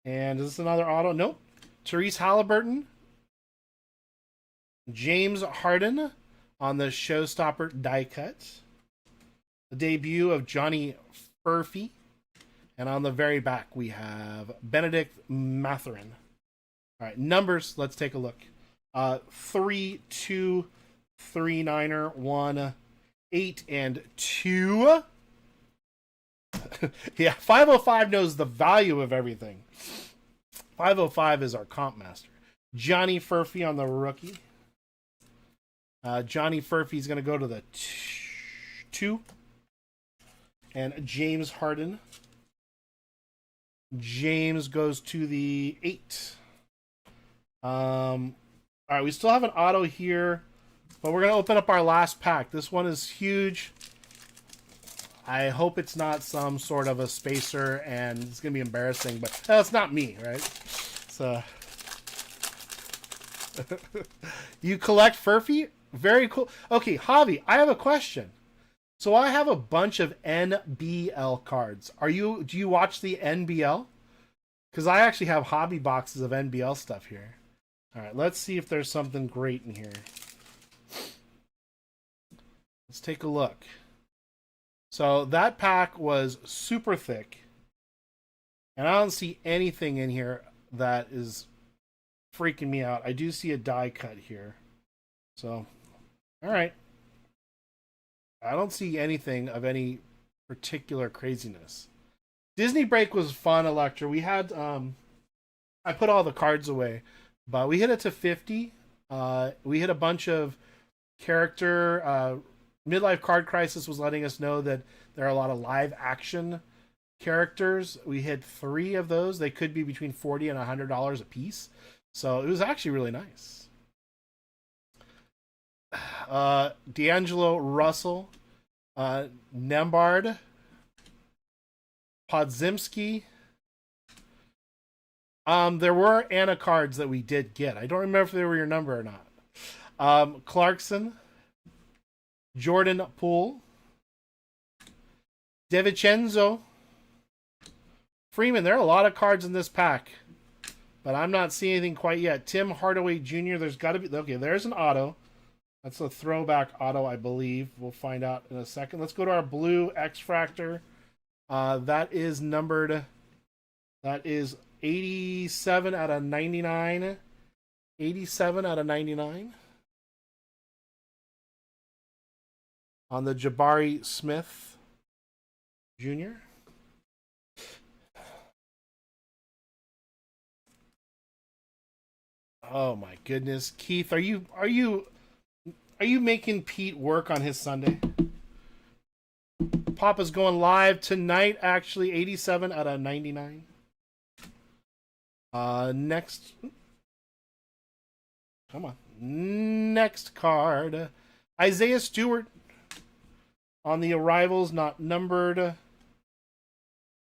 And is this another auto? Nope. Therese Halliburton, James Harden on the Showstopper die cut. The debut of Johnny Furphy. And on the very back, we have Benedict Mathurin. All right, numbers. Let's take a look. 3, 2, 3, 9er, 1, 8, and 2. Yeah, 505 knows the value of everything. 505 is our comp master. Johnny Furphy on the rookie. Johnny Furphy's going to go to the 2. And James Harden. James goes to the 8. All right, we still have an auto here, but we're going to open up our last pack. This one is huge. I hope it's not some sort of a spacer, and it's going to be embarrassing, but it's not me, right? So, you collect Furphy? Very cool. Okay, Javi, I have a question. So I have a bunch of NBL cards. Do you watch the NBL? Because I actually have hobby boxes of NBL stuff here. All right, let's see if there's something great in here. Let's take a look. So that pack was super thick. And I don't see anything in here that is freaking me out. I do see a die cut here. So, all right. I don't see anything of any particular craziness. Disney Break was fun, Electra. We had I put all the cards away, but we hit it to 50. We hit a bunch of character Midlife Card Crisis was letting us know that there are a lot of live action characters. We hit 3 of those. They could be between $40 and $100 a piece. So it was actually really nice. D'Angelo Russell, Nembard, Podzimski. There were Anna cards that we did get. I don't remember if they were your number or not. Clarkson, Jordan Poole, DeVincenzo, Freeman. There are a lot of cards in this pack, but I'm not seeing anything quite yet. Tim Hardaway Jr. There's got to be. Okay, there's an auto. That's a throwback auto, I believe. We'll find out in a second. Let's go to our blue X-Fractor. That is numbered. That is 87 out of 99. 87 out of 99. On the Jabari Smith Jr. Oh my goodness, Keith, are you making Pete work on his Sunday? Papa's going live tonight, actually. 87 out of 99. Next. Come on. Next card. Isaiah Stewart. On the arrivals, not numbered.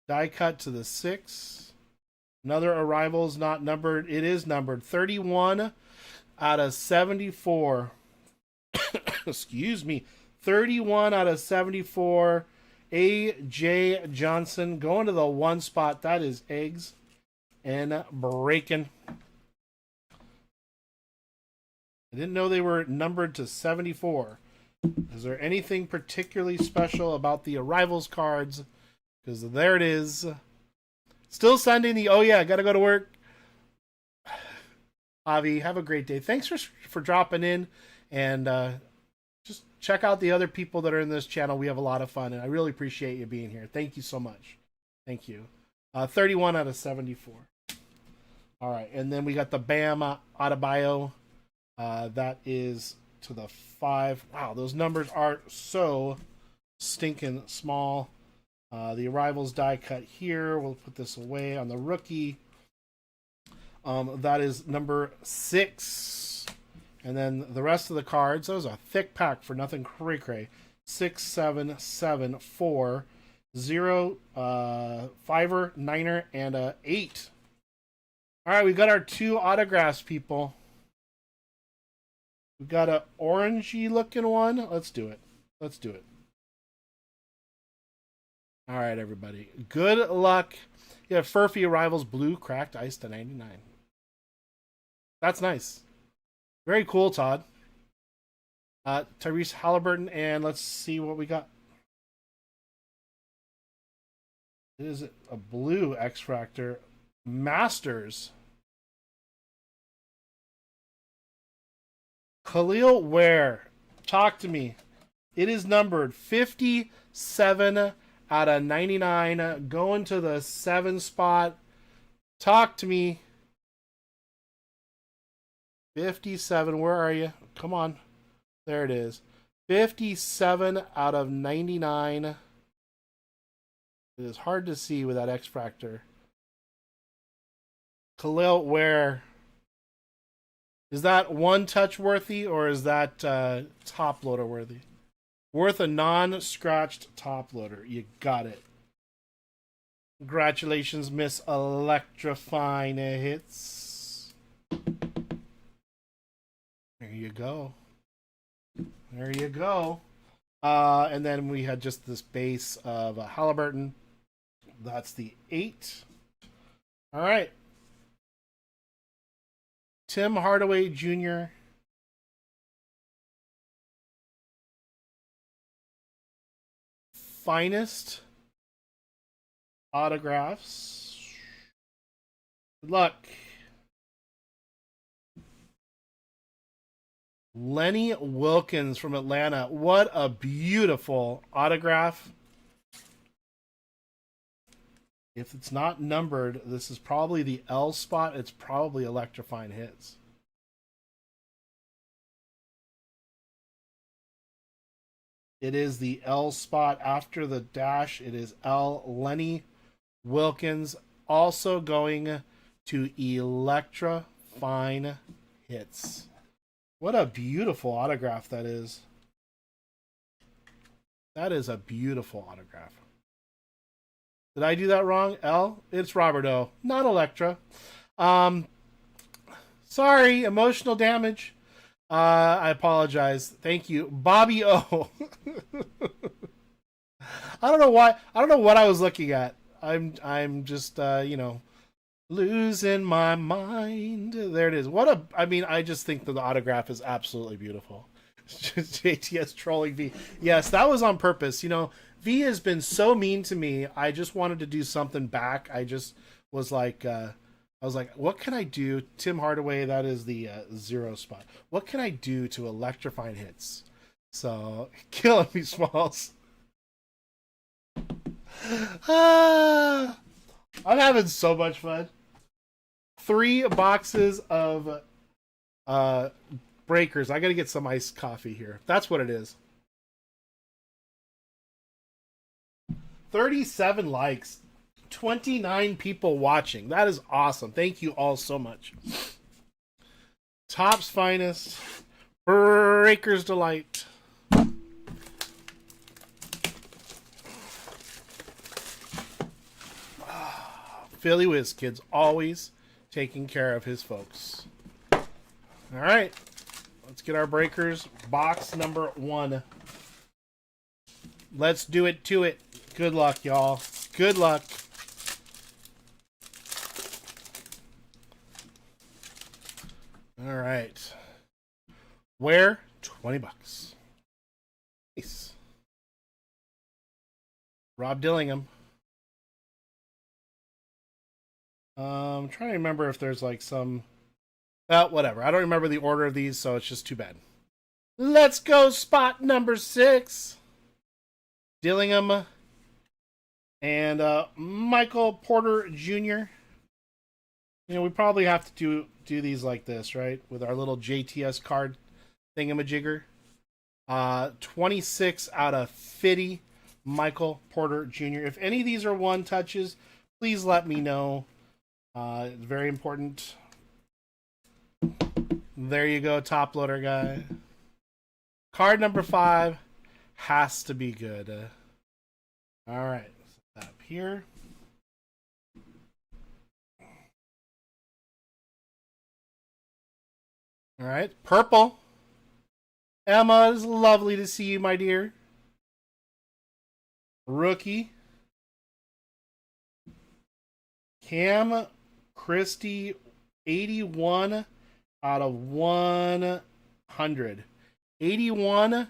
Die cut to the 6. Another arrivals, not numbered. It is numbered. 31 out of 74. Excuse me. 31 out of 74. A.J. Johnson going to the 1 spot. That is eggs and bacon. I didn't know they were numbered to 74. Is there anything particularly special about the arrivals cards? Because there it is. Still sending the, oh yeah, gotta go to work. Avi, have a great day. Thanks for dropping in. And just check out the other people that are in this channel. We have a lot of fun. And I really appreciate you being here. Thank you so much. Thank you. 31 out of 74. All right. And then we got the Bam Adebayo. That is to the 5. Wow, those numbers are so stinking small. The arrivals die cut here. We'll put this away on the rookie. That is number 6. And then the rest of the cards, that was a thick pack for nothing cray-cray. 6, 7, 7, 4, 0, 5er, 9er, and a 8. All right, we got our 2 autographs, people. We got a orangey looking one. Let's do it. Let's do it. All right, everybody. Good luck. You have Furphy Arrivals Blue Cracked Ice to 99. That's nice. Very cool, Todd. Tyrese Halliburton, and let's see what we got. It is a blue X-Fractor. Masters. Khalil Ware. Talk to me. It is numbered 57 out of 99. Going to the 7 spot. Talk to me. 57. Where are you? Come on. There it is. 57 out of 99. It is hard to see with that X-Fractor. Khalil Ware. Is that one touch worthy, or is that top loader worthy? Worth a non-scratched top loader. You got it. Congratulations, Miss Electrifying Hits. There you go. There you go. And then we had just this base of Halliburton. That's the 8. All right. Tim Hardaway Jr. Finest autographs. Good luck. Lenny Wilkens from Atlanta. What a beautiful autograph. If it's not numbered, this is probably the L spot. It's probably electrifying hits. It is the L spot after the dash. It is L. Lenny Wilkens. Also going to Electra Fine Hits. What a beautiful autograph that is. That is a beautiful autograph. Did I do that wrong? L? It's Robert O. Not Electra. Sorry, emotional damage. I apologize. Thank you. Bobby O. I don't know why. I don't know what I was looking at. I'm just losing my mind. There it is. I just think that the autograph is absolutely beautiful. JTS trolling V. Yes, that was on purpose. V has been so mean to me. I just wanted to do something back. I just was like, what can I do? Tim Hardaway, that is the 0 spot. What can I do to electrifying hits? So, killing me, Smalls. I'm having so much fun. 3 boxes of breakers. I got to get some iced coffee here. That's what it is. 37 likes. 29 people watching. That is awesome. Thank you all so much. Topps Finest. Breakers Delight. Philly Whiz Kids, always taking care of his folks. All right. Let's get our breakers. Box number 1. Let's do it to it. Good luck, y'all. Good luck. All right. Where? $20. Nice. Rob Dillingham. I'm trying to remember if there's like some... whatever. I don't remember the order of these, so it's just too bad. Let's go spot number 6. Dillingham and Michael Porter Jr. We probably have to do these like this, right? With our little JTS card thingamajigger. 26 out of 50, Michael Porter Jr. If any of these are 1 touches, please let me know. It's very important. There you go, top loader guy. Card number 5 has to be good. All right, set that up here. All right, purple. Emma, it's lovely to see you, my dear. Rookie. Cam Christie, 81 out of 100. 81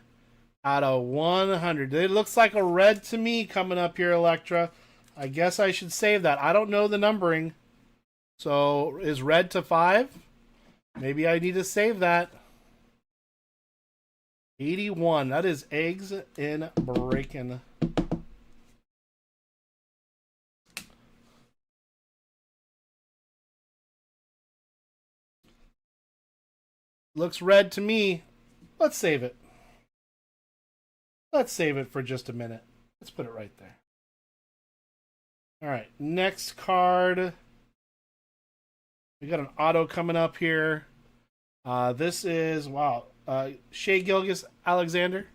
out of 100. It looks like a red to me coming up here, Electra. I guess I should save that. I don't know the numbering. So, is red to 5? Maybe I need to save that. 81. That is eggs in breaking. Looks red to me. Let's save it. Let's save it for just a minute. Let's put it right there. All right, next card. We got an auto coming up here. This is, wow, Shea Gilgeous-Alexander.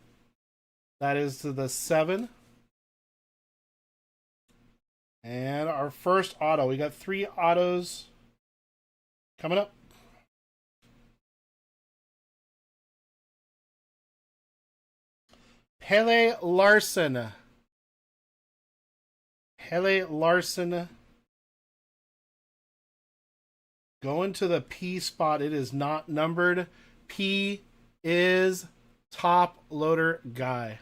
That is to the 7. And our first auto. We got 3 autos coming up. Pele Larson. Pele Larson. Going to the P spot. It is not numbered. P is top loader guy.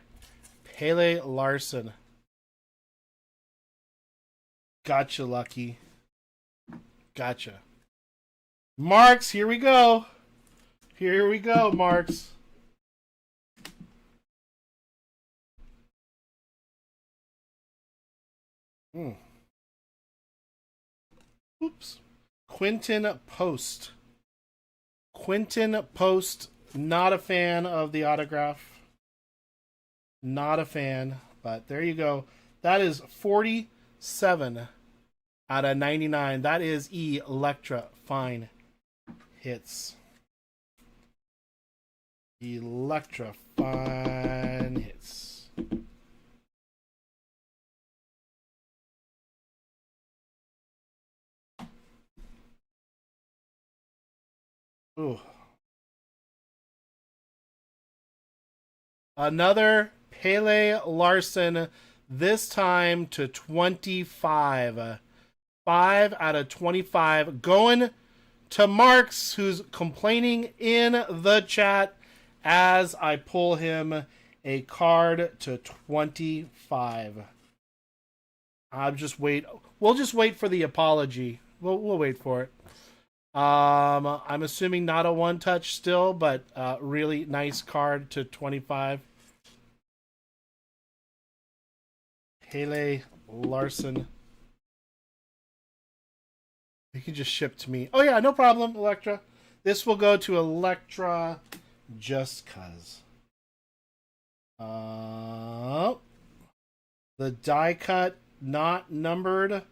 Pele Larson. Gotcha, Lucky. Gotcha. Marks, here we go. Here we go, Marks. Oops. Quentin Post. Quentin Post, not a fan of the autograph. Not a fan, but there you go. That is 47 out of 99. That is Electra Fine Hits. Electra Fine Hits. Ooh. Another Pele Larson, this time to 25. 5 out of 25. Going to Marks, who's complaining in the chat as I pull him a card to 25. I'll just wait. We'll just wait for the apology. We'll wait for it. I'm assuming not a one-touch still, but really nice card to 25. Pele Larson. You can just ship to me. Oh yeah, no problem, Electra. This will go to Electra just cuz. The die cut not numbered.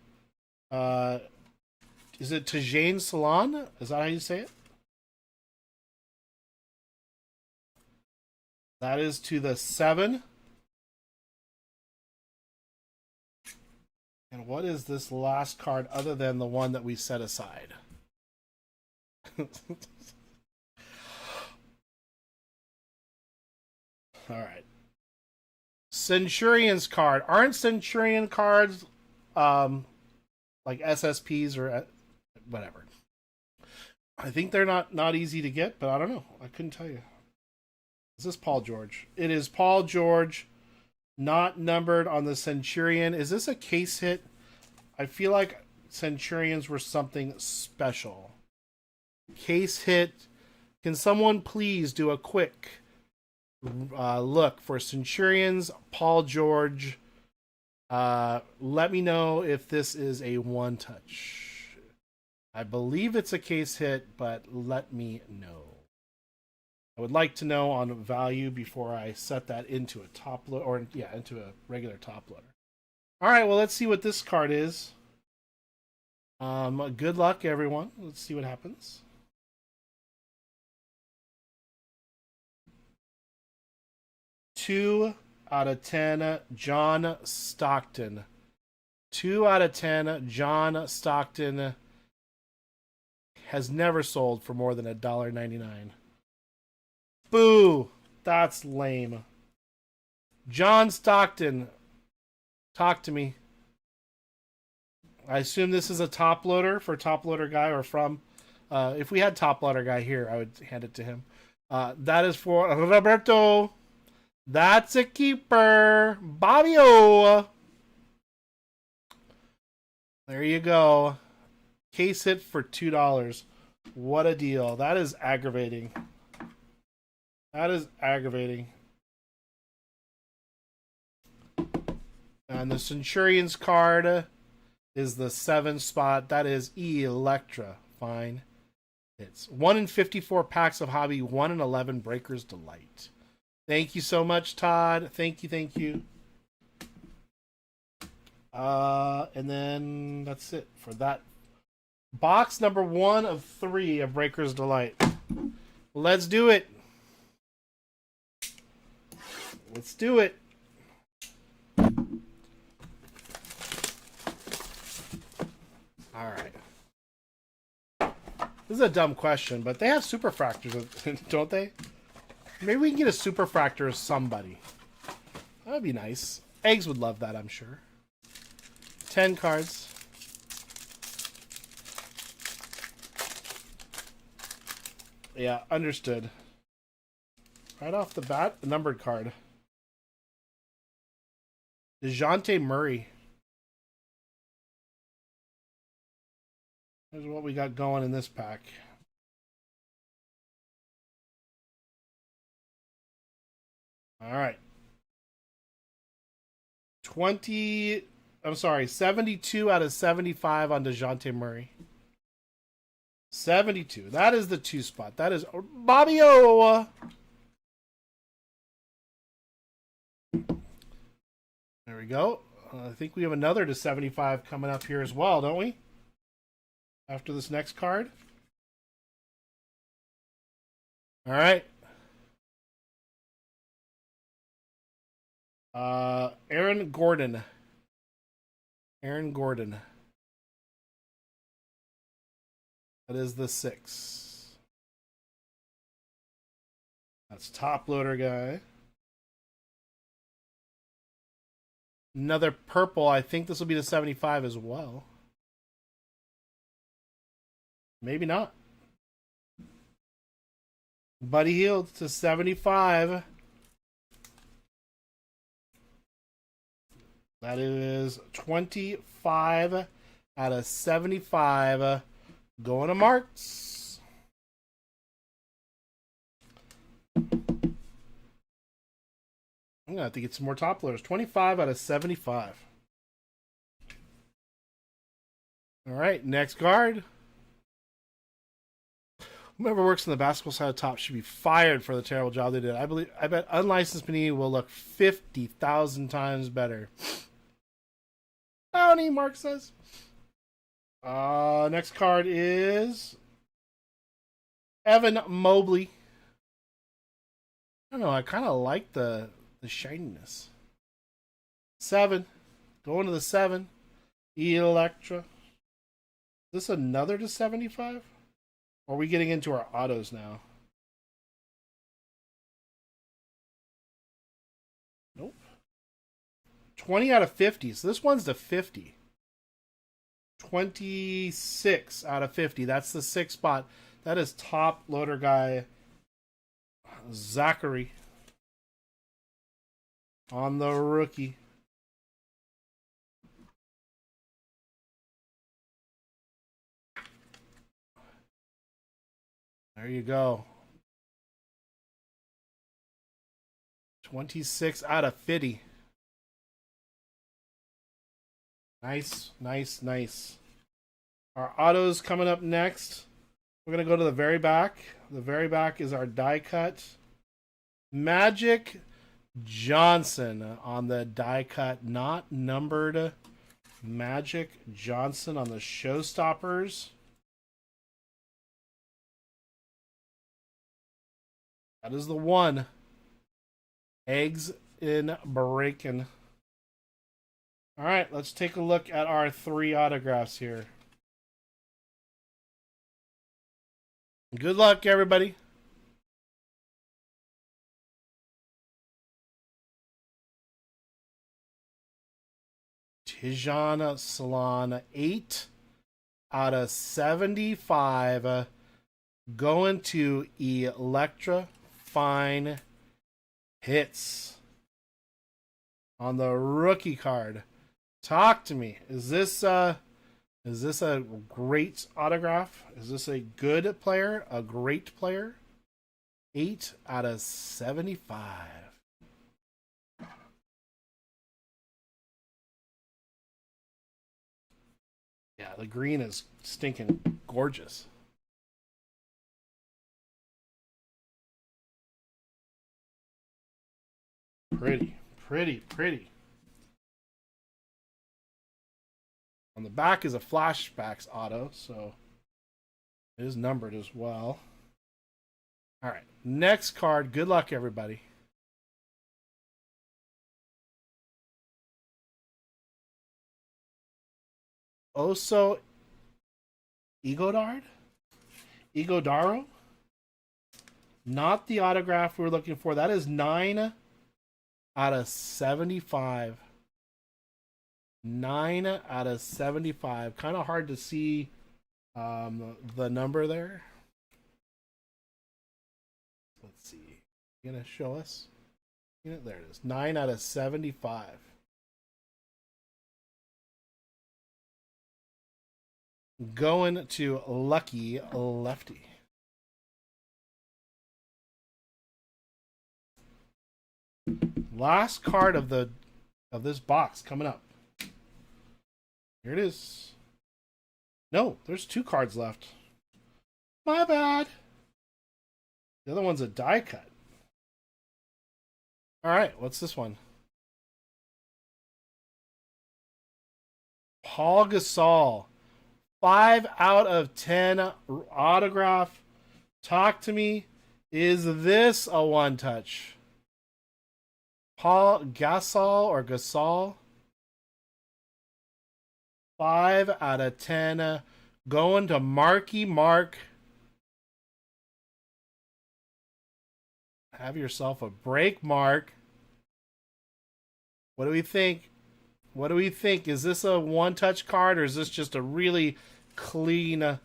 Is it Tajane Salon? Is that how you say it? That is to the 7. And what is this last card other than the one that we set aside? All right. Centurions card. Aren't Centurion cards like SSPs or whatever? I think they're not easy to get, but I don't know. I couldn't tell you. Is this Paul George? It is Paul George. Not numbered on the Centurion. Is this a case hit? I feel like Centurions were something special. Case hit. Can someone please do a quick look for Centurions, Paul George? Let me know if this is a one-touch. I believe it's a case hit, but let me know. I would like to know on value before I set that into a top loader, or into a regular top loader. All right, well, let's see what this card is. Good luck, everyone. Let's see what happens. Two out of 10, John Stockton. 2 out of 10, John Stockton has never sold for more than $1.99. Boo! That's lame. John Stockton, talk to me. I assume this is a top loader for top loader guy, or from. If we had top loader guy here, I would hand it to him. That is for Roberto. That's a keeper. Bobbio. There you go. Case hit for $2. What a deal. That is aggravating. That is aggravating. And the Centurions card is the 7 spot. That is Electra. Fine. It's 1 in 54 packs of hobby, 1 in 11 Breakers Delight. Thank you so much, Todd. Thank you, thank you. And then that's it for that. Box number 1 of 3 of Breakers Delight. Let's do it. Let's do it. All right. This is a dumb question, but they have superfractors, don't they? Maybe we can get a superfractor of somebody. That would be nice. Eggs would love that, I'm sure. 10 cards. Yeah, understood. Right off the bat, a numbered card. DeJounte Murray. Here's what we got going in this pack. All right. 72 out of 75 on DeJounte Murray. 72. That is the 2 spot. That is Bobby O. There we go. I think we have another to 75 coming up here as well, don't we? After this next card. All right. Aaron Gordon. Aaron Gordon. That is the 6. That's top loader guy. Another purple. I think this will be the 75 as well. Maybe not. Buddy Hield to 75. That is 25 out of 75 going to Marks. I'm going to have to get some more top loaders. 25 out of 75. All right, next card. Whoever works on the basketball side of top should be fired for the terrible job they did. I bet unlicensed Panini will look 50,000 times better. Bounty, Mark says. Next card is Evan Mobley. I don't know. I kind of like the shininess. 7. Going to the 7. Electra. Is this another to 75? Or are we getting into our autos now? Nope. 20 out of 50. So this one's to 50. 26 out of 50. That's the 6 spot. That is top loader guy Zachary on the rookie. There you go. 26 out of 50. Nice, nice, nice. Our autos coming up next. We're going to go to the very back. The very back is our die cut. Magic Johnson on the die cut, not numbered. Magic Johnson on the showstoppers. That is the 1. Eggs in breaking. All right, let's take a look at our 3 autographs here. Good luck, everybody. Tijana Salon, 8 out of 75. Going to Electra Fine Hits on the rookie card. Talk to me. Is this a great autograph? Is this a good player? A great player? 8 out of 75. Yeah, the green is stinking gorgeous. Pretty, pretty, pretty. On the back is a flashbacks auto, so it is numbered as well. All right, next card. Good luck, everybody. Oso Igodaro? Not the autograph we were looking for. That is 9 out of 75. 9 out of 75. Kind of hard to see the number there. Let's see. You gonna show us? There it is. 9 out of 75. going to Lucky Lefty. Last card of this box coming up. Here it is. No, there's 2 cards left. My bad. The other one's a die cut. All right, what's this one? Paul Gasol. 5 out of 10 autograph. Talk to me. Is this a one touch? Paul Gasol or Gasol. 5 out of 10. Going to Marky Mark. Have yourself a break, Mark. What do we think? What do we think? Is this a one-touch card or is this just a really clean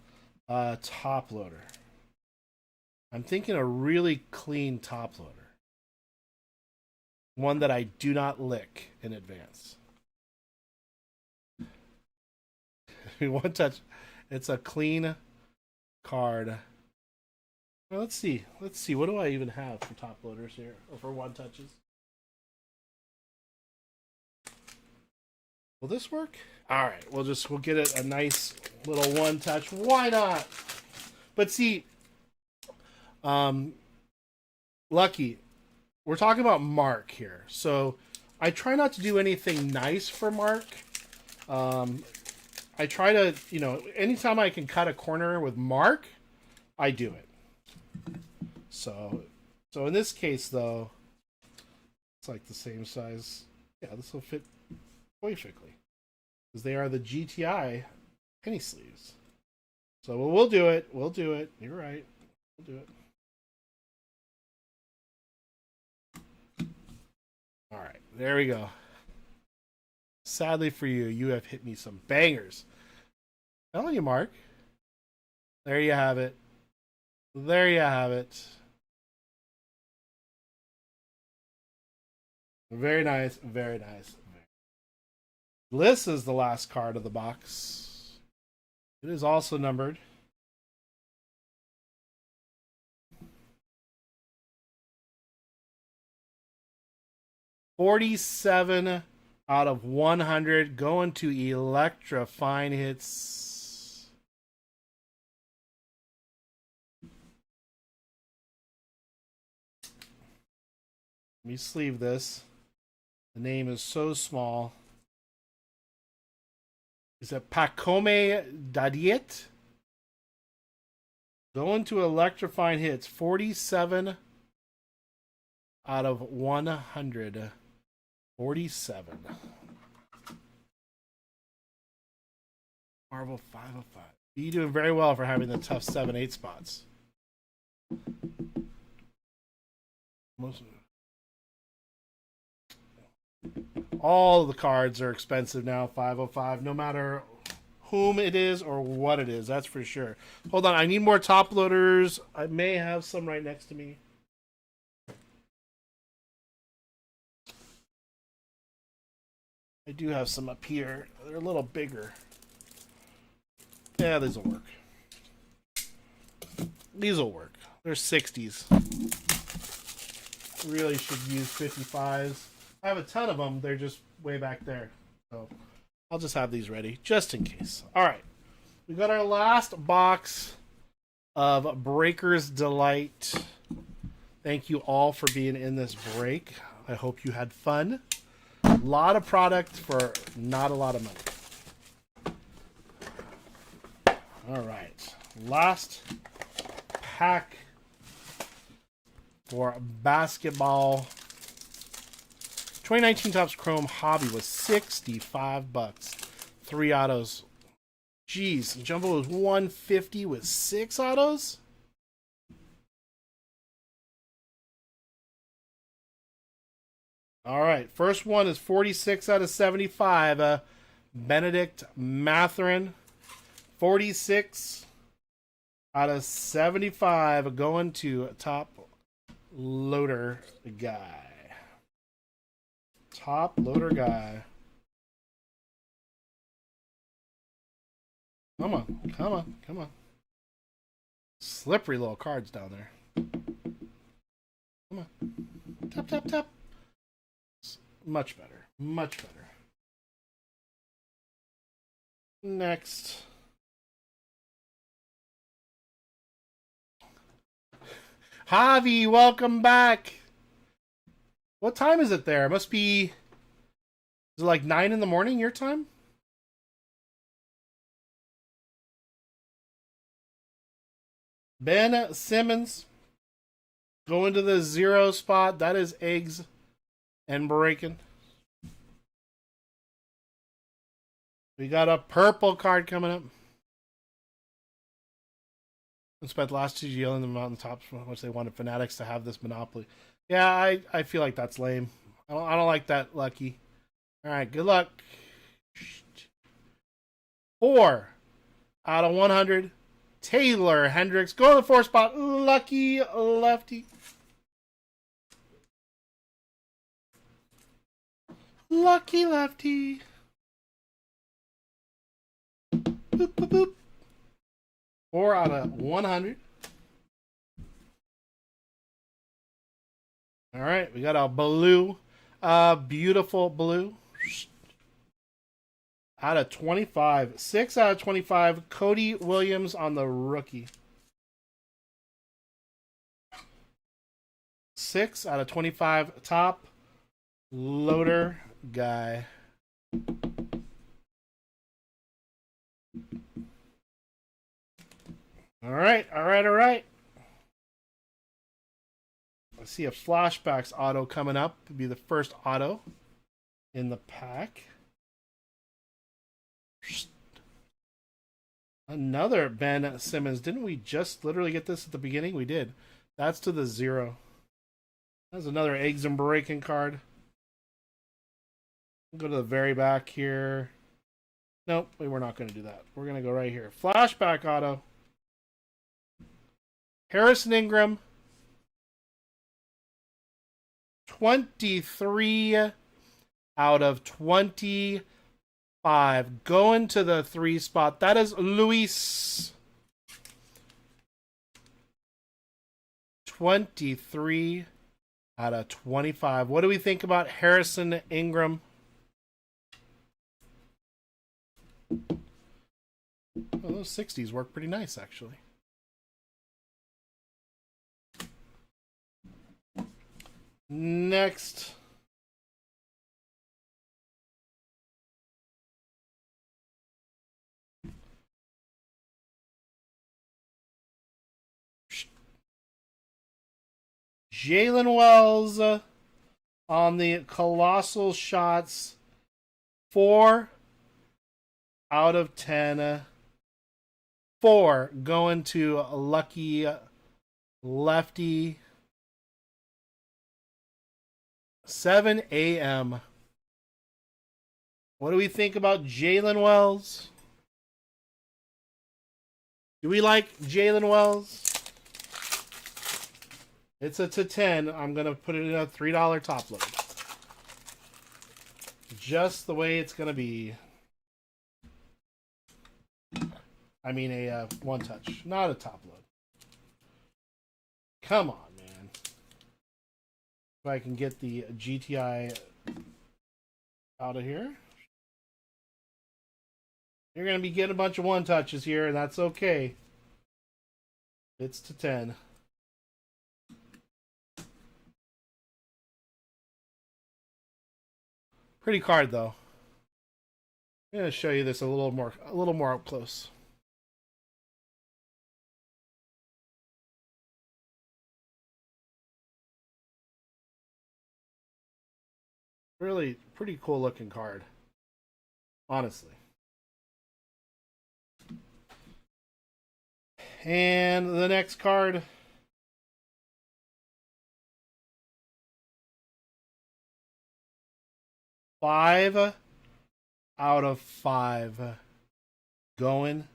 top loader? I'm thinking a really clean top loader. One that I do not lick in advance. One touch. It's a clean card. Well, let's see. Let's see. What do I even have for top loaders here? Or for one touches? Will this work? All right. We'll get it a nice little one touch. Why not? But see, Lucky, we're talking about Mark here. So I try not to do anything nice for Mark. I try to, anytime I can cut a corner with Mark, I do it. So in this case, though, it's like the same size. Yeah, this will fit perfectly. Because they are the GTI penny sleeves. So we'll do it. We'll do it. You're right. We'll do it. All right. There we go. Sadly for you, you have hit me some bangers. Telling you, Mark. There you have it. There you have it. Very nice. Very nice. This is the last card of the box. It is also numbered. $47 out of 100 going to Electra Fine Hits. Let me sleeve this. The name is so small. Is it Pacome Dadiet? Going to Electrifying Hits. 47 out of 100. 47. Marvel 505. You're doing very well for having the tough 7-8 spots. All the cards are expensive now, 505, no matter whom it is or what it is, that's for sure. Hold on, I need more top loaders. I may have some right next to me. I do have some up here. They're a little bigger. Yeah, these will work. These will work. They're 60s. Really should use 55s. I have a ton of them. They're just way back there. So I'll just have these ready just in case. All right. We got our last box of Breaker's Delight. Thank you all for being in this break. I hope you had fun. A lot of product for not a lot of money. All right. Last pack for basketball. 2019 Topps Chrome Hobby was $65. 3 autos. Jeez, Jumbo was $150 with 6 autos? All right, first one is 46 out of 75. Benedict Mathurin. 46 out of 75 going to top loader guy. Top loader guy. Come on, come on, come on. Slippery little cards down there. Come on. Tap, tap, tap. Much better. Much better. Next. Javi, welcome back. What time is it there? It must be... Is it like 9 in the morning your time? Ben Simmons going to the 0 spot. That is eggs and bacon. We got a purple card coming up. I spent the last 2 yelling them out on the tops, which they wanted Fanatics to have this monopoly. Yeah, I feel like that's lame. I don't like that, Lucky. All right, good luck. 4 out of 100. Taylor Hendricks. Go to the 4 spot. Lucky lefty. Lucky lefty. Boop, boop, boop. 4 out of 100. All right, we got a blue. Beautiful blue. Out of 25. 6 out of 25. Cody Williams on the rookie. 6 out of 25. Top loader guy. All right, all right, all right. I see a flashbacks auto coming up. It'll be the first auto in the pack. Another Ben Simmons. Didn't we just literally get this at the beginning? We did. That's to the 0. That's another eggs and bacon card. Go to the very back here. Nope, we're not going to do that. We're going to go right here. Flashback auto. Harrison Ingram. 23 out of 25. Going to the 3 spot. That is Luis. 23 out of 25. What do we think about Harrison Ingram? Well, those 60s work pretty nice, actually. Next. Jalen Wells on the Colossal Shots. 4 out of 10. 4 going to Lucky Lefty. 7 a.m. What do we think about Jalen Wells? Do we like Jalen Wells? It's a to 10. I'm going to put it in a $3 top load. Just the way it's going to be. I mean a one touch, not a top load. Come on, man. If I can get the GTI out of here. You're going to be getting a bunch of one touches here, and that's okay. It's to 10. Pretty card, though. I'm going to show you this a little more up close. Really pretty cool looking card. Honestly. And the next card. Five out of 5 going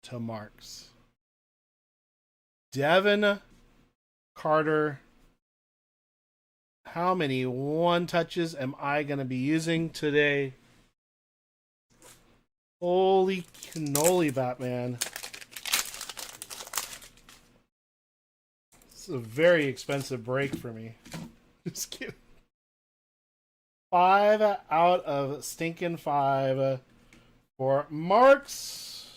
to Marks. Devin Carter. How many one touches am I going to be using today? Holy cannoli, Batman. This is a very expensive break for me. Just kidding. 5 out of stinking 5 for Marks.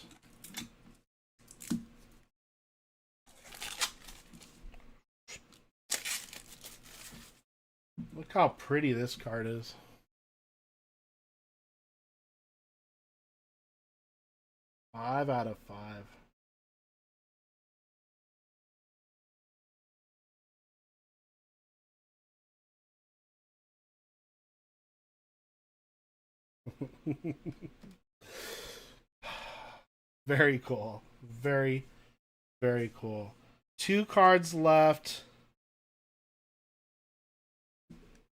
Look how pretty this card is. Five out of 5. Very cool. Very, very cool. 2 cards left.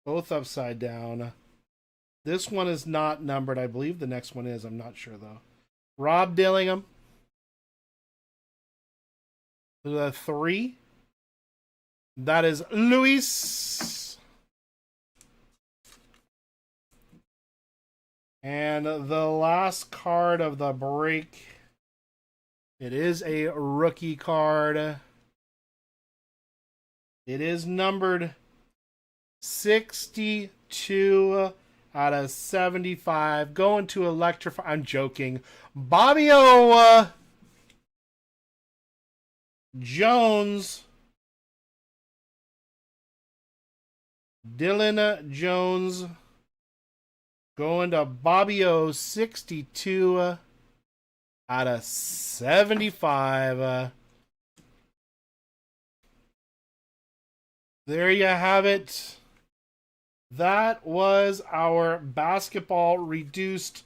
Both upside down. This one is not numbered. I believe the next one is. I'm not sure, though. Rob Dillingham. The 3. That is Luis. And the last card of the break. It is a rookie card. It is numbered 62 out of 75. Going to electrify. I'm joking. Bobbio Jones. Dylan Jones. Going to Bobbio 62 out of 75. There you have it. That was our basketball reduced,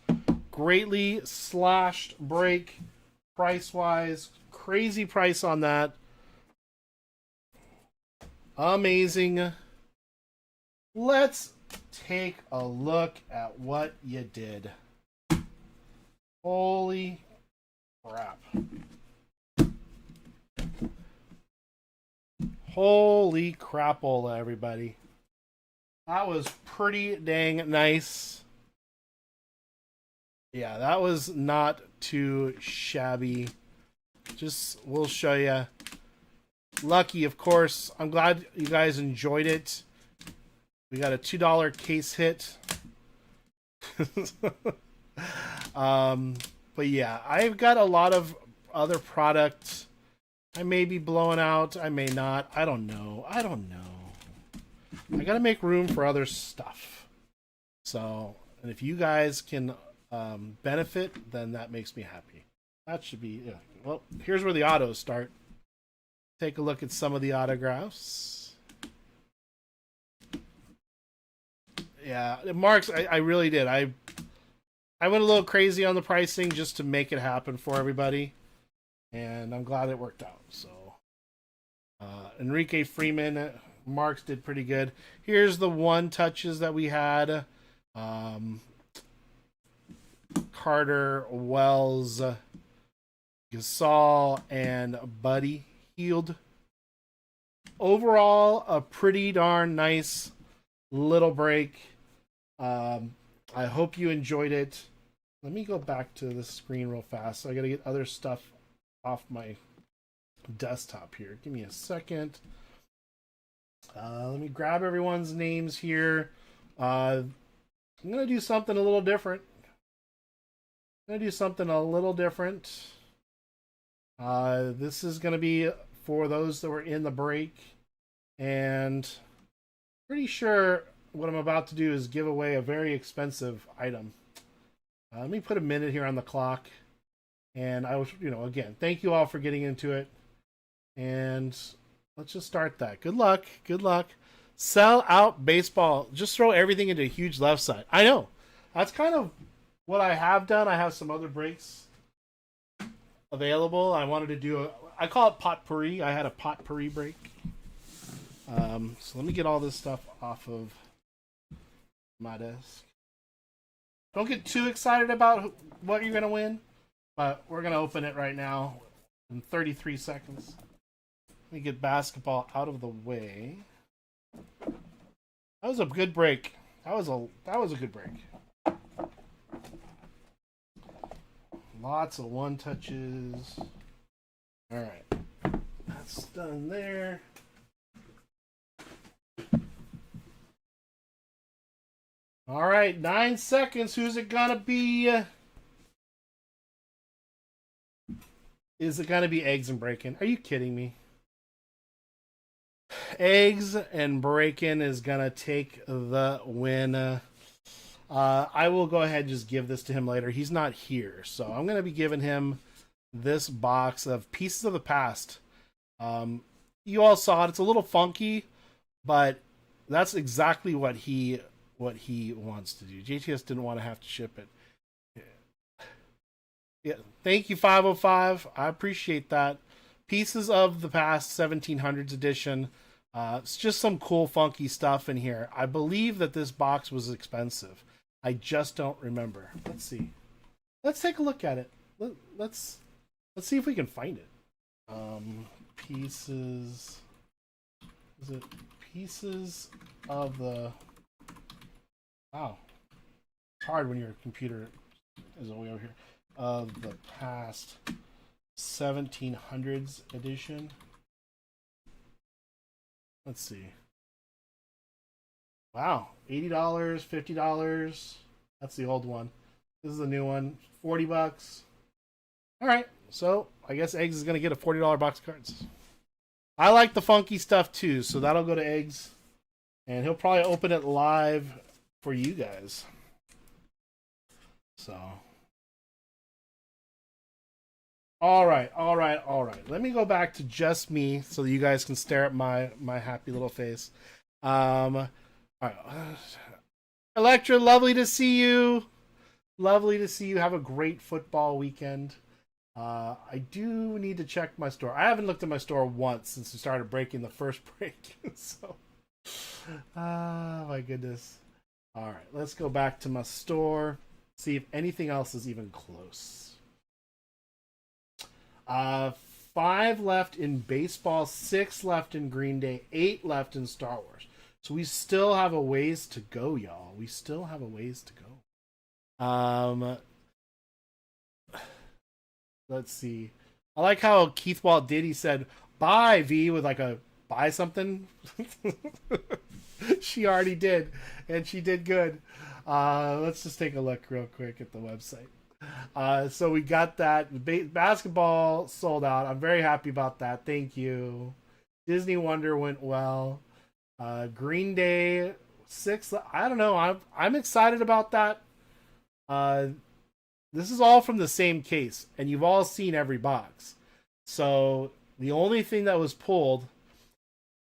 greatly slashed break price-wise. Crazy price on that. Amazing. Let's take a look at what you did. Holy crap. Holy crapola, everybody. That was pretty dang nice. Yeah, that was not too shabby. Just, we'll show you. Lucky, of course. I'm glad you guys enjoyed it. We got a $2 case hit. But yeah, I've got a lot of other products. I may be blowing out. I may not. I don't know. I gotta make room for other stuff. So, and if you guys can benefit, then that makes me happy. That should be, yeah. Well, here's where the autos start. Take a look at some of the autographs. Yeah, Marks, I really did. I went a little crazy on the pricing just to make it happen for everybody. And I'm glad it worked out. So, Enrique Freeman, Marks did pretty good. Here's the one touches that we had. Carter, Wells, Gasol, and Buddy Hield. Overall, a pretty darn nice little break. I hope you enjoyed it. Let me go back to the screen real fast. I gotta get other stuff off my desktop here. Give me a second. Let me grab everyone's names here. I'm gonna do something a little different. This is gonna be for those that were in the break, and pretty sure what I'm about to do is give away a very expensive item. Let me put a minute here on the clock. And I was, again, thank you all for getting into it. And let's just start that. Good luck. Good luck. Sell out baseball. Just throw everything into a huge left side. I know. That's kind of what I have done. I have some other breaks available. I wanted to do I call it potpourri. I had a potpourri break. So let me get all this stuff off of my desk. Don't get too excited about what you're going to win. But we're going to open it right now in 33 seconds. Let me get basketball out of the way. That was a good break. That was a good break. Lots of one touches. All right. That's done there. All right, 9 seconds. Who's it gonna be? Is it gonna be Eggs and Breakin'? Are you kidding me? Eggs and Breakin' is gonna take the win. I will go ahead and just give this to him later. He's not here, so I'm gonna be giving him this box of Pieces of the Past. You all saw it. It's a little funky, but that's exactly what he wants to do. JTS didn't want to have to ship it. Yeah, thank you 505. I appreciate that. Pieces of the Past 1700s edition. It's just some cool funky stuff in here. I believe that this box was expensive. I just don't remember. Let's see. Let's take a look at it. Let's see if we can find it. Pieces. Is it Pieces of the... Wow. It's hard when your computer is all the way over here. Of the Past 1700s edition. Let's see. Wow. $80, $50. That's the old one. This is the new one. $40. Alright. So, I guess Eggs is going to get a $40 box of cards. I like the funky stuff too, so that'll go to Eggs. And he'll probably open it live for you guys. So. Alright. Let me go back to just me so that you guys can stare at my happy little face. Alright. Electra, lovely to see you. Lovely to see you. Have a great football weekend. I do need to check my store. I haven't looked at my store once since we started breaking the first break. So, my goodness. All right, let's go back to my store. See if anything else is even close. 5 left in baseball, 6 left in Green Day, 8 left in Star Wars. So we still have a ways to go, y'all. We still have a ways to go. Let's see. I like how Keith Walt did. He said, "Bye, V," with like a buy something. She already did, and she did good. Let's just take a look real quick at the website. So we got that. Basketball sold out. I'm very happy about that. Thank you. Disney Wonder went well. Green Day 6. I don't know. I'm excited about that. This is all from the same case, and you've all seen every box. So the only thing that was pulled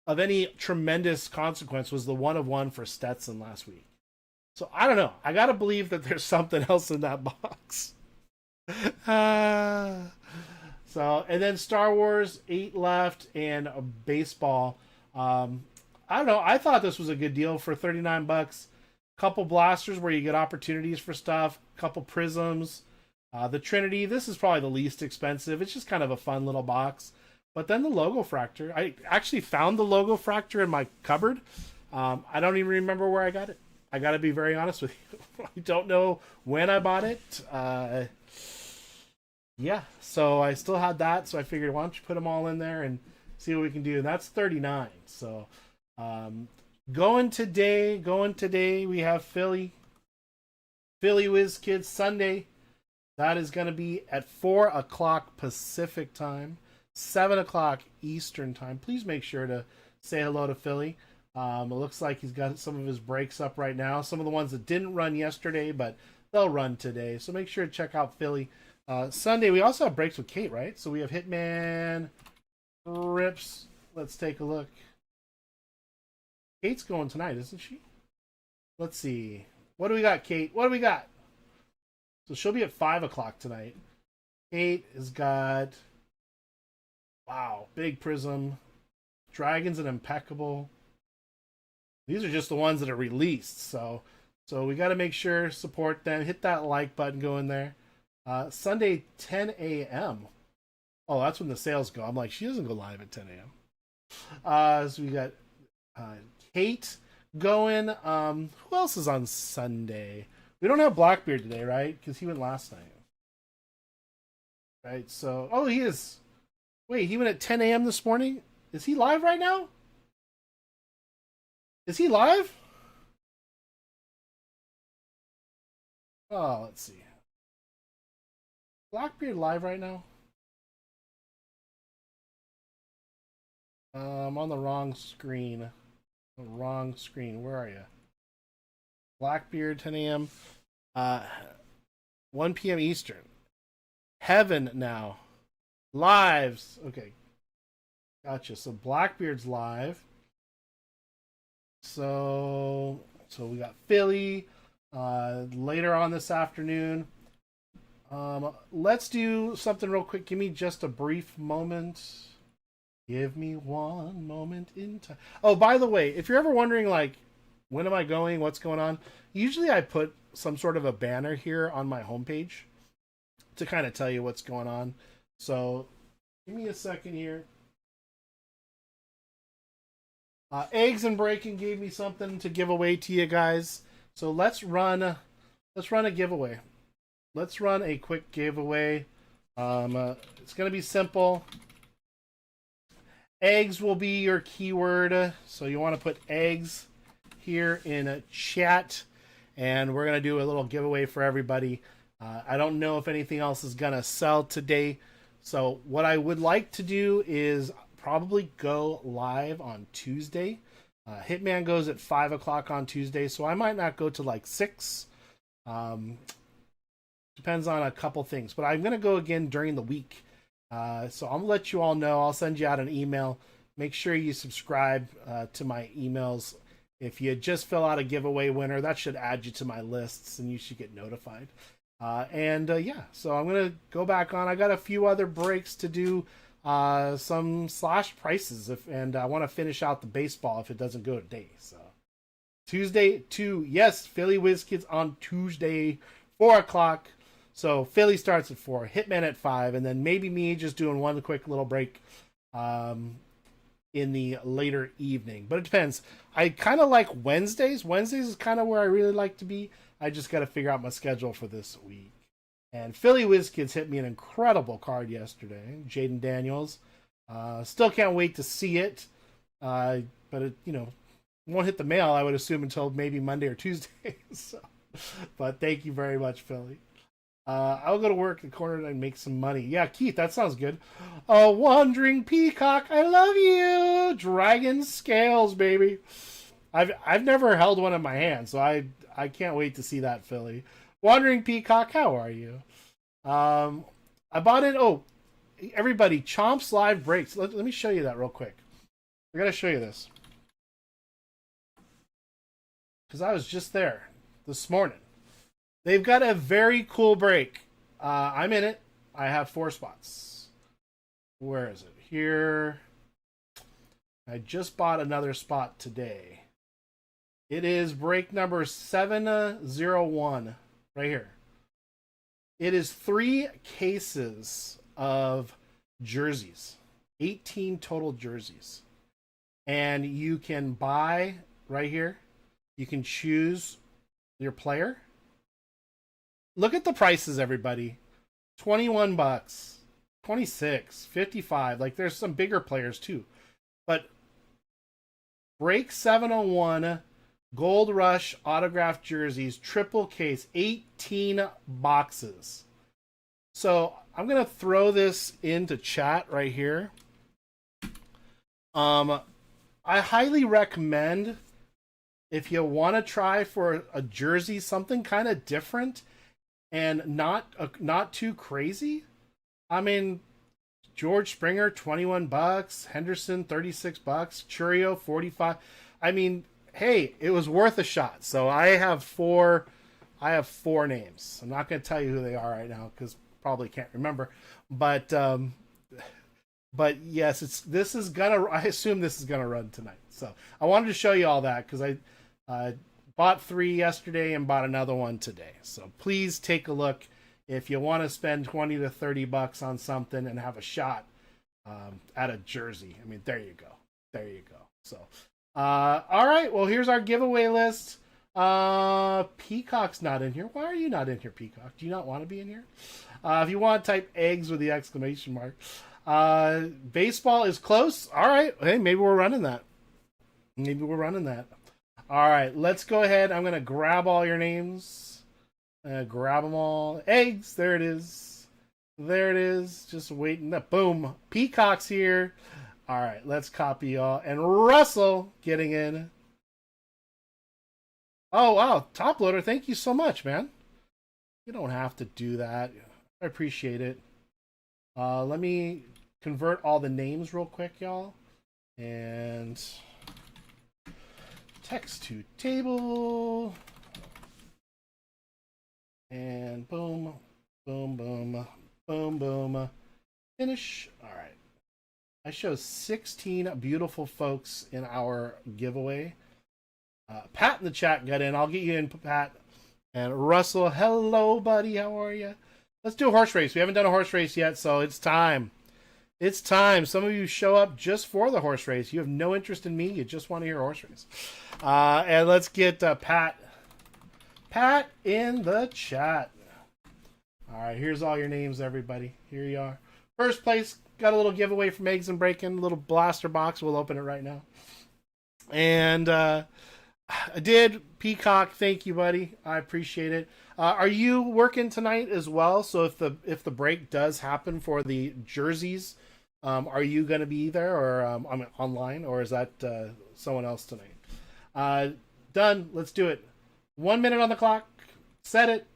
of any tremendous consequence was the 1 of 1 for Stetson last week. So I don't know. I gotta believe that there's something else in that box. And then Star Wars 8 left, and baseball. I don't know. I thought this was a good deal for $39. Couple blasters where you get opportunities for stuff. Couple prisms. The Trinity, this is probably the least expensive. It's just kind of a fun little box. But then the logo fractor. I actually found the logo fractor in my cupboard. I don't even remember where I got it. I got to be very honest with you. I don't know when I bought it. Yeah, so I still had that. So I figured, why don't you put them all in there and see what we can do. And that's $39. So going today, we have Philly Whiz Kids Sunday. That is going to be at 4 o'clock Pacific time, 7 o'clock Eastern time. Please make sure to say hello to Philly. It looks like he's got some of his breaks up right now. Some of the ones that didn't run yesterday, but they'll run today. So make sure to check out Philly. Sunday, we also have breaks with Kate, right? So we have Hitman, Rips. Let's take a look. Kate's going tonight, isn't she? Let's see. What do we got, Kate? What do we got? So she'll be at 5 o'clock tonight. Kate has got... Wow, big prism. Dragons and Impeccable. These are just the ones that are released. So we got to make sure, support them. Hit that like button, go in there. Sunday, 10 a.m. Oh, that's when the sales go. I'm like, she doesn't go live at 10 a.m. So we got Kate going. Who else is on Sunday? We don't have Blackbeard today, right? Because he went last night. Right. So, oh, he is. Wait, he went at 10 a.m. this morning. Is he live right now? Is he live? Oh, let's see. Blackbeard live right now? I'm on the wrong screen. The wrong screen. Where are you? Blackbeard, 10 a.m. 1 p.m. Eastern. Heaven now. Lives. Okay. Gotcha. So Blackbeard's live. So we got Philly later on this afternoon. Let's do something real quick. Give me just a brief moment. Give me one moment in time. Oh, by the way, if you're ever wondering, like, when am I going? What's going on? Usually I put some sort of a banner here on my homepage to kind of tell you what's going on. So give me a second here. Eggs and Breaking gave me something to give away to you guys. So let's run a giveaway. Let's run a quick giveaway. It's going to be simple. Eggs will be your keyword. So you want to put eggs here in a chat. And we're going to do a little giveaway for everybody. I don't know if anything else is going to sell today. So what I would like to do is probably go live on Tuesday. Hitman goes at 5 o'clock on Tuesday. So I might not go to like 6. Depends on a couple things. But I'm going to go again during the week. So I'm going to let you all know. I'll send you out an email. Make sure you subscribe to my emails. If you just fill out a giveaway winner, that should add you to my lists and you should get notified. Yeah, so I'm going to go back on. I got a few other breaks to do, some slash prices, and I want to finish out the baseball if it doesn't go today. So Tuesday, yes, Philly Whiz Kids on Tuesday, 4 o'clock. So Philly starts at 4, Hitman at 5, and then maybe me just doing one quick little break in the later evening. But it depends. I kind of like Wednesdays. Wednesdays is kind of where I really like to be. I just got to figure out my schedule for this week. And Philly Whiz Kids hit me an incredible card yesterday. Jaden Daniels. Still can't wait to see it. But it, won't hit the mail, I would assume, until maybe Monday or Tuesday. So, but thank you very much, Philly. I'll go to work in the corner and make some money. Yeah, Keith, that sounds good. A wandering peacock, I love you. Dragon scales, baby. I've never held one in my hand, so I can't wait to see that, Philly. Wandering peacock, how are you? I bought it. Oh, everybody, Chomp's live breaks. Let me show you that real quick. I gotta show you this because I was just there this morning. They've got a very cool break. I'm in it. I have 4 spots. Where is it? Here. I just bought another spot today. It is break number 701. Right here. It is 3 cases of jerseys. 18 total jerseys. And you can buy right here. You can choose your player. Look at the prices, everybody. $21, 26, 55. Like, there's some bigger players too. But break 701, Gold Rush autographed jerseys, triple case, 18 boxes. So I'm gonna throw this into chat right here. I highly recommend, if you want to try for a jersey, something kind of different and not too crazy. I mean, George Springer, $21, Henderson, $36, Churio, $45. I mean, hey, it was worth a shot. So I have 4 names. I'm not going to tell you who they are right now because probably can't remember. But yes, I assume this is gonna run tonight. So I wanted to show you all that because I bought 3 yesterday and bought another one today. So please take a look if you want to spend 20 to 30 bucks on something and have a shot at a jersey. I mean, there you go. So all right, well, here's our giveaway list. Peacock's not in here. Why are you not in here, Peacock? Do you not want to be in here? If you want, type eggs with the exclamation mark. Baseball is close. All right. Hey, maybe we're running that. Maybe we're running that. All right. Let's go ahead. I'm going to grab all your names. Grab them all. Eggs. There it is. There it is. Just waiting. Boom. Peacock's here. All right. Let's copy y'all. And Russell getting in. Oh, wow. Top loader. Thank you so much, man. You don't have to do that. I appreciate it. Let me convert all the names real quick, y'all. And text to table. And boom, boom, boom, boom, boom. Finish. All right. I show 16 beautiful folks in our giveaway. Pat in the chat got in. I'll get you in, Pat. And Russell, hello, buddy. How are you? Let's do a horse race. We haven't done a horse race yet, so it's time. It's time. Some of you show up just for the horse race. You have no interest in me. You just want to hear a horse race. And let's get Pat. Pat in the chat. All right, here's all your names, everybody. Here you are. First place, got a little giveaway from Eggs and Bacon, a little blaster box. We'll open it right now. And I did. Peacock, thank you, buddy. I appreciate it. Are you working tonight as well? So if the break does happen for the jerseys, are you going to be there or online, or is that someone else tonight? Done. Let's do it. 1 minute on the clock. Set it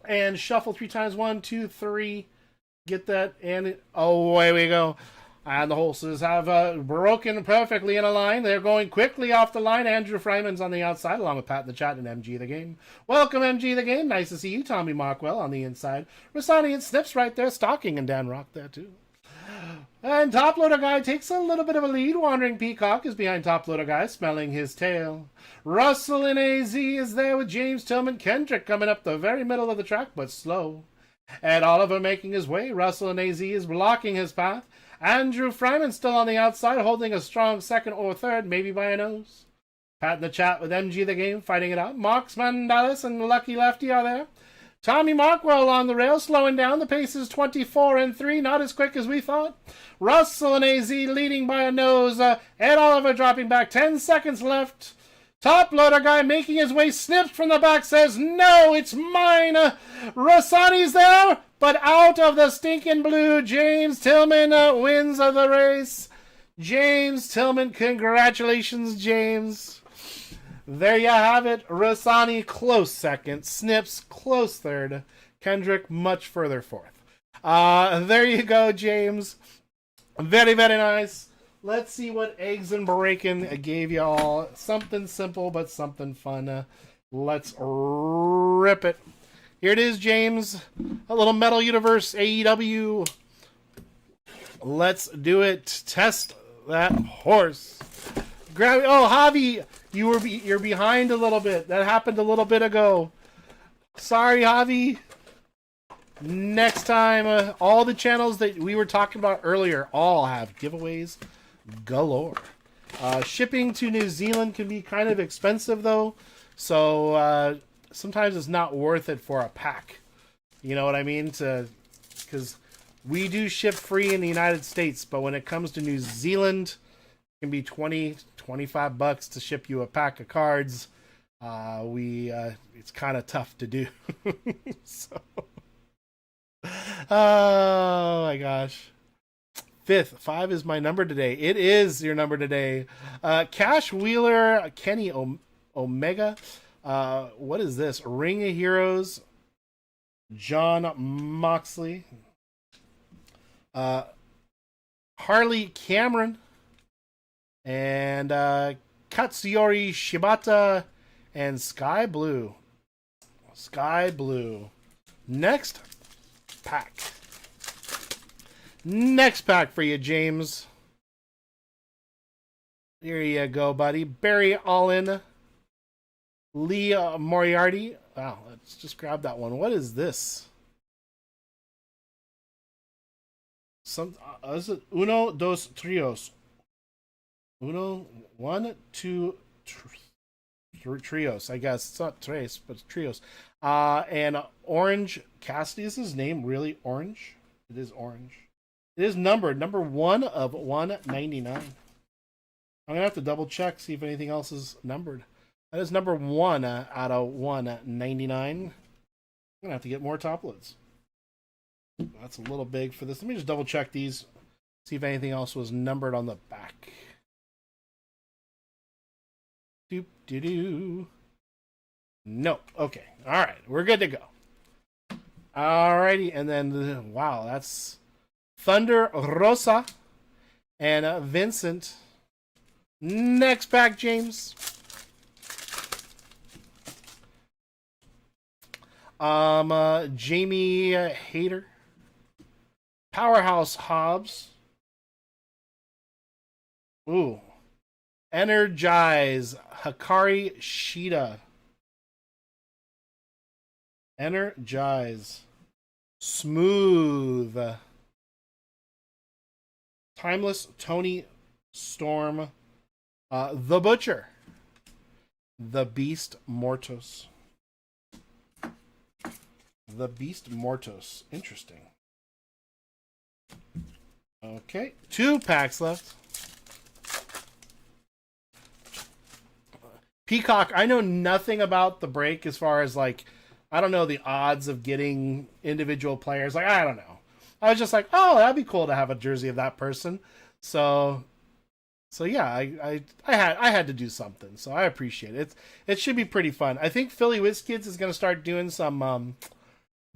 and shuffle 3 times. 1, 2, 3. Get that and away we go. And the horses have broken perfectly in a line. They're going quickly off the line. Andrew Fryman's on the outside, along with Pat in the chat and MG the Game. Welcome, MG the Game. Nice to see you. Tommy Markwell on the inside. Rasani and Snips right there. Stalking and Dan Rock there, too. And Top Loader Guy takes a little bit of a lead. Wandering Peacock is behind Top Loader Guy, smelling his tail. Russell in AZ is there with James Tillman. Kendrick coming up the very middle of the track, but slow. And Oliver making his way. Russell in AZ is blocking his path. Andrew Fryman still on the outside, holding a strong second or third, maybe by a nose. Pat in the chat with MG the Game, fighting it out. Marks Mandalis and Lucky Lefty are there. Tommy Markwell on the rail, slowing down. The pace is 24 and 3, not as quick as we thought. Russell and AZ leading by a nose. Ed Oliver dropping back, 10 seconds left. Top Loader Guy making his way, snips from the back, says, no, it's mine. Rossani's there, but out of the stinking blue. James Tillman wins the race. James Tillman, congratulations, James. There you have it. Rossani close second. Snips close third. Kendrick much further fourth. There you go, James. Very, very nice. Let's see what Eggs and Bacon gave y'all. Something simple, but something fun. Let's rip it. Here it is, James. A little Metal Universe AEW. Let's do it. Test that horse. Grab. Oh, Javi, you're behind a little bit. That happened a little bit ago. Sorry, Javi. Next time, all the channels that we were talking about earlier all have giveaways galore. Shipping to New Zealand can be kind of expensive, though. So sometimes it's not worth it for a pack. You know what I mean? Because we do ship free in the United States, but when it comes to New Zealand, it can be $20-25 to ship you a pack of cards. It's kind of tough to do. So, oh my gosh. 5 is my number today. It is your number today. Cash Wheeler, Kenny Omega. What is this? Ring of Heroes. John Moxley. Harley Cameron. And Katsuyori Shibata. And Sky Blue. Sky Blue. Next pack. Next pack for you, James. Here you go, buddy. Barry Allin. Lee Moriarty. Wow, let's just grab that one. What is this? Is it uno, dos, trios? Uno, 1, 2, Trios, I guess. It's not Tres, but it's Trios. And Orange Cassidy, is his name really Orange? It is Orange. It is numbered, number 1 of 199. I'm going to have to double check, see if anything else is numbered. That is number 1 out of 199. I'm going to have to get more top loads. That's a little big for this. Let me just double check these, see if anything else was numbered on the back. Doop doo doo. No. Okay. All right. We're good to go. Alrighty. And then, wow, that's Thunder Rosa and Vincent. Next pack, James. Jamie Hayter. Powerhouse Hobbs. Ooh. Energize. Hikari Shida. Energize. Smooth. Timeless Tony Storm. The Butcher. The Beast Mortos. The Beast Mortos. Interesting. Okay. 2 packs left. Peacock, I know nothing about the break as far as, like, I don't know the odds of getting individual players. Like, I don't know. I was just like, oh, that'd be cool to have a jersey of that person. So yeah, I had to do something. So I appreciate it. It should be pretty fun. I think Philly WizKids is going to start doing some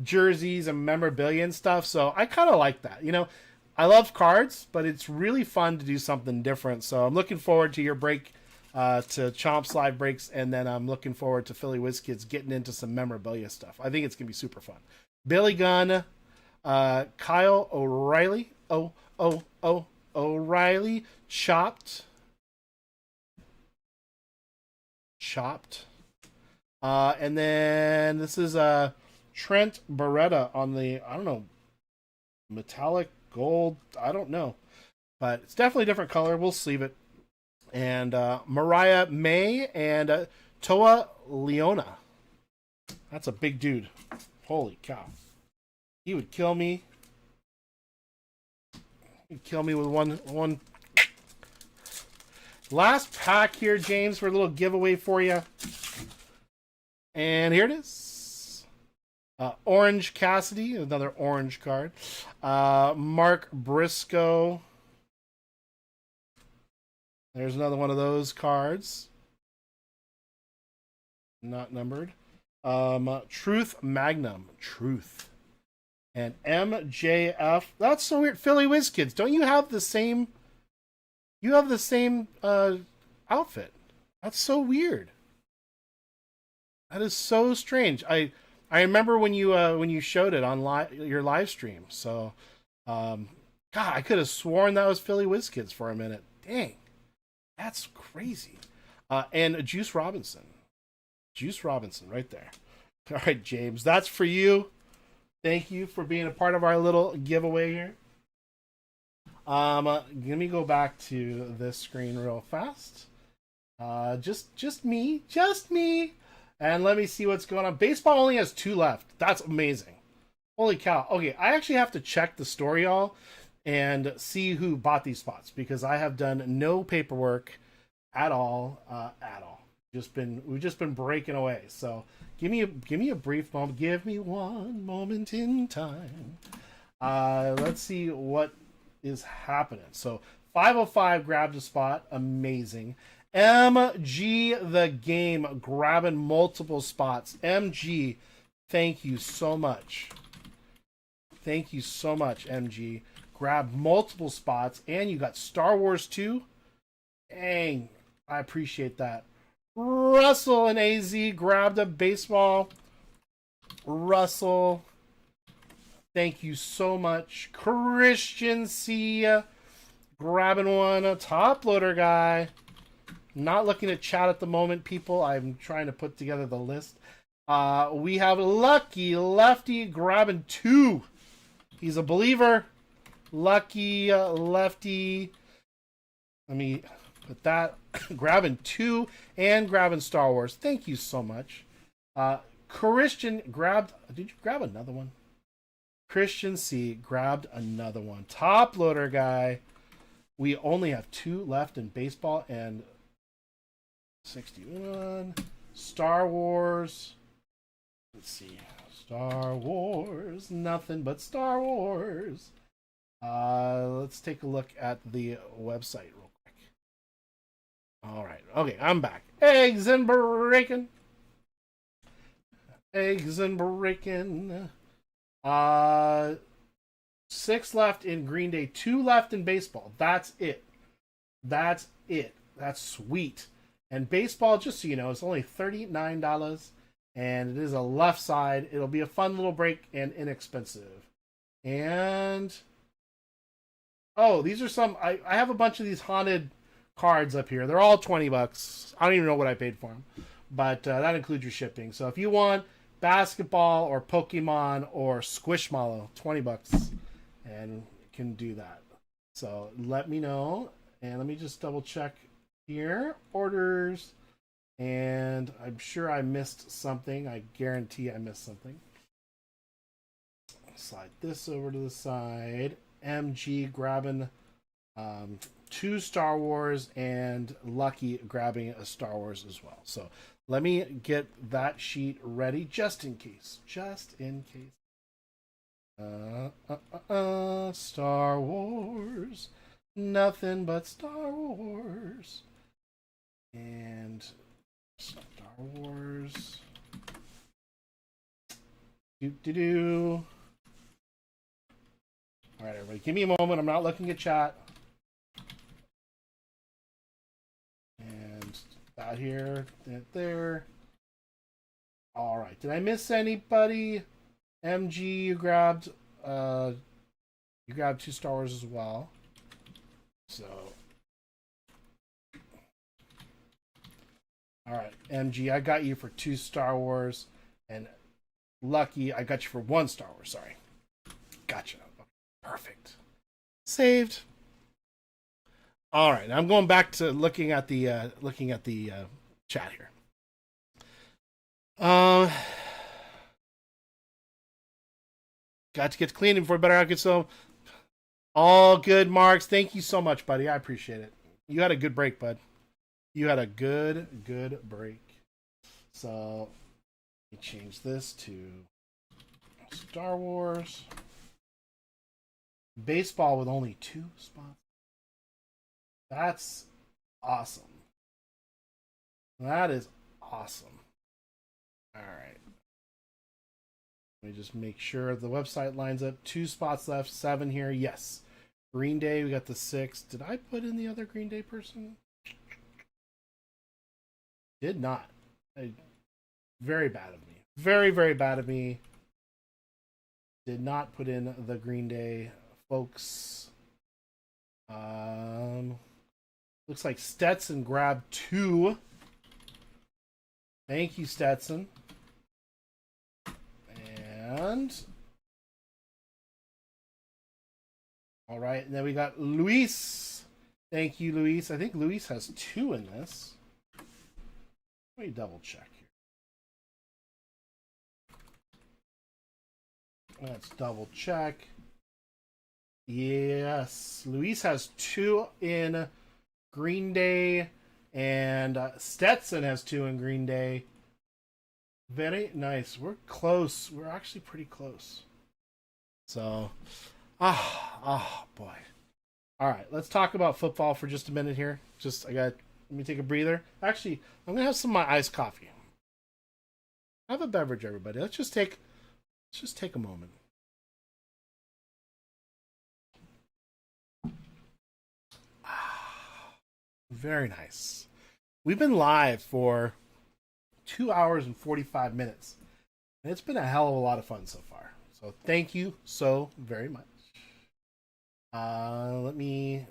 jerseys and memorabilia and stuff. So I kind of like that. You know, I love cards, but it's really fun to do something different. So I'm looking forward to your break, to Chomp's live breaks, and then I'm looking forward to Philly WizKids getting into some memorabilia stuff. I think it's gonna be super fun. Billy Gunn, Kyle O'Reilly, O'Reilly, Chopped, and then this is Trent Beretta on the, I don't know, metallic gold, I don't know, but it's definitely a different color. We'll sleeve it. And Mariah May and Toa Leona. That's a big dude. Holy cow. He would kill me. He'd kill me with one. Last pack here, James, for a little giveaway for you. And here it is. Orange Cassidy, another orange card. Mark Briscoe. There's another one of those cards. Not numbered. Truth Magnum. Truth. And MJF. That's so weird. Philly WizKids. Don't you have the same... You have the same outfit. That's so weird. That is so strange. I remember when you showed it on your live stream. So, God, I could have sworn that was Philly WizKids for a minute. Dang. That's crazy. And Juice Robinson. Juice Robinson right there. All right, James. That's for you. Thank you for being a part of our little giveaway here. Let me go back to this screen real fast. Just me. And let me see what's going on. Baseball only has 2 left. That's amazing. Holy cow. Okay, I actually have to check the story, y'all, and see who bought these spots, because I have done no paperwork at all. We've just been breaking away. So give me a brief moment. Give me one moment in time. Let's see what is happening. So 505 grabbed a spot. Amazing. MG the Game grabbing multiple spots. MG, thank you so much. Thank you so much, MG. Grab multiple spots, and you got Star Wars 2. Dang, I appreciate that. Russell and AZ grabbed a baseball. Russell, thank you so much. Christian C grabbing one. A top loader guy. Not looking at chat at the moment, people. I'm trying to put together the list. We have Lucky Lefty grabbing 2. He's a believer. Lucky Lefty. Let me put that. Grabbing 2 and grabbing Star Wars. Thank you so much. Christian grabbed. Did you grab another one? Christian C grabbed another one. Top loader guy. We only have 2 left in baseball and 61. Star Wars. Let's see. Star Wars. Nothing but Star Wars. Let's take a look at the website real quick. All right. Okay, I'm back. Eggs and bacon. Eggs and bacon. 6 left in Green Day. 2 left in baseball. That's it. That's it. That's sweet. And baseball, just so you know, is only $39. And it is a left side. It'll be a fun little break and inexpensive. And oh, these are some. I have a bunch of these haunted cards up here. They're all $20. I don't even know what I paid for them, but that includes your shipping. So if you want basketball or Pokemon or Squishmallow, $20, and you can do that. So let me know, and let me just double check here. Orders, and I'm sure I missed something. I guarantee I missed something. Slide this over to the side. MG grabbing 2 Star Wars, and Lucky grabbing a Star Wars as well. So let me get that sheet ready just in case. Just in case. Star Wars. Nothing but Star Wars. And Star Wars. Do. All right, everybody, give me a moment. I'm not looking at chat. And that here, that there. All right. Did I miss anybody? MG, you grabbed 2 Star Wars as well. So, all right, MG, I got you for 2 Star Wars, and Lucky, I got you for 1 Star Wars. Sorry, gotcha. Perfect. Saved. All right, I'm going back to looking at the chat here. Got to get to cleaning before better outfit. So, all good, Marks. Thank you so much, buddy. I appreciate it. You had a good break, bud. You had a good break. So, let me change this to Star Wars. Baseball with only 2 spots. That's awesome. That is awesome. All right. Let me just make sure the website lines up. 2 spots left. 7 here. Yes. Green Day, we got the 6. Did I put in the other Green Day person? Did not. Very bad of me. Very bad of me. Did not put in the Green Day folks. Looks like Stetson grabbed 2. Thank you, Stetson. And all right, and then we got Luis. Thank you, Luis. I think Luis has 2 in this. Let me double check here. Let's double check. Yes, Luis has 2 in Green Day, and Stetson has 2 in Green Day. Very nice. We're close. We're actually pretty close. So, boy. All right, let's talk about football for just a minute here. Let me take a breather. Actually, I'm gonna have some of my iced coffee. Have a beverage, everybody. Let's just take a moment. Very nice. We've been live for 2 hours and 45 minutes. And it's been a hell of a lot of fun so far. So thank you so very much. Let me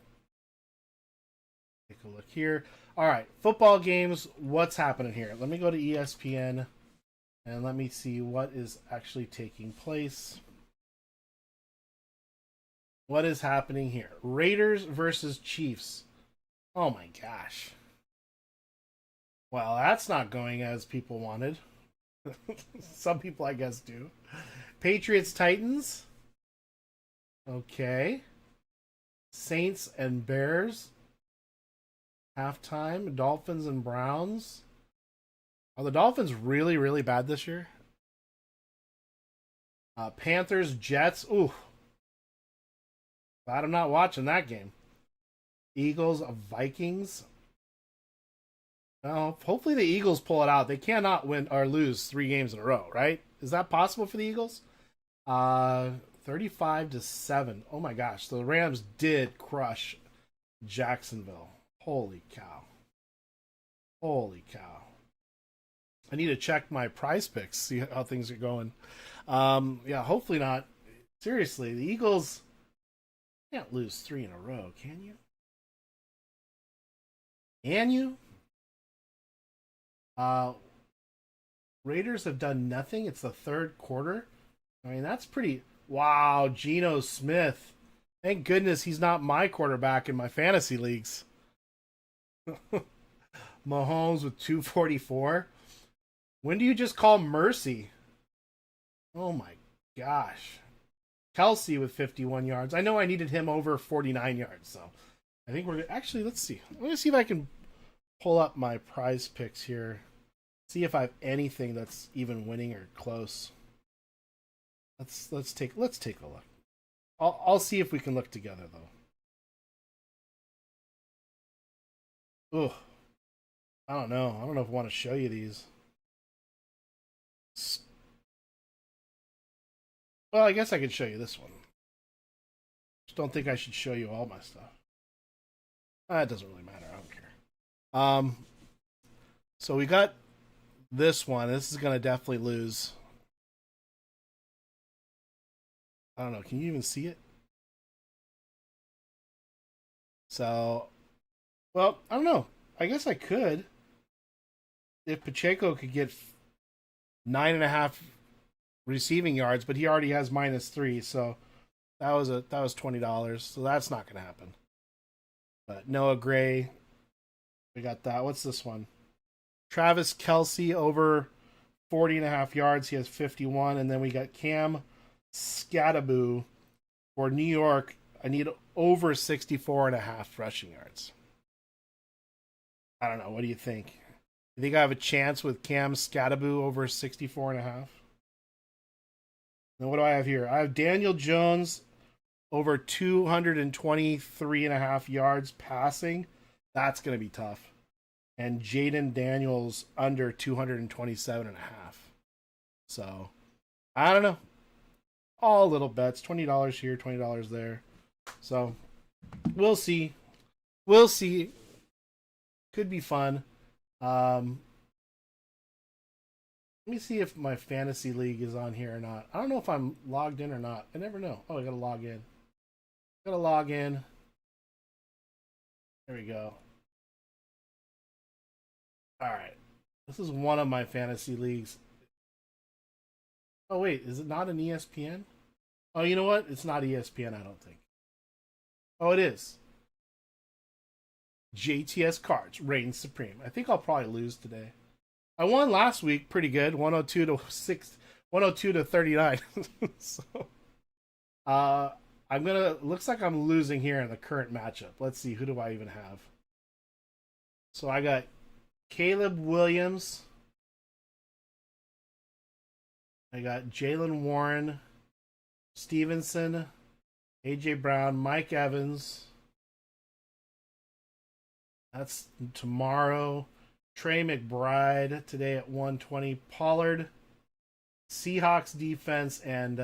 take a look here. All right, football games. What's happening here? Let me go to ESPN and let me see what is actually taking place. What is happening here? Raiders versus Chiefs. Oh my gosh. Well, that's not going as people wanted. Some people, I guess, do. Patriots Titans. Okay. Saints and Bears. Halftime. Dolphins and Browns. Are the Dolphins really, really bad this year? Panthers Jets. Ooh. Glad I'm not watching that game. Eagles Vikings. Well, hopefully the Eagles pull it out. They cannot win or lose 3 games in a row, right? Is that possible for the Eagles? 35-7. Oh my gosh, the Rams did crush Jacksonville. Holy cow. Holy cow. I need to check my prize picks, see how things are going. Yeah, hopefully not. Seriously, the Eagles can't lose 3 in a row, can you? Can you? Raiders have done nothing. It's the third quarter. I mean, that's pretty. Wow, Geno Smith. Thank goodness he's not my quarterback in my fantasy leagues. Mahomes with 244. When do you just call mercy? Oh my gosh. Kelsey with 51 yards. I know I needed him over 49 yards, so I think we're actually. Let's see. Let me see if I can pull up my prize picks here. See if I have anything that's even winning or close. Let's take a look. I'll see if we can look together though. Ugh. I don't know. I don't know if I want to show you these. Well, I guess I could show you this one. Just don't think I should show you all my stuff. It doesn't really matter. I don't care. So we got this one. This is gonna definitely lose. I don't know. Can you even see it? So, well, I don't know. I guess I could if Pacheco could get 9.5 receiving yards, but he already has -3. So that was $20. So that's not gonna happen. But Noah Gray, we got that. What's this one? Travis Kelsey over 40.5 yards. He has 51. And then we got Cam Scattaboo for New York. I need over 64.5 rushing yards. I don't know. What do you think? You think I have a chance with Cam Scattaboo over 64.5? Then what do I have here? I have Daniel Jones over 223.5 yards passing. That's going to be tough. And Jaden Daniels under 227.5. So, I don't know. All little bets. $20 here, $20 there. So, we'll see. We'll see. Could be fun. Let me see if my fantasy league is on here or not. I don't know if I'm logged in or not. I never know. Oh, I gotta log in. Gotta log in. There we go. Alright. This is one of my fantasy leagues. Oh, wait. Is it not an ESPN? Oh, you know what? It's not ESPN, I don't think. Oh, it is. JTS Cards reigns supreme. I think I'll probably lose today. I won last week pretty good, 102 to 39. So, I'm gonna. Looks like I'm losing here in the current matchup. Let's see, who do I even have? So I got Caleb Williams. I got Jalen Warren, Stevenson, AJ Brown, Mike Evans. That's tomorrow. Trey McBride today at 120. Pollard, Seahawks defense, and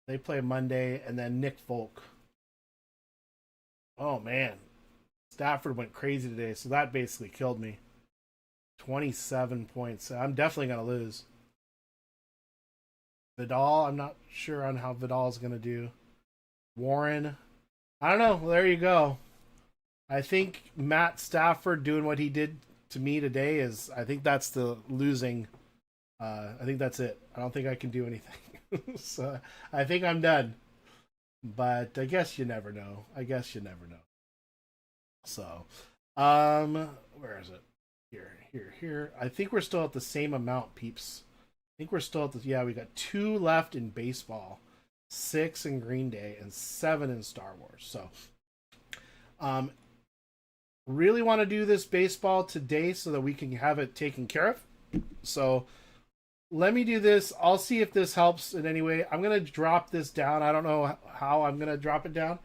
they play Monday, and then Nick Folk. Oh man, Stafford went crazy today, so that basically killed me. 27 points. I'm definitely gonna lose. Vidal, I'm not sure on how Vidal's gonna do. Warren, I don't know. Well, there you go. I think Matt Stafford doing what he did to me today is, I think that's the losing. I think that's it. I don't think I can do anything. So I think I'm done. But I guess you never know. So, where is it? Here. I think we're still at the same amount, peeps. I think we're still at the, yeah, we got 2 left in baseball, 6 in Green Day, and 7 in Star Wars. So, really want to do this baseball today so that we can have it taken care of. So, let me do this. I'll see if this helps in any way. I'm going to drop this down. I don't know how I'm going to drop it down.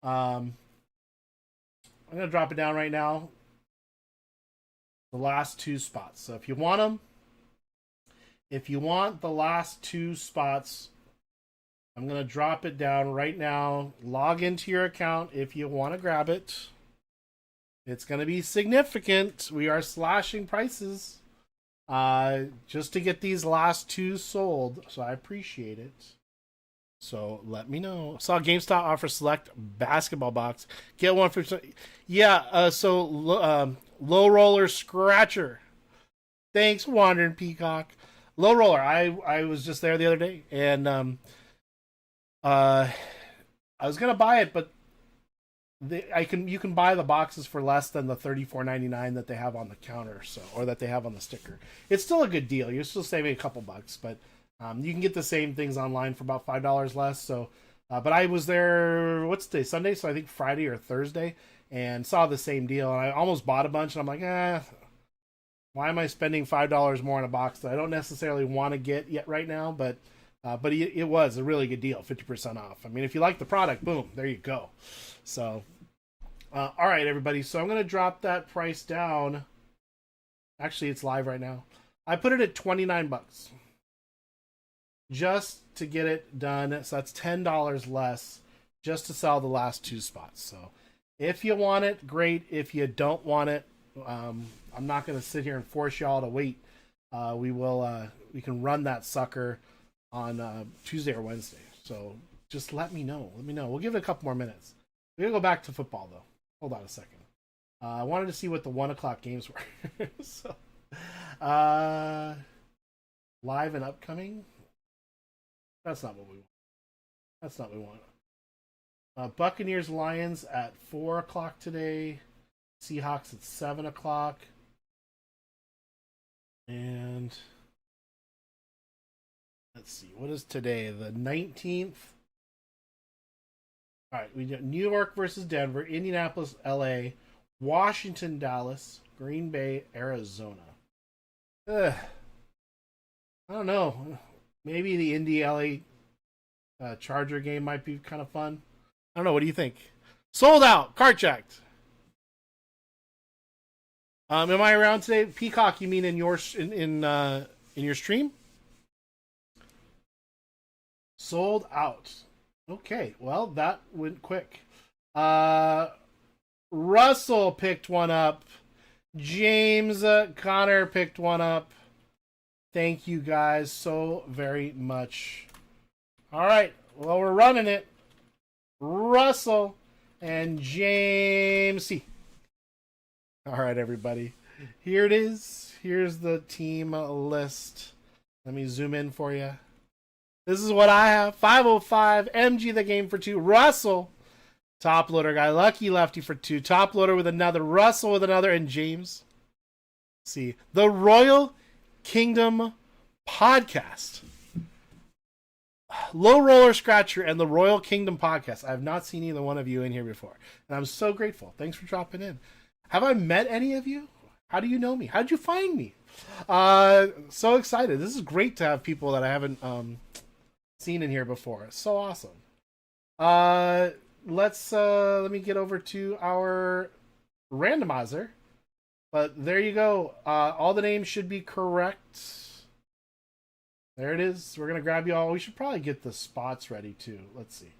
I'm going to drop it down right now. The last 2 spots. So if you want them, if you want the last 2 spots, I'm going to drop it down right now. Log into your account if you want to grab it. It's going to be significant. We are slashing prices just to get these last 2 sold. So I appreciate it. So let me know. Saw GameStop offer select basketball box. Get one for... Yeah, Low Roller Scratcher. Thanks, Wandering Peacock. Low Roller, I was just there the other day, and I was gonna buy it, but you can buy the boxes for less than the $34.99 that they have on the counter, or that they have on the sticker. It's still a good deal. You're still saving a couple bucks, but you can get the same things online for about $5 less. So, but I was there. What's today? Sunday, so I think Friday or Thursday, and saw the same deal. And I almost bought a bunch, and I'm like, why am I spending $5 more on a box that I don't necessarily want to get yet right now? But it was a really good deal, 50% off. I mean, if you like the product, boom, there you go. So, all right, everybody. So I'm gonna drop that price down. Actually, it's live right now. I put it at $29 just to get it done. So that's $10 less just to sell the last 2 spots. So if you want it, great. If you don't want it, I'm not going to sit here and force y'all to wait. We can run that sucker on Tuesday or Wednesday. So just let me know. We'll give it a couple more minutes. We're going to go back to football, though. Hold on a second. I wanted to see what the 1 o'clock games were. So, live and upcoming. That's not what we want. Buccaneers Lions at 4 o'clock today. Seahawks at 7 o'clock. And let's see, what is today? The 19th. All right, we got New York versus Denver, Indianapolis, LA, Washington, Dallas, Green Bay, Arizona. I don't know. Maybe the Indy LA Charger game might be kind of fun. I don't know. What do you think? Sold out. Card checked. Am I around today? Peacock, you mean in your stream? Sold out. Okay. Well, that went quick. Russell picked one up. James Connor picked one up. Thank you guys so very much. All right. Well, we're running it. Russell and James C. All right, everybody. Here it is. Here's the team list. Let me zoom in for you. This is what I have. 505, MG the game for 2. Russell, top loader guy. Lucky Lefty for 2. Top loader with another. Russell with another. And James. See. The Royal Kingdom podcast. Low Roller Scratcher and the Royal Kingdom podcast. I have not seen either one of you in here before. And I'm so grateful. Thanks for dropping in. Have I met any of you? How do you know me? How'd you find me? So excited. This is great to have people that I haven't seen in here before. It's so awesome. Let me get over to our randomizer. But there you go. All the names should be correct. There it is. We're going to grab you all. We should probably get the spots ready too. Let's see.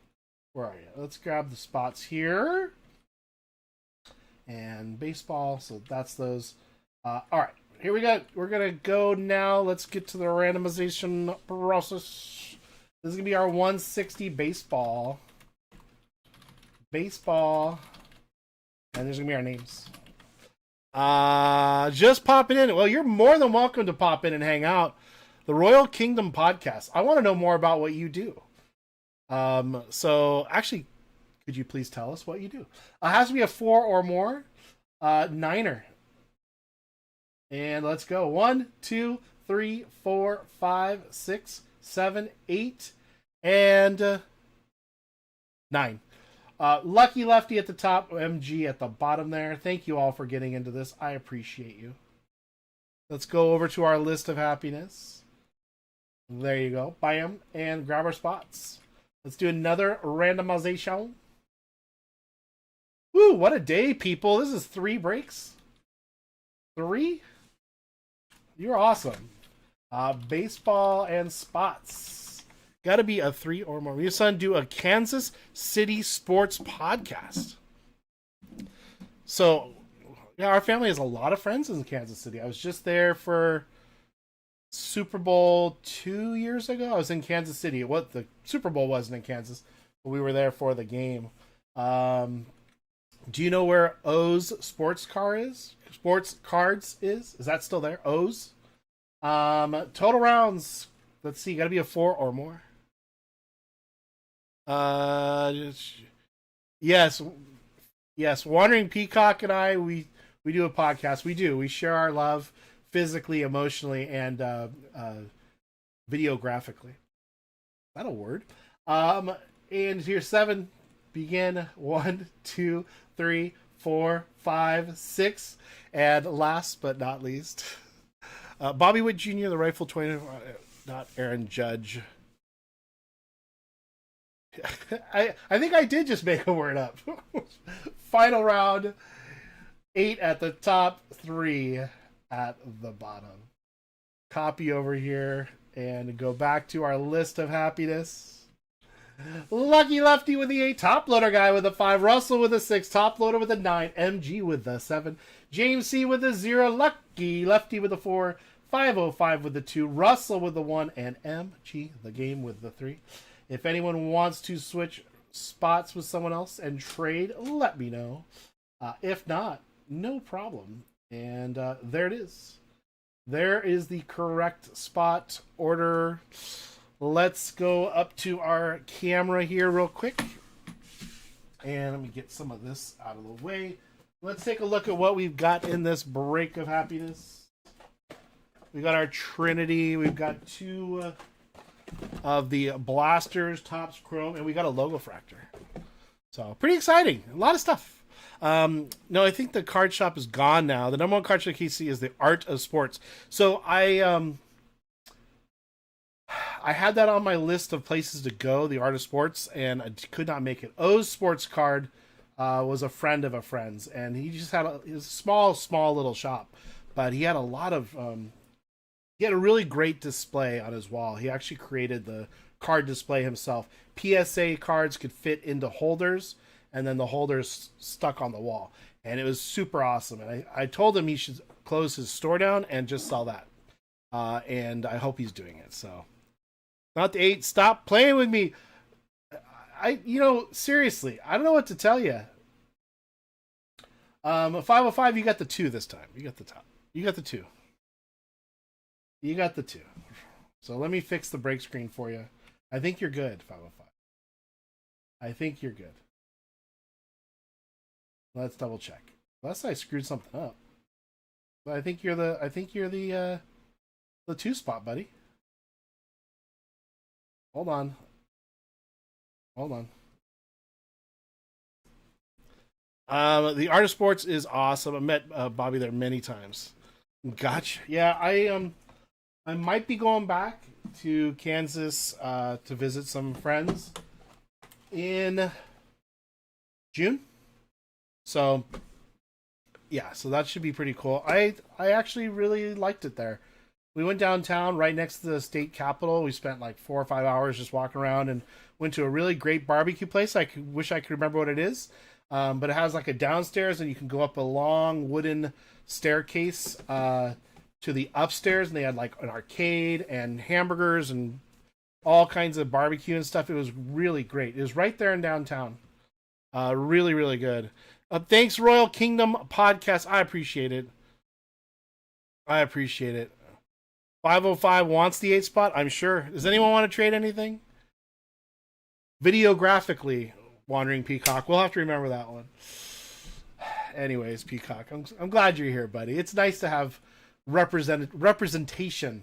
Where are you? Let's grab the spots here. And baseball. So that's those. All right. Here we go. We're going to go now. Let's get to the randomization process. This is going to be our 160 baseball. Baseball. And there's going to be our names. Just popping in. Well, you're more than welcome to pop in and hang out. The Royal Kingdom podcast. I want to know more about what you do. So actually, Could you please tell us what you do? It has to be a 4 or more. Niner. And let's go. 1, 2, 3, 4, 5, 6, 7, 8, and 9. Lucky Lefty at the top, MG at the bottom there. Thank you all for getting into this. I appreciate you. Let's go over to our list of happiness. There you go. Bam. And grab our spots. Let's do another randomization. Woo, what a day, people. This is 3 breaks. 3? You're awesome. Baseball and spots. Got to be a 3 or more. Your son do a Kansas City sports podcast. So, yeah, our family has a lot of friends in Kansas City. I was just there for Super Bowl 2 years ago. I was in Kansas City. What the Super Bowl wasn't in Kansas, but we were there for the game. Do you know where O's Sports Cards is? Is that still there? O's. Total rounds. Let's see. Got to be a 4 or more. Yes. Wandering Peacock and I, we do a podcast. We share our love physically, emotionally, and videographically. Is that a word? And here's 7. Begin. 1, 2, 3, 4, 5, 6, and last but not least, Bobby Witt Jr., the Rifle 20, not Aaron Judge. I think I did just make a word up. Final round, 8 at the top, 3 at the bottom. Copy over here and go back to our list of happiness. Lucky Lefty with the 8, Top Loader Guy with the 5, Russell with the 6, Top Loader with the 9, MG with the 7, James C with the 0, Lucky Lefty with the 4, 505 with the 2, Russell with the 1, and MG the game with the 3. If anyone wants to switch spots with someone else and trade, let me know. If not, no problem. And there it is. There is the correct spot order. Let's go up to our camera here real quick. And let me get some of this out of the way. Let's take a look at what we've got in this break of happiness. We got our Trinity. We've got 2 of the blasters, Topps Chrome, and we got a logo fractor. So pretty exciting. A lot of stuff. No, I think the card shop is gone now. The number 1 card shop you see is the Art of Sports. So I had that on my list of places to go, the Art of Sports, and I could not make it. O's Sports Card was a friend of a friend's, and he just had a small little shop, but he had a lot of he had a really great display on his wall. He actually created the card display himself. PSA cards could fit into holders, and then the holders stuck on the wall, and it was super awesome. And I told him he should close his store down and just sell that, and I hope he's doing it. So. Not the 8. Stop playing with me. Seriously, I don't know what to tell you. 505, you got the 2 this time. You got the top. You got the 2. You got the 2. So let me fix the break screen for you. I think you're good, 505. I think you're good. Let's double check. Unless I screwed something up. But I think you're the 2 spot, buddy. Hold on. The Art of Sports is awesome. I met Bobby there many times. Gotcha. Yeah, I might be going back to Kansas to visit some friends in June. So yeah, so that should be pretty cool. I actually really liked it there. We went downtown right next to the state capitol. We spent like 4 or 5 hours just walking around and went to a really great barbecue place. I wish I could remember what it is. But it has like a downstairs and you can go up a long wooden staircase to the upstairs. And they had like an arcade and hamburgers and all kinds of barbecue and stuff. It was really great. It was right there in downtown. Really, really good. Thanks, Royal Kingdom Podcast. I appreciate it. 505 wants the 8 spot, I'm sure. Does anyone want to trade anything? Videographically, Wandering Peacock. We'll have to remember that one. Anyways, Peacock, I'm glad you're here, buddy. It's nice to have representationification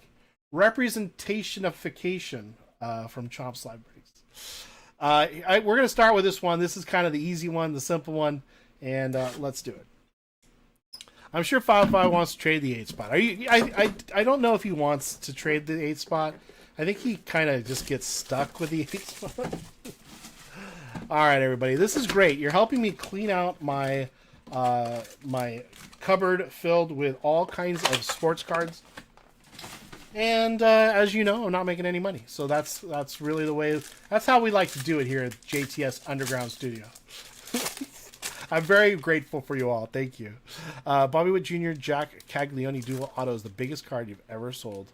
from Chomp's Libraries. We're going to start with this one. This is kind of the easy one, the simple one, and let's do it. I'm sure 5-5 wants to trade the 8 spot. I don't know if he wants to trade the 8 spot. I think he kind of just gets stuck with the 8 spot. All right, everybody. This is great. You're helping me clean out my my cupboard filled with all kinds of sports cards. And as you know, I'm not making any money. So that's really the way. That's how we like to do it here at JTS Underground Studio. I'm very grateful for you all. Thank you. Bobby Witt Jr. Jack Caglione Dual Auto is the biggest card you've ever sold.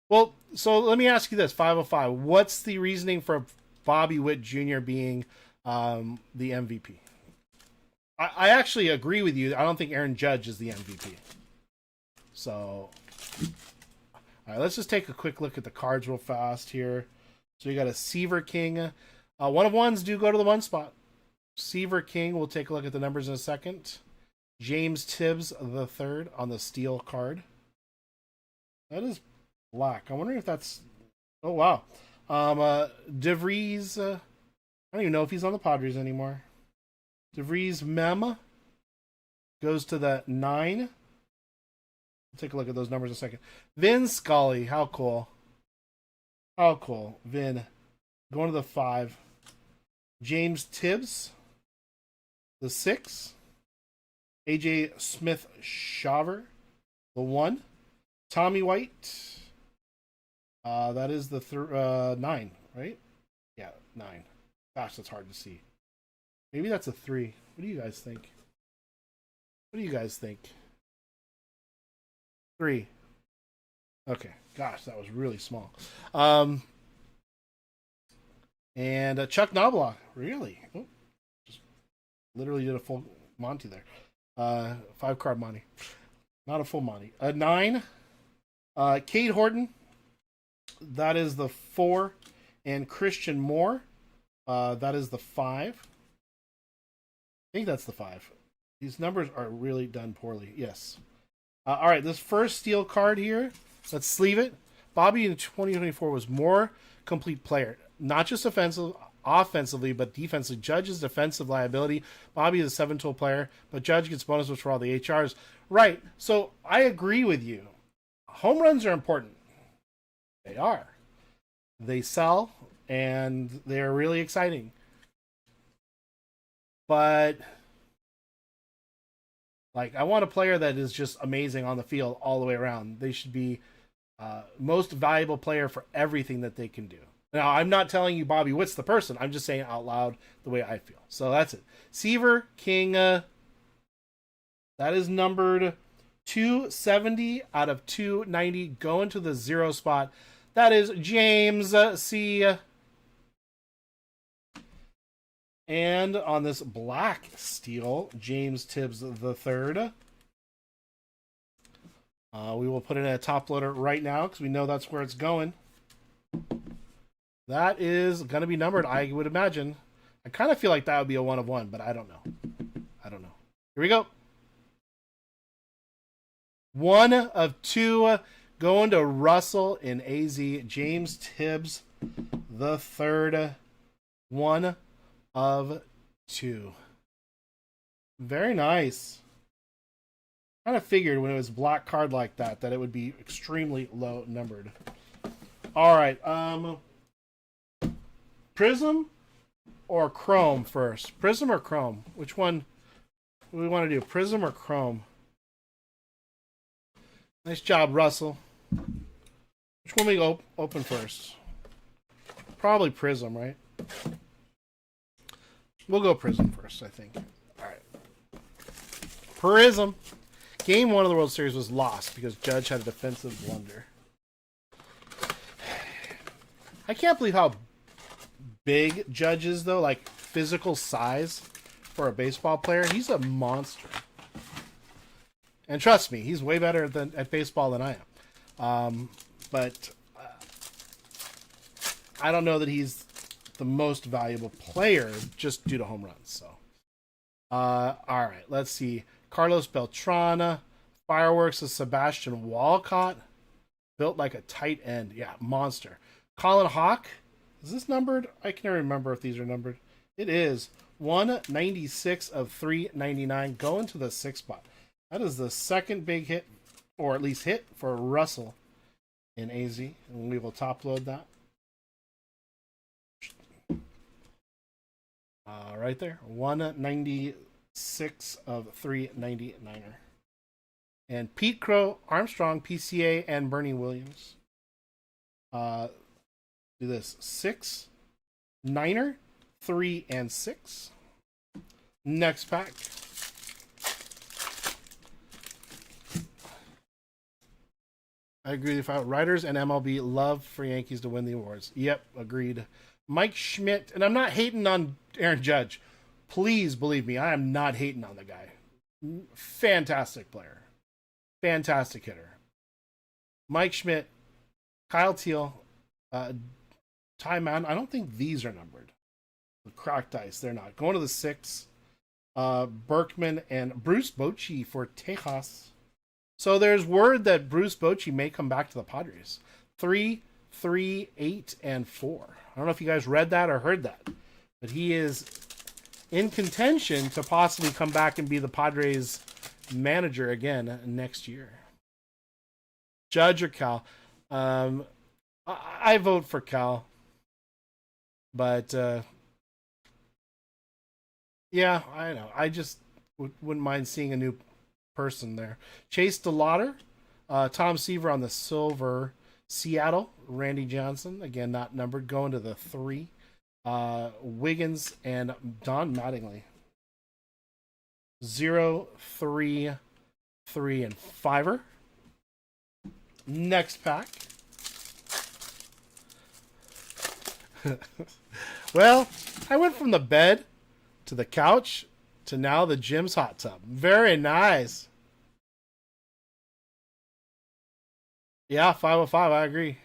Well, so let me ask you this, 505. What's the reasoning for Bobby Witt Jr. being the MVP? I actually agree with you. I don't think Aaron Judge is the MVP. So, all right, let's just take a quick look at the cards real fast here. So you got a Seaver King. One of ones do go to the 1 spot. Seaver King, we'll take a look at the numbers in a second. James Tibbs the third on the steel card. That is black. I'm wondering if that's... Oh, wow. DeVries, I don't even know if he's on the Padres anymore. DeVries Mem goes to the 9. We'll take a look at those numbers in a second. Vin Scully, how cool. How cool. Vin, going to the 5. James Tibbs, the 6. AJ Smith Shaver, the 1. Tommy White, that is the 9, right? Yeah, 9. Gosh, that's hard to see. Maybe that's a 3. What do you guys think? What do you guys think? 3. Okay. Gosh, that was really small. And Chuck Knobloch, really? Oh, just literally did a full Monty there. 5-card Monty. Not a full Monty. 9. Cade Horton. That is the 4. And Christian Moore. That is the 5. I think that's the 5. These numbers are really done poorly. Yes. All right, this first steel card here. Let's sleeve it. Bobby in 2024 was more complete player. Not just offensively, but defensively. Judge's defensive liability. Bobby is a 7-tool player, but Judge gets bonuses for all the HRs. Right. So I agree with you. Home runs are important. They are. They sell, and they're really exciting. But, like, I want a player that is just amazing on the field all the way around. They should be most valuable player for everything that they can do. Now, I'm not telling you Bobby Witt's the person. I'm just saying out loud the way I feel. So that's it. Seaver King, that is numbered 270 out of 290, going to the 0 spot. That is James C. And on this black steel, James Tibbs the third. We will put it in a top loader right now because we know that's where it's going. That is going to be numbered, I would imagine. I kind of feel like that would be a 1 of 1, but I don't know. I don't know. Here we go. 1 of 2 going to Russell in AZ. James Tibbs the third. 1 of 2. Very nice. Kind of figured when it was a black card like that it would be extremely low numbered. All right. Prism or Chrome first? Prism or Chrome? Which one do we want to do? Prism or Chrome? Nice job, Russell. Which one we go open first? Probably Prism, right? We'll go Prism first, I think. All right. Prism. Game 1 of the World Series was lost because Judge had a defensive blunder. I can't believe how big Judge is, though. Like, physical size for a baseball player. He's a monster. And trust me, he's way better at baseball than I am. But I don't know that he's the most valuable player just due to home runs. So, all right, let's see. Carlos Beltrana, Fireworks of Sebastian Walcott, built like a tight end. Yeah, monster. Colin Hawk, is this numbered? I can't remember if these are numbered. It is 196 of 399, going to the 6th spot. That is the second big hit, or at least hit, for Russell in AZ, and we will top load that. Right there, 196 of 399er. And Pete Crow, Armstrong, PCA, and Bernie Williams. Do this 6, 9er, 3, and 6. Next pack. I agree with you. Writers and MLB love for Yankees to win the awards. Yep, agreed. Mike Schmidt, and I'm not hating on Aaron Judge. Please believe me, I am not hating on the guy. Fantastic player. Fantastic hitter. Mike Schmidt, Kyle Teal, Ty Mountain. I don't think these are numbered. The cracked ice, they're not. Going to the 6. Berkman and Bruce Bochy for Tejas. So there's word that Bruce Bochy may come back to the Padres. 3, 3, 8, and 4. I don't know if you guys read that or heard that, but he is in contention to possibly come back and be the Padres manager again next year. Judge or Cal? I vote for Cal, but yeah, I know. I just wouldn't mind seeing a new person there. Chase DeLauder, Tom Seaver on the silver. Seattle, Randy Johnson, again not numbered, going to the 3. Wiggins and Don Mattingly. 0, 3, 3, and 5er. Next pack. Well, I went from the bed to the couch to now the gym's hot tub. Very nice. Yeah, 505, I agree.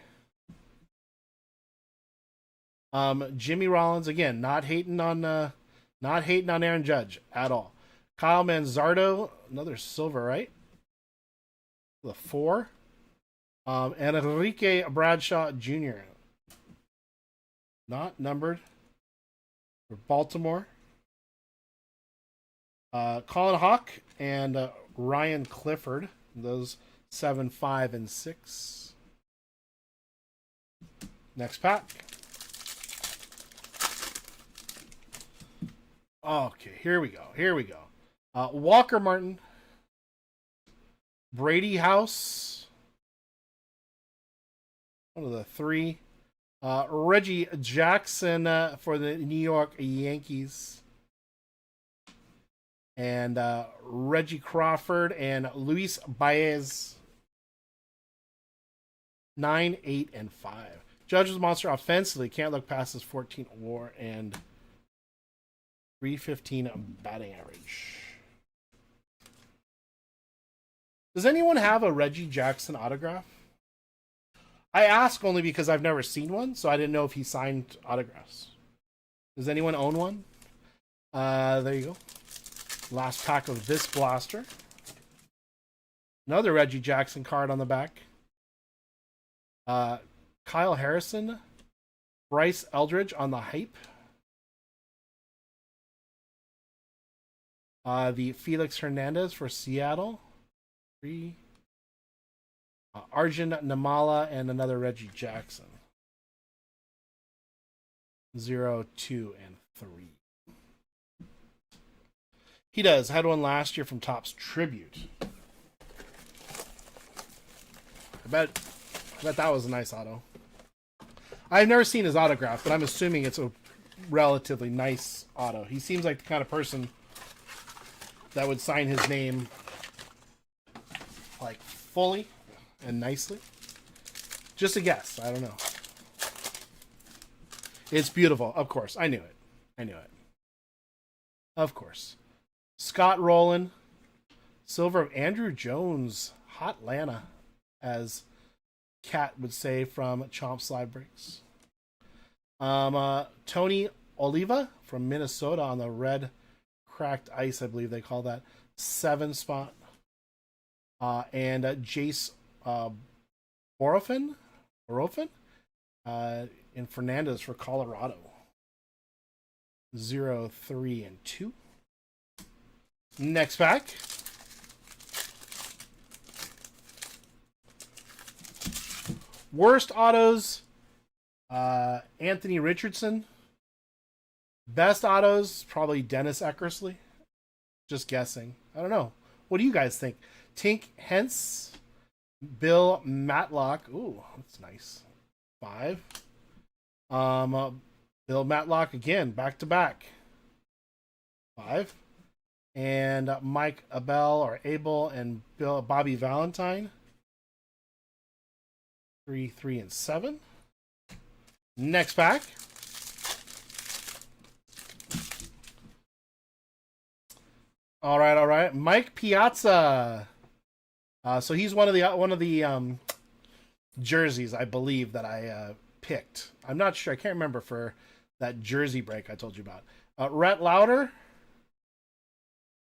Jimmy Rollins, again, not hating on Aaron Judge at all. Kyle Manzardo, another silver, right? The 4. And Enrique Bradshaw Jr. Not numbered. For Baltimore. Colin Hawk and Ryan Clifford. Those 7, 5, and 6. Next pack. Okay, here we go. Walker Martin. Brady House. One of the 3. Reggie Jackson for the New York Yankees. And Reggie Crawford and Luis Baez. 9, 8, and 5. Judge's monster offensively. Can't look past his 14 WAR and 315 batting average. Does anyone have a Reggie Jackson autograph? I ask only because I've never seen one, so I didn't know if he signed autographs. Does anyone own one? There you go. Last pack of this blaster. Another Reggie Jackson card on the back. Kyle Harrison. Bryce Eldridge on the hype. The Felix Hernandez for Seattle. 3. Arjun Namala and another Reggie Jackson. 0, 2, and 3. He does. Had one last year from Topps Tribute. I bet that was a nice auto. I've never seen his autograph, but I'm assuming it's a relatively nice auto. He seems like the kind of person that would sign his name like fully and nicely. Just a guess. I don't know. It's beautiful. Of course. I knew it. Of course. Scott Rowland. Silver of Andrew Jones. Hot Lana, as Kat would say from Chomp Slide Breaks. Tony Oliva from Minnesota on the red cracked ice, I believe they call that, 7 spot. And Jace Borofin in Fernandez for Colorado. 0, 3, and 2. Next pack. Worst autos, Anthony Richardson. Best autos, probably Dennis Eckersley. Just guessing. I don't know. What do you guys think? Tink Hence, Bill Matlock. Ooh, that's nice. 5. Bill Matlock again, back to back. 5. And Mike Abel and Bobby Valentine. 3, 3, and 7. Next pack. All right. Mike Piazza. So he's one of the jerseys, I believe, that I picked. I'm not sure. I can't remember for that jersey break I told you about. Rhett Lauder.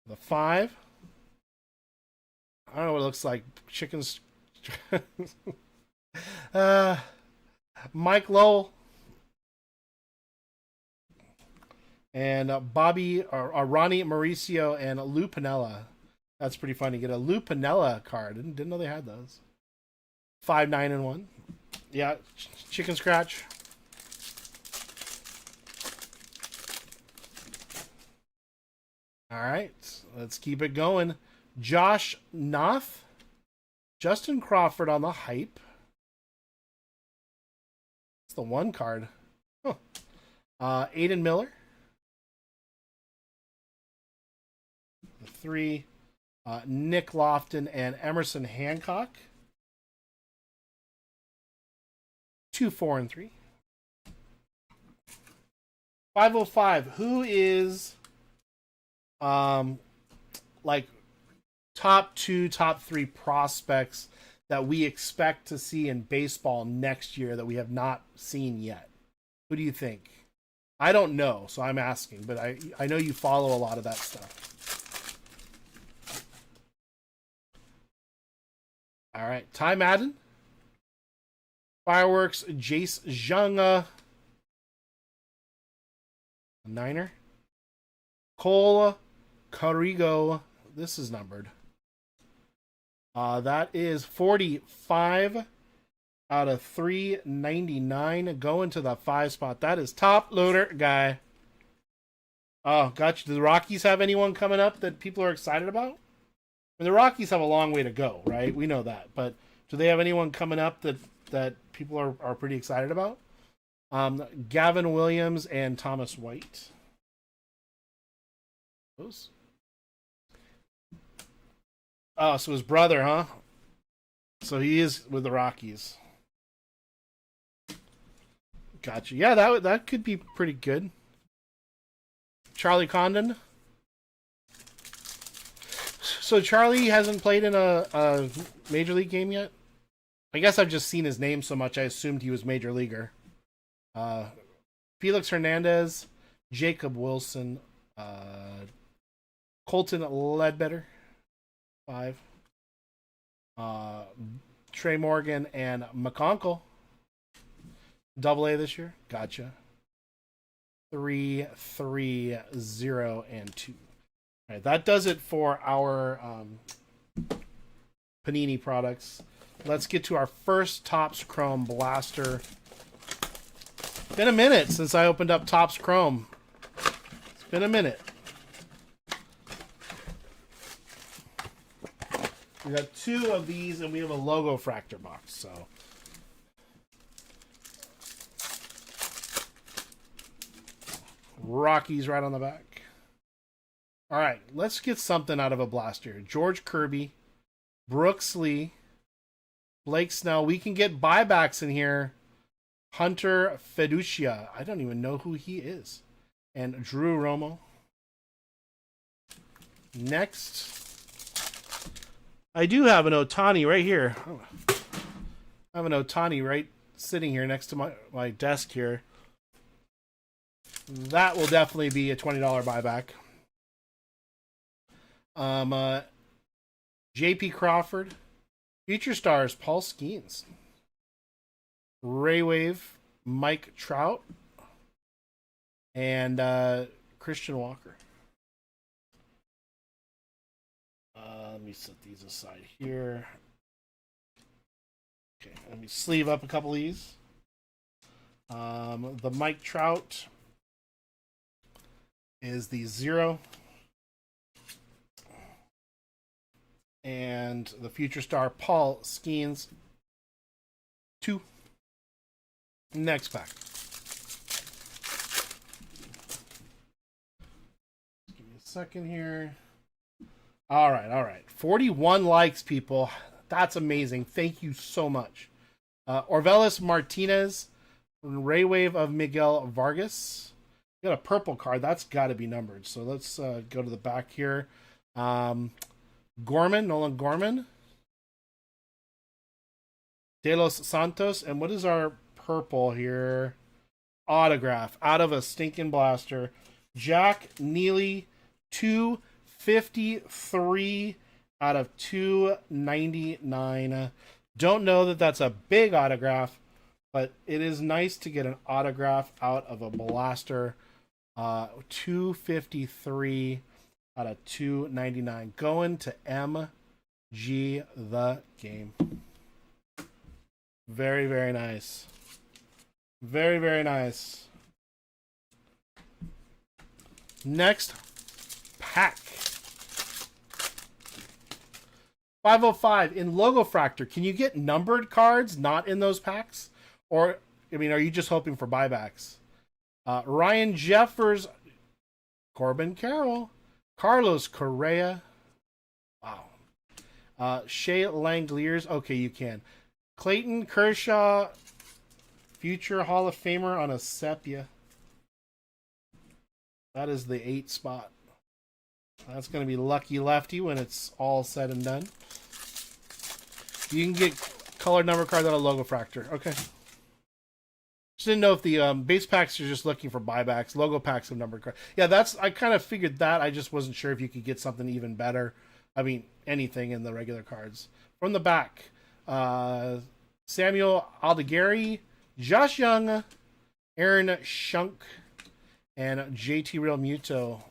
The 5. I don't know what it looks like. Chickens. Mike Lowell. And Ronnie Mauricio and Lou Piniella. That's pretty funny. Get a Lou Piniella card. Didn't know they had those. 5, 9, and 1. Yeah, chicken scratch. All right, let's keep it going. Josh Noth. Justin Crawford on the hype. It's the 1 card. Huh. Aiden Miller. The 3. Nick Lofton and Emerson Hancock. 2, 4, and 3. 505. Who is like top 2, top 3 prospects that we expect to see in baseball next year that we have not seen yet? Who do you think? I don't know, so I'm asking, but I know you follow a lot of that stuff. All right, Ty Madden. Fireworks, Jace Jung. Niner. Cole Carrigo. This is numbered. That is 45 out of 399. Going to the 5 spot. That is top loader guy. Oh, gotcha. Do the Rockies have anyone coming up that people are excited about? I mean, the Rockies have a long way to go, right? We know that. But do they have anyone coming up that people are pretty excited about? Gavin Williams and Thomas White. Those. Oh, so his brother, huh? So he is with the Rockies. Gotcha. Yeah, that could be pretty good. Charlie Condon. So Charlie hasn't played in a major league game yet? I guess I've just seen his name so much I assumed he was major leaguer. Felix Hernandez, Jacob Wilson, Colton Ledbetter, 5. Trey Morgan and McConkle, AA this year. Gotcha. 3, 3, 0, and 2. All right, that does it for our Panini products. Let's get to our first Topps Chrome Blaster. It's been a minute since I opened up Topps Chrome. It's been a minute. We got 2 of these, and we have a logo fractor box. So, Rockies right on the back. All right, let's get something out of a blaster. George Kirby, Brooks Lee, Blake Snell. We can get buybacks in here. Hunter Fiducia. I don't even know who he is. And Drew Romo. Next. I do have an Ohtani right here. I have an Ohtani right sitting here next to my desk here. That will definitely be a $20 buyback. J.P. Crawford. Future Stars, Paul Skeens. Raywave, Mike Trout. And Christian Walker. Let me set these aside here. Okay, let me sleeve up a couple of these. The Mike Trout is the 0. And the Future Star Paul Skeens 2. Next pack. Give me a second here. All right. 41 likes, people. That's amazing. Thank you so much. Orvelis Martinez, Raywave of Miguel Vargas. You got a purple card. That's got to be numbered. So let's go to the back here. Gorman, Nolan Gorman. De Los Santos. And what is our purple here? Autograph out of a stinking blaster. Jack Neely, 253 out of 299. Don't know that that's a big autograph, but it is nice to get an autograph out of a blaster. 253 out of 299. Going to MG the Game. Very, very nice. Very, very nice. Next pack. 505 in Logo Fractor. Can you get numbered cards not in those packs? Or, I mean, are you just hoping for buybacks? Ryan Jeffers, Corbin Carroll, Carlos Correa. Wow. Shea Langoliers. Okay, you can. Clayton Kershaw, future Hall of Famer on a sepia. That is the 8 spot. That's going to be lucky lefty when it's all said and done. You can get colored number cards on a Logo Fractor. Okay. Just didn't know if the base packs are just looking for buybacks. Logo packs of numbered cards. Yeah, I kind of figured that. I just wasn't sure if you could get something even better. I mean, anything in the regular cards. From the back, Samuel Aldegari, Josh Young, Aaron Shunk, and JT Real Muto.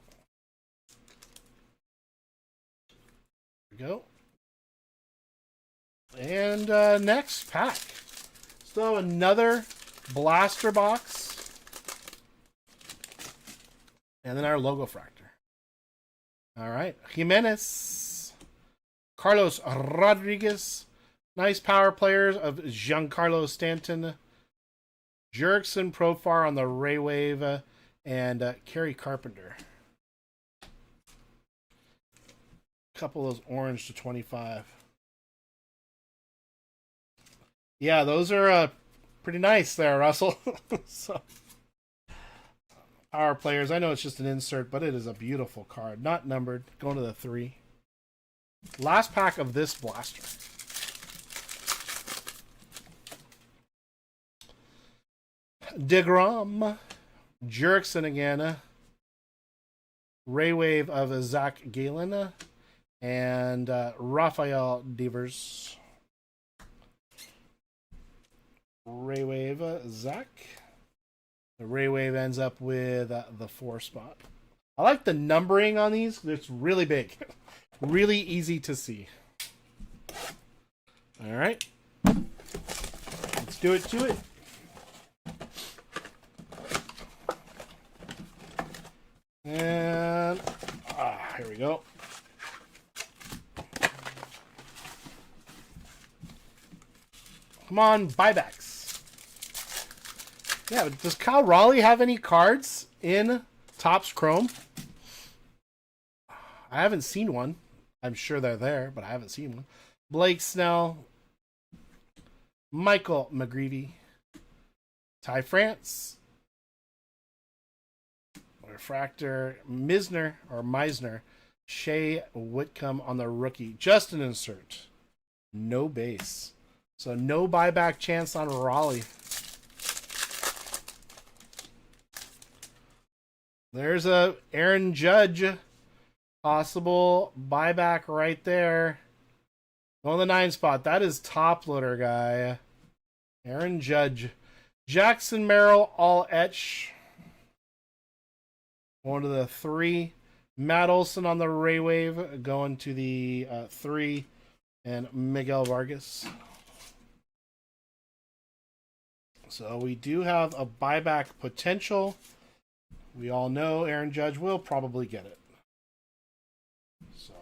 There we go. And next pack. So another blaster box. And then our Logo Fractor. All right. Jimenez. Carlos Rodriguez. Nice power players of Giancarlo Stanton. Jurickson Profar on the Raywave. And Kerry Carpenter. Couple of those orange to 25. Yeah, those are pretty nice there, Russell. So, power players. I know it's just an insert, but it is a beautiful card. Not numbered. Going to the 3. Last pack of this blaster. DeGrom. Jurickson again. Raywave of Zach Galen. And Rafael Devers. Raywave Zach. The Raywave ends up with the 4 spot. I like the numbering on these. It's really big. Really easy to see. All right. Let's do it to it. And here we go. Come on, buybacks. Yeah, but does Kyle Raleigh have any cards in Topps Chrome? I haven't seen one. I'm sure they're there, but I haven't seen one. Blake Snell. Michael McGreevy. Ty France. Refractor. Meisner. Shea Whitcomb on the rookie. Just an insert. No base. So no buyback chance on Raleigh. There's a Aaron Judge possible buyback right there. On the 9 spot. That is top loader guy. Aaron Judge. Jackson Merrill, all etch. One to the 3. Matt Olson on the Ray Wave. Going to the 3. And Miguel Vargas. So we do have a buyback potential. We all know Aaron Judge will probably get it. So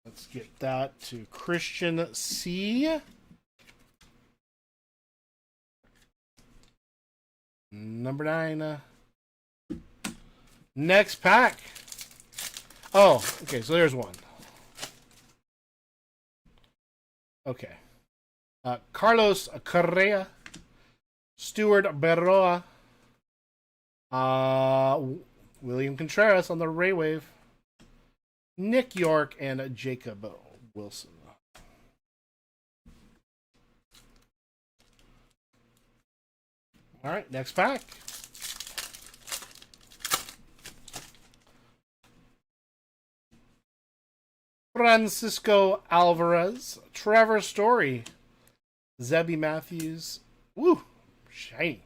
let's get that to Christian C. Number 9. Next pack. Oh, okay, so there's one. Okay. Carlos Correa. Stuart Berroa. William Contreras on the Ray Wave. Nick York and Jacob Wilson. All right, next pack. Francisco Alvarez, Trevor Story, Zebby Matthews, woo, shiny.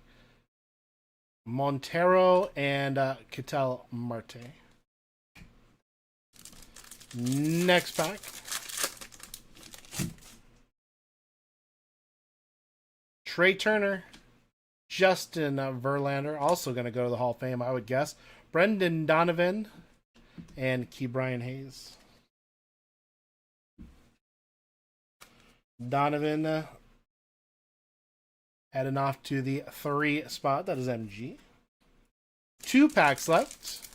Montero and Ketel Marte. Next pack. Trey Turner, Justin Verlander, also going to go to the Hall of Fame, I would guess. Brendan Donovan and Ke'Bryan Hayes. Donovan heading off to the 3 spot. That is MG. 2 packs left.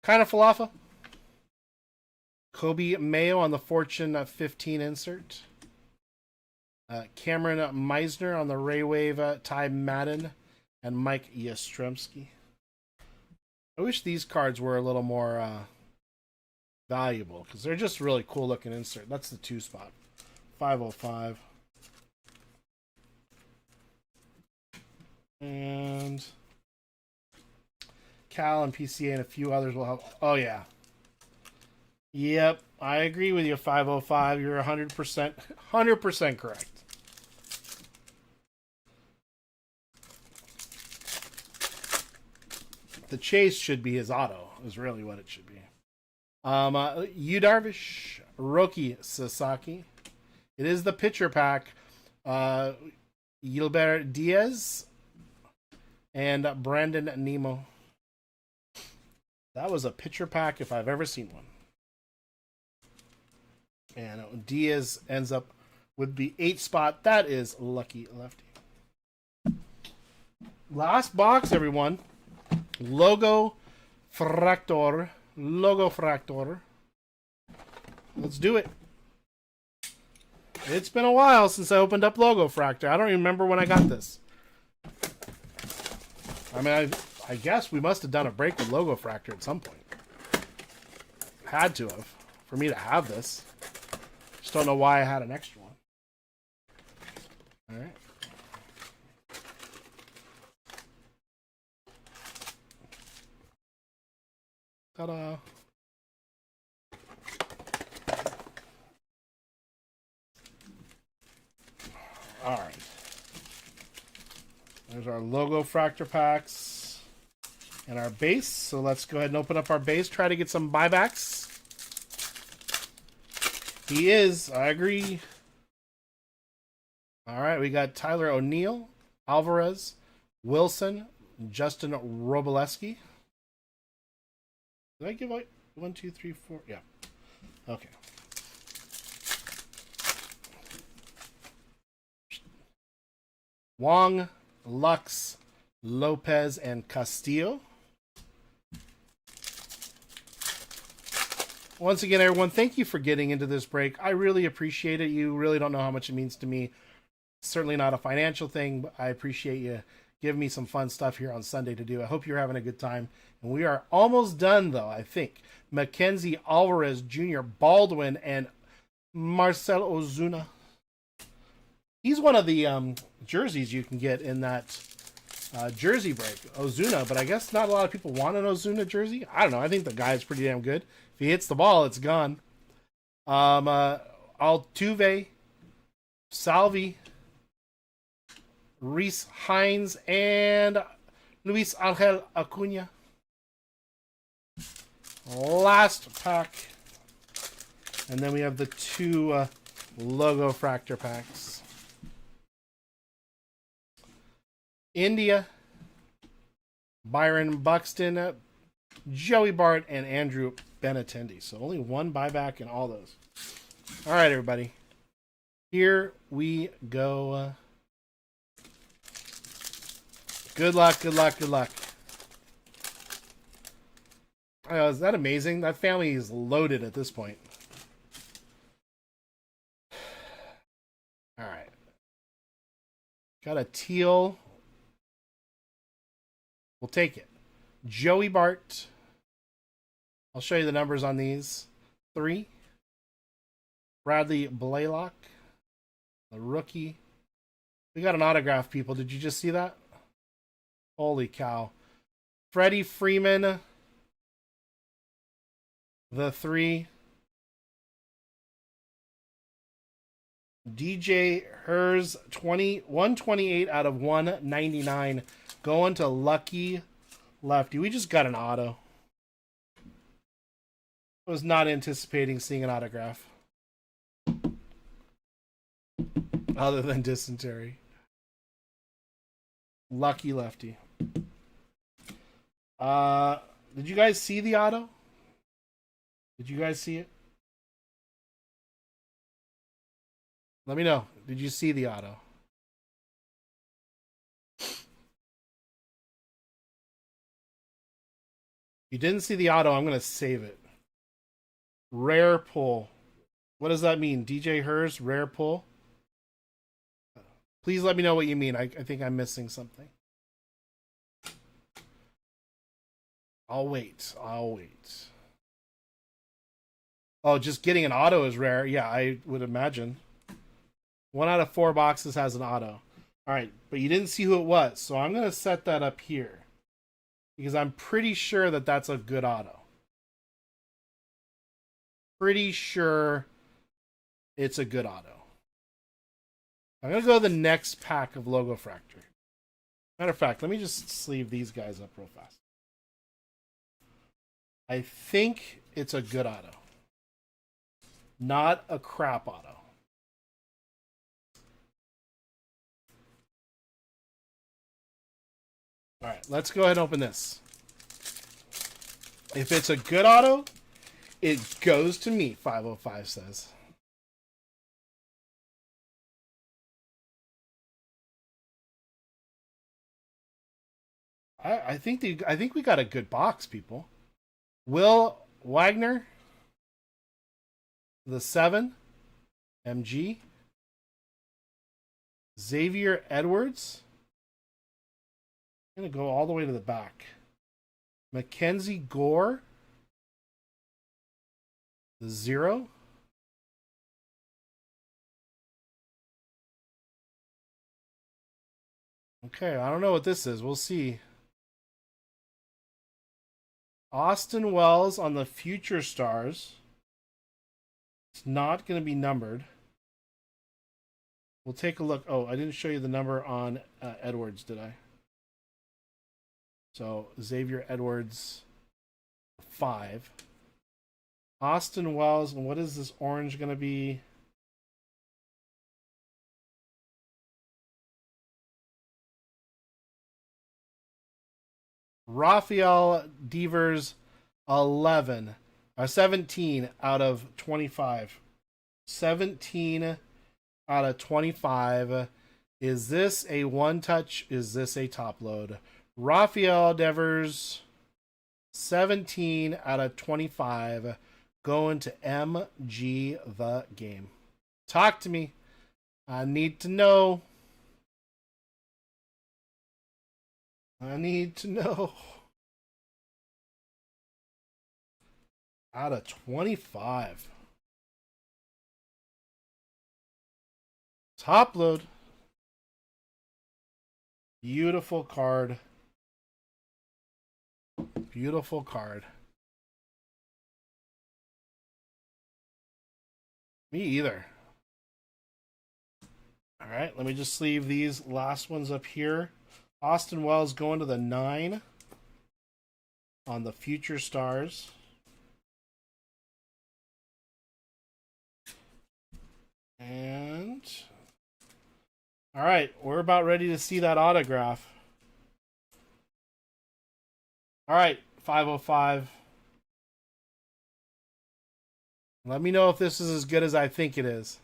Kind of falafel. Kobe Mayo on the Fortune 15 insert. Cameron Meisner on the Ray Wave, Ty Madden, and Mike Yastrzemski. I wish these cards were a little more valuable because they're just really cool looking insert. That's the 2 spot. 505. And Cal and PCA and a few others will have. Oh, yeah. Yep, I agree with you, 505. You're 100% correct. The chase should be his auto, is really what it should be. Yu Darvish, Roki Sasaki. It is the pitcher pack. Gilbert Diaz and Brandon Nemo. That was a pitcher pack if I've ever seen one. And Diaz ends up with the 8 spot. That is lucky lefty. Last box, everyone. Logo Fractor. Logo Fractor. Let's do it. It's been a while since I opened up Logo Fractor. I don't even remember when I got this. I mean, I guess we must have done a break with Logo Fractor at some point. Had to have. For me to have this. Just don't know why I had an extra one. All right. Ta-da. All right. There's our Logo Fractor packs and our base. So let's go ahead and open up our base. Try to get some buybacks. He is. I agree. All right. We got Tyler O'Neill, Alvarez, Wilson, Justin Robleski. Did I give out 1, 2, 3, 4? Yeah. Okay. Wong, Lux, Lopez, and Castillo. Once again, everyone, thank you for getting into this break. I really appreciate it. You really don't know how much it means to me. Certainly not a financial thing, but I appreciate you giving me some fun stuff here on Sunday to do. I hope you're having a good time. And we are almost done, though, I think. Mackenzie Alvarez Jr., Baldwin, and Marcel Ozuna. He's one of the jerseys you can get in that jersey break, Ozuna. But I guess not a lot of people want an Ozuna jersey. I don't know. I think the guy's pretty damn good. If he hits the ball, it's gone. Altuve, Salvi, Reese Hines, and Luis Angel Acuna. Last pack. And then we have the two logo fractor packs. India, Byron Buxton, Joey Bart, and Andrew Benintendi. So only one buyback in all those. All right, everybody. Here we go. Good luck, good luck, good luck. Oh, is that amazing? That family is loaded at this point. All right. Got a teal. We'll take it. Joey Bart. I'll show you the numbers on these. 3. Bradley Blaylock. The rookie. We got an autograph, people. Did you just see that? Holy cow. Freddie Freeman. The 3. DJ Hers 128 out of 199. Going to Lucky Lefty. We just got an auto. I was not anticipating seeing an autograph. Other than dysentery. Lucky Lefty. Did you guys see the auto? Did you guys see it? Let me know. Did you see the auto? If you didn't see the auto, I'm going to save it. Rare pull. What does that mean? DJ Hers, rare pull? Please let me know what you mean. I think I'm missing something. I'll wait. I'll wait. Oh, just getting an auto is rare. Yeah, I would imagine. 1 out of 4 boxes has an auto. All right, but you didn't see who it was, so I'm going to set that up here. Because I'm pretty sure that that's a good auto. Pretty sure it's a good auto. I'm going to go to the next pack of Logo Fractor. Matter of fact, let me just sleeve these guys up real fast. I think it's a good auto. Not a crap auto. All right, let's go ahead and open this. If it's a good auto, it goes to me, 505 says. I think we got a good box, people. Will Wagner, the 7, MG, Xavier Edwards. I'm going to go all the way to the back. Mackenzie Gore, the 0. Okay, I don't know what this is. We'll see. Austin Wells on the Future Stars. It's not going to be numbered. We'll take a look. Oh, I didn't show you the number on Edwards, did I? So, Xavier Edwards, 5. Austin Wells, and what is this orange going to be? Rafael Devers, 17 out of 25. 17 out of 25. Is this a one-touch? Is this a top load? Rafael Devers, 17 out of 25. Going to MG the game. Talk to me. I need to know. I need to know. Out of 25. Top load. Beautiful card. Beautiful card. Me either. All right, let me just leave these last ones up here. Austin Wells going to the 9 on the Future Stars. And all right, we're about ready to see that autograph. All right, 505. Let me know if this is as good as I think it is.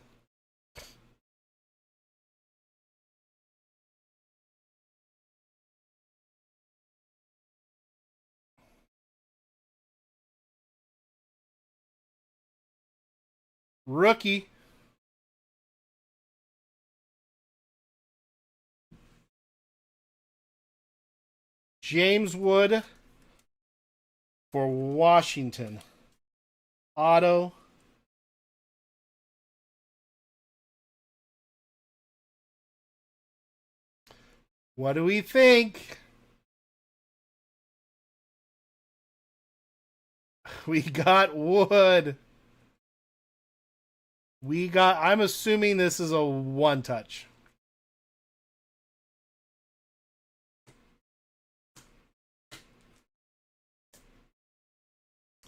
Rookie. James Wood for Washington. Auto. What do we think? We got Wood. I'm assuming this is a one touch.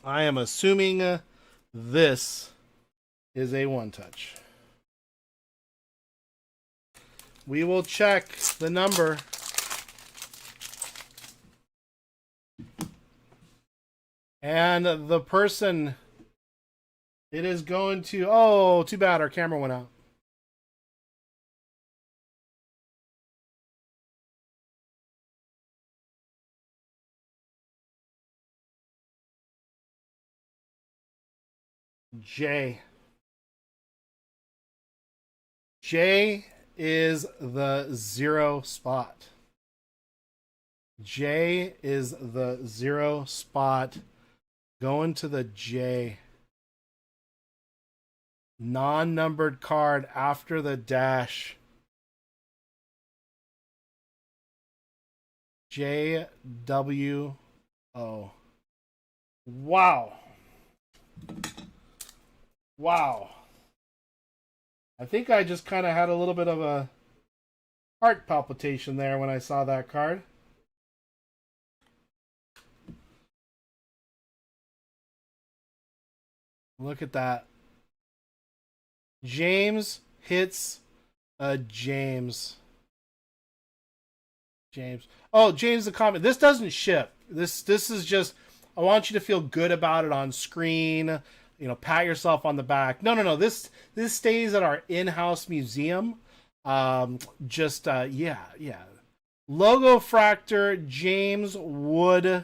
I am assuming this is a one touch. We will check the number. And the person it is going to... Oh, too bad our camera went out. J. J is the 0 spot. J is the 0 spot. Going to the J. Non-numbered card after the dash. JWO. Wow. Wow. I think I just kind of had a little bit of a heart palpitation there when I saw that card. Look at that. James hits a James. James. Oh, James the comment. This doesn't ship. This is just, I want you to feel good about it on screen. You know, pat yourself on the back. No. This stays at our in-house museum. Yeah. Logo Fractor, James Wood.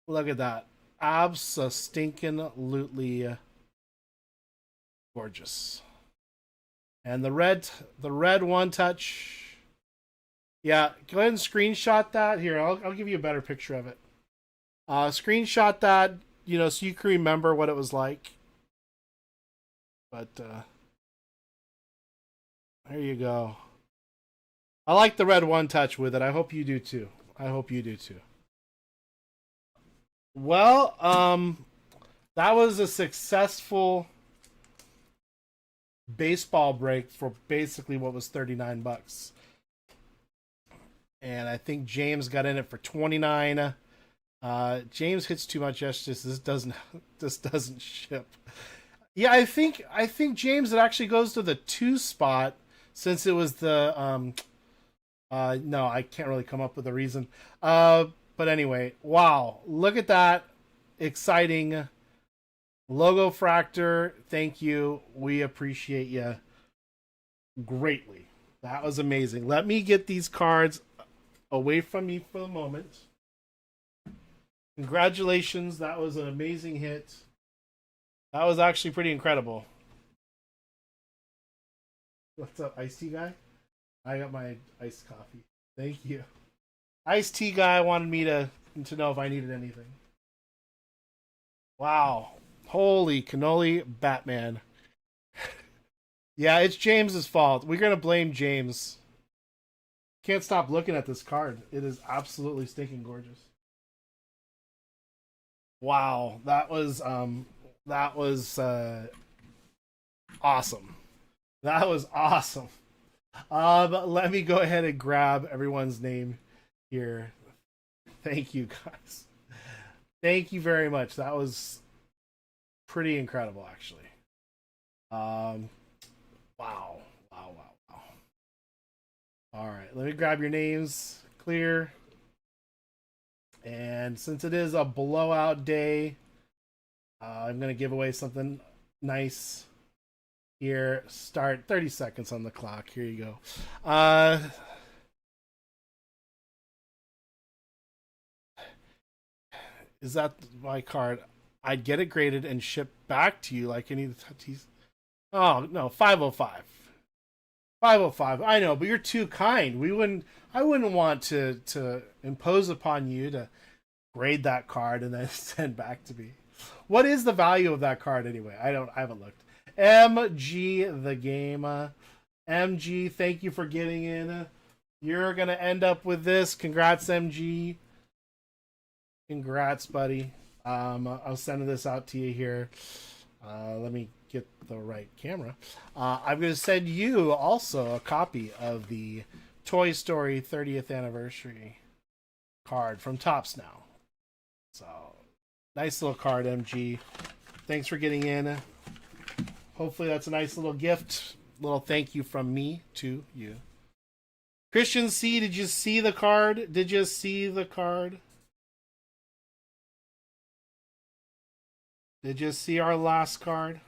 Look at that. Abso-stinkin-lutely gorgeous. And the red one touch. Yeah, go ahead and screenshot that. Here, I'll give you a better picture of it. Screenshot that, you know, so you can remember what it was like. But there you go. I like the red one touch with it. I hope you do too. Well, that was a successful baseball break for basically what was $39. And I think James got in it for 29. James hits too much. This doesn't ship. Yeah, I think James, it actually goes to the 2 spot since it was the no, I can't really come up with a reason. But anyway, wow, look at that. Exciting. Logo Fractor, thank you. We appreciate you greatly. That was amazing. Let me get these cards away from me for the moment. Congratulations. That was an amazing hit. That was actually pretty incredible. What's up, iced tea guy? I got my iced coffee. Thank you. Iced tea guy wanted me to know if I needed anything. Wow. Holy cannoli Batman. Yeah, it's James's fault. We're going to blame James. Can't stop looking at this card. It is absolutely stinking gorgeous. Wow, that was awesome. That was awesome. Let me go ahead and grab everyone's name here. Thank you guys. Thank you very much. That was pretty incredible, actually. Wow. Wow, wow, wow. All right, let me grab your names. Clear. And since it is a blowout day, I'm going to give away something nice here. Start 30 seconds on the clock. Here you go. Is that my card? I'd get it graded and shipped back to you like any Tatis. Oh, no, 505. 505. I know, but you're too kind. I wouldn't want to impose upon you to grade that card and then send back to me. What is the value of that card anyway? I haven't looked. MG the game. MG, thank you for getting in. You're gonna end up with this. Congrats, MG. Congrats, buddy. I'll send this out to you here. Let me get the right camera. I'm going to send you also a copy of the Toy Story 30th anniversary card from Topps Now. So, nice little card, MG. Thanks for getting in. Hopefully that's a nice little gift. Little thank you from me to you. Christian C, did you see the card? Did you see the card? Did you see our last card?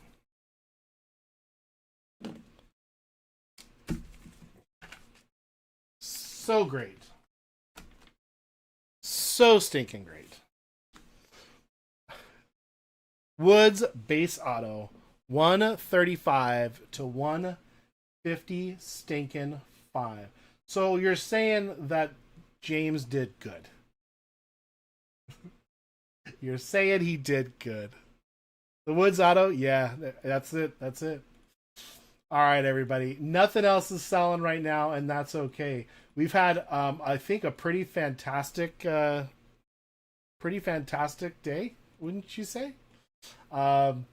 So great. So stinking great. Woods base auto 135 to 150 stinking 5. So you're saying that James did good. You're saying he did good. The Woods auto, yeah, that's it. That's it. All right, everybody. Nothing else is selling right now, and that's okay. We've had, I think, a pretty fantastic day, wouldn't you say? I'm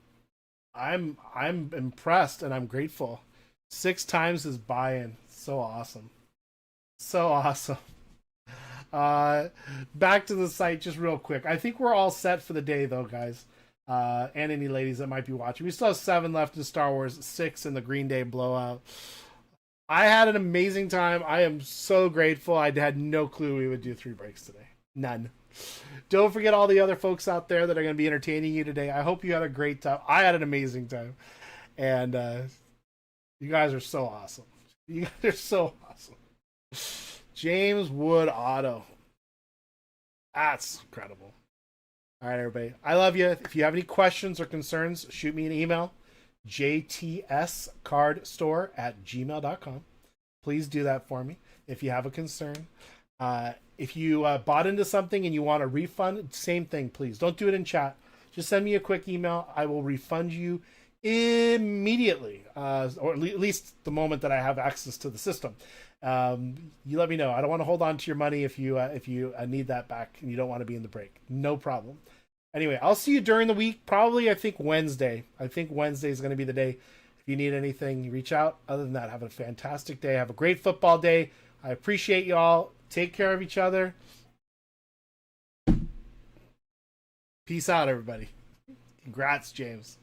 impressed and I'm grateful. 6 times is buy-in. So awesome. So awesome. Back to the site just real quick. I think we're all set for the day, though, guys. And any ladies that might be watching. We still have 7 left in Star Wars, 6 in the Green Day blowout. I had an amazing time. I am so grateful. I had no clue we would do 3 breaks today. None. Don't forget all the other folks out there that are going to be entertaining you today. I hope you had a great time. I had an amazing time. And you guys are so awesome. You guys are so awesome. James Wood Auto. That's incredible. All right, everybody. I love you. If you have any questions or concerns, shoot me an email. jtscardstore@gmail.com. Please do that for me if you have a concern. If you bought into something and you want a refund, same thing, please. Don't do it in chat. Just send me a quick email. I will refund you immediately, or at least the moment that I have access to the system. You let me know. I don't want to hold on to your money if you need that back and you don't want to be in the break. No problem. Anyway, I'll see you during the week. Probably, I think Wednesday. I think Wednesday is going to be the day. If you need anything, reach out. Other than that, have a fantastic day. Have a great football day. I appreciate you all. Take care of each other. Peace out, everybody. Congrats, James.